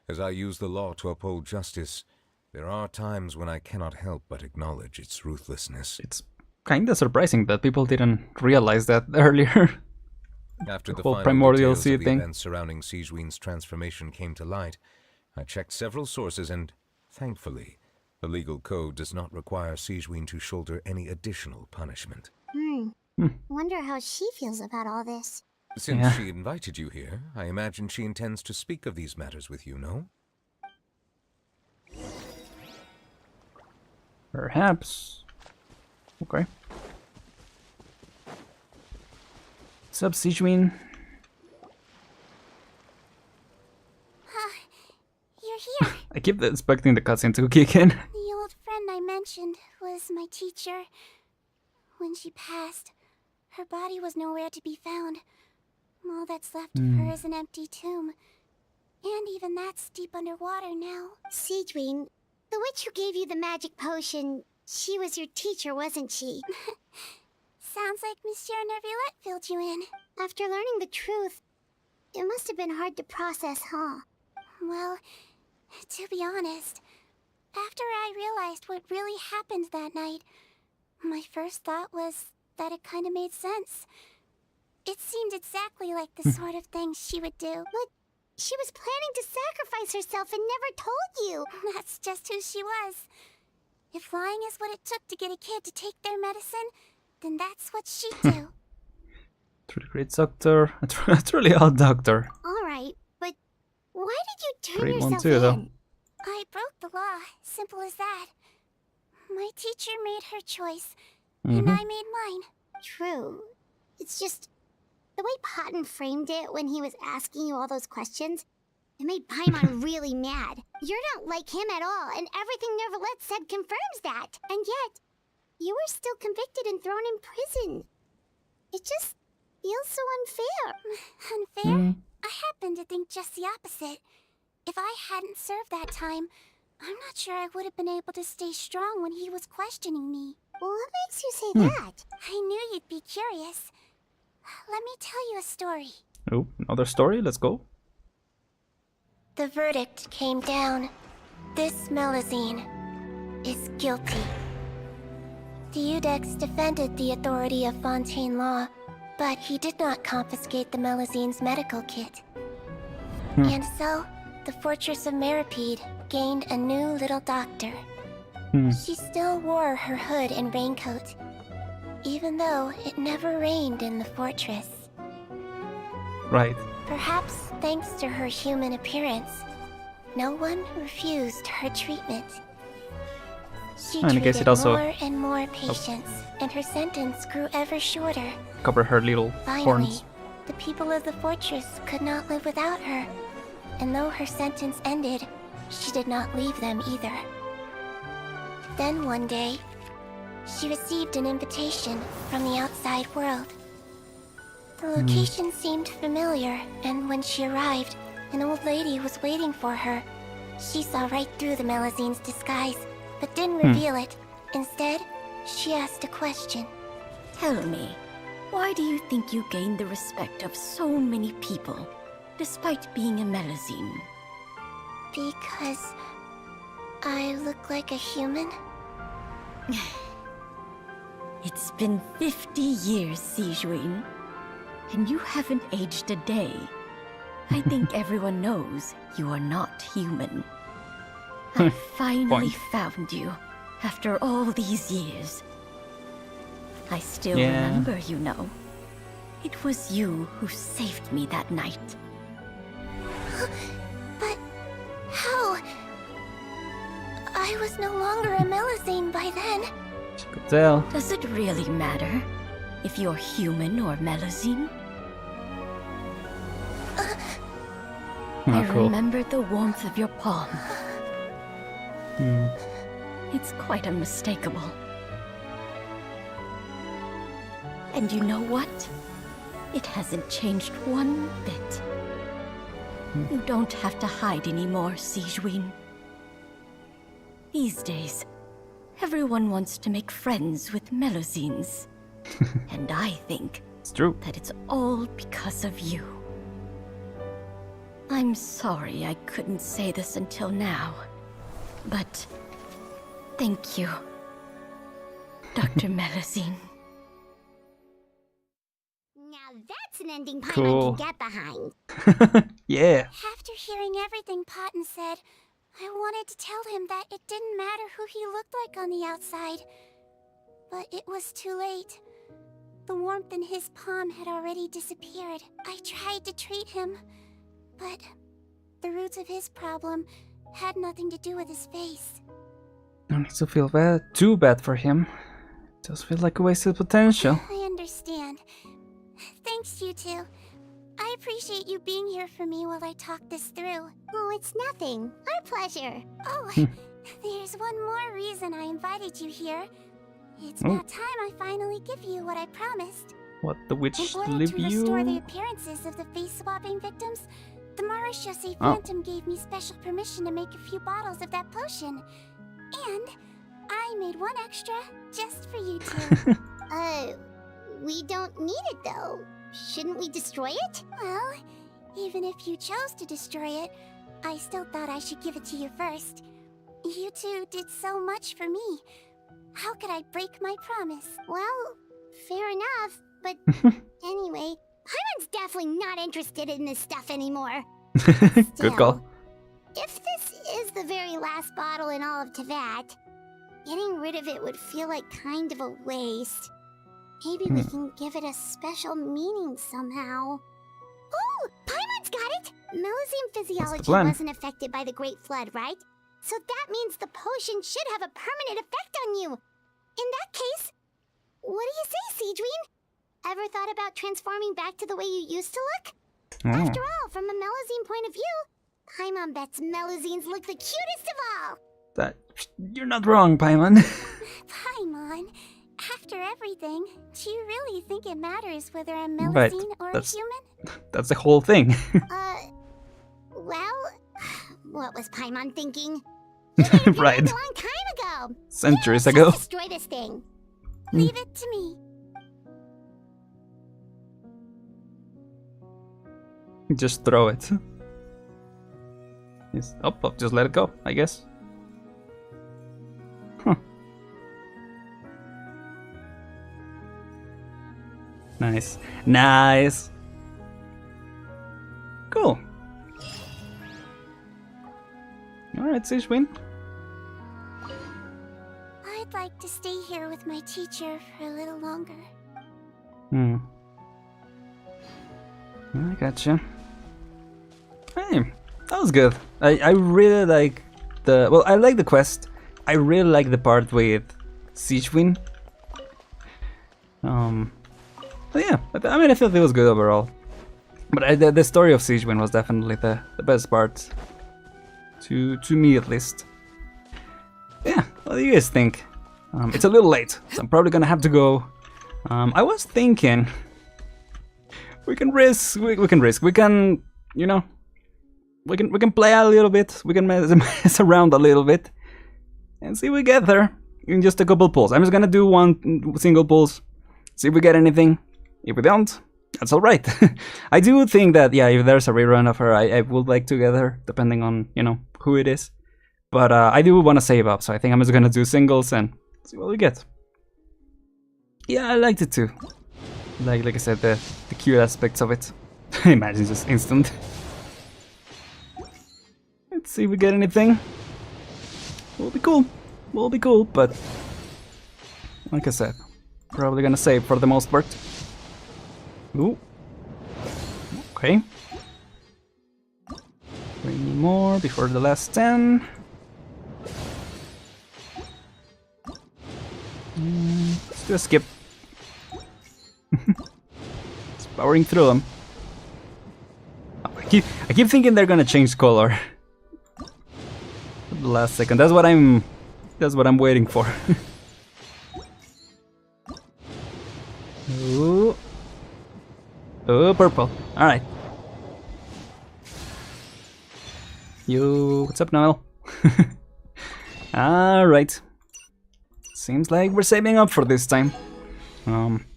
As I use the law to uphold justice, there are times when I cannot help but acknowledge its ruthlessness. It's kinda surprising that people didn't realize that earlier. After the whole final primordial details sea of the thing. events surrounding Sigewinne's transformation came to light, I checked several sources and, thankfully, the legal code does not require Sigewinne to shoulder any additional punishment. Wonder how she feels about all this. Since she invited you here, I imagine she intends to speak of these matters with you, no? Perhaps. Okay. What's up, Sigewinne? You're here. I keep expecting the cutscene to kick in. The old friend I mentioned was my teacher. When she passed, her body was nowhere to be found. All that's left of her is an empty tomb. And even that's deep underwater now. Sigewinne, the witch who gave you the magic potion, she was your teacher, wasn't she? Sounds like Monsieur Neuvillette filled you in. After learning the truth, it must have been hard to process, huh? Well, to be honest, after I realized what really happened that night, my first thought was that it kind of made sense. It seemed exactly like the sort of thing she would do. But she was planning to sacrifice herself and never told you. That's just who she was. If lying is what it took to get a kid to take their medicine, then that's what she'd do. Truly great doctor. A truly odd doctor. Alright, but why did you turn Great one yourself too, in? though. I broke the law. Simple as that. My teacher made her choice, and I made mine. True. It's just the way Patton framed it when he was asking you all those questions, it made Paimon really mad. You're not like him at all, and everything Neuvillette said confirms that. And yet, you were still convicted and thrown in prison. It just feels so unfair. Unfair? I happen to think just the opposite. If I hadn't served that time, I'm not sure I would have been able to stay strong when he was questioning me. Well, what makes you say that? I knew you'd be curious. Let me tell you a story. Oh, another story? Let's go. The verdict came down. This Melusine is guilty. The Iudex defended the authority of Fontaine law, but he did not confiscate the Melusine's medical kit. And so, the Fortress of Meripede gained a new little doctor. She still wore her hood and raincoat, even though it never rained in the fortress. Right. Perhaps thanks to her human appearance, no one refused her treatment. She And I guess treated it also more and more patients, and her sentence grew ever shorter. cover her little Finally, horns. the people of the fortress could not live without her, and though her sentence ended, she did not leave them either. Then one day, she received an invitation from the outside world. The location seemed familiar, and when she arrived, an old lady was waiting for her. She saw right through the Melusine's disguise, but didn't reveal it. Instead, she asked a question. Tell me, why do you think you gained the respect of so many people, despite being a Melusine? Because I look like a human? It's been 50 years, Sigewinne, and you haven't aged a day. I think everyone knows you are not human. I finally found you, after all these years. I still remember, you know. It was you who saved me that night. But how? I was no longer a Melusine by then. She could tell. Does it really matter if you're human or Melusine? I remember the warmth of your palm. It's quite unmistakable. And you know what? It hasn't changed one bit. You don't have to hide anymore, Sigewinne. These days, everyone wants to make friends with Melusines. And I think it's true that it's all because of you. I'm sorry I couldn't say this until now, but thank you, Dr. Melusine. Now that's an ending Paimon Cool. can get behind. Yeah. After hearing everything Paimon said, I wanted to tell him that it didn't matter who he looked like on the outside. But it was too late. The warmth in his palm had already disappeared. I tried to treat him, but the roots of his problem had nothing to do with his face. Don't need to feel bad, too bad for him. It does feel like a wasted potential. I understand. Thanks, you two. I appreciate you being here for me while I talk this through. Oh, it's nothing. Our pleasure. Oh, there's one more reason I invited you here. It's about time I finally give you what I promised. What the witch In order leave to restore the you? appearances of the face-swapping victims, the Marechaussee Phantom gave me special permission to make a few bottles of that potion. And I made one extra just for you two. We don't need it though. Shouldn't we destroy it? Well, even if you chose to destroy it, I still thought I should give it to you first. You two did so much for me. How could I break my promise? Well, fair enough, but anyway, Paimon's definitely not interested in this stuff anymore. Good call. If this is the very last bottle in all of Teyvat, getting rid of it would feel like kind of a waste. Maybe we can give it a special meaning somehow. Oh, Paimon's got it! Melusine physiology wasn't affected by the Great Flood, right? So that means the potion should have a permanent effect on you. In that case, what do you say, Sigewinne? Ever thought about transforming back to the way you used to look? After all, from a Melusine point of view, Paimon bets Melusines look the cutest of all. That you're not wrong, Paimon. Paimon, after everything, do you really think it matters whether I'm Right, Melusine or a that's- human? That's the whole thing. Well, what was Paimon thinking? Right. A long time ago. Centuries Just ago. destroy this thing. Leave it to me. Just throw it. Yes. Oh, just let it go, I guess. Huh. Nice. Nice. Cool. Alright, Sigewinne. I'd like to stay here with my teacher for a little longer. I gotcha. Hey, that was good. I really like the... Well, I like the quest. I really like the part with Sigewinne. But yeah, I mean, I feel it was good overall. But the story of Sigewinne was definitely the best part. To me, at least. yeah, what do you guys think? It's a little late, so I'm probably gonna have to go. I was thinking we can risk. We can, you know, we can play a little bit. We can mess around a little bit and see if we get there in just a couple pulls. I'm just gonna do one single pulls, see if we get anything. If we don't, that's all right. I do think that, yeah, if there's a rerun of her, I would like to get her, depending on, you know, who it is. But I do want to save up, so I think I'm just gonna do singles and see what we get. Yeah, I liked it too. Like I said, the cute aspects of it. Imagine just instant. Let's see if we get anything. Will be cool. Will be cool, but like I said, probably gonna save for the most part. Ooh. Okay. 3 more before the last 10. Let's do a skip. It's powering through them. Oh, I keep thinking they're gonna change color. At the last second. That's what I'm waiting for. Ooh. Oh, purple. Alright. Yo, what's up, Noel? Alright. Seems like we're saving up for this time.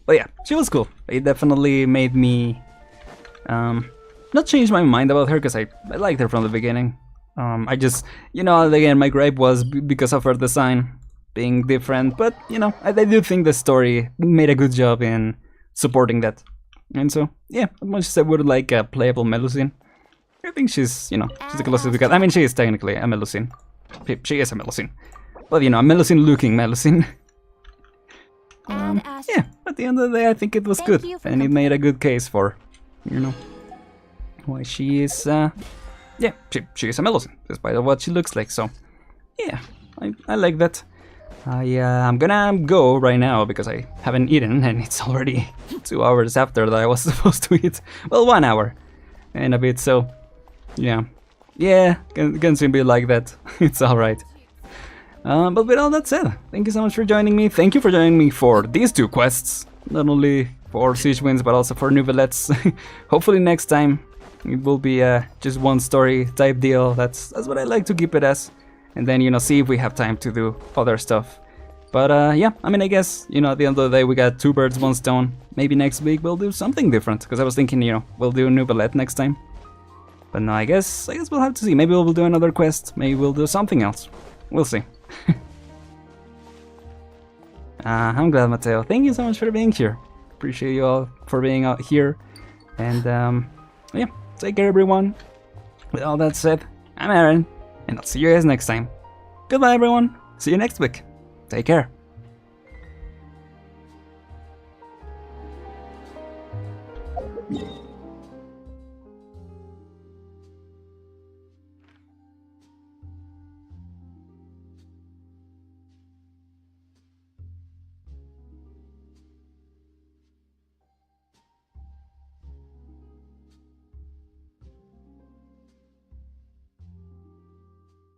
But yeah, she was cool. It definitely made me not change my mind about her, because I liked her from the beginning. I just, you know, again, my gripe was because of her design being different, but, you know, I do think the story made a good job in supporting that. And so, yeah, as much as I would like a playable Melusine, I think she's, you know, she's the closest we got. I mean, she is technically a Melusine. She is a Melusine. But, you know, a Melusine-looking Melusine. Yeah, at the end of the day, I think it was good. And it made a good case for, you know, why she is, yeah, she is a Melusine, despite what she looks like. So, yeah, I like that. I'm gonna go right now because I haven't eaten and it's already 2 hours after that I was supposed to eat. Well, 1 hour and a bit, so yeah. Yeah, can soon be like that. It's alright. But with all that said, thank you so much for joining me. Thank you for joining me for these 2 quests. Not only for Sigewinne's but also for Neuvillette's. Hopefully next time it will be just one story type deal. That's what I like to keep it as. And then, you know, see if we have time to do other stuff. But yeah, I mean, I guess, you know, at the end of the day we got 2 birds, 1 stone. Maybe next week we'll do something different, because I was thinking, you know, we'll do Neuvillette next time. But no, I guess we'll have to see. Maybe we'll do another quest, maybe we'll do something else. We'll see. I'm glad, Matteo. Thank you so much for being here. Appreciate you all for being out here. And yeah, take care everyone. With all that said, I'm Aren. And I'll see you guys next time. Goodbye, everyone. See you next week. Take care.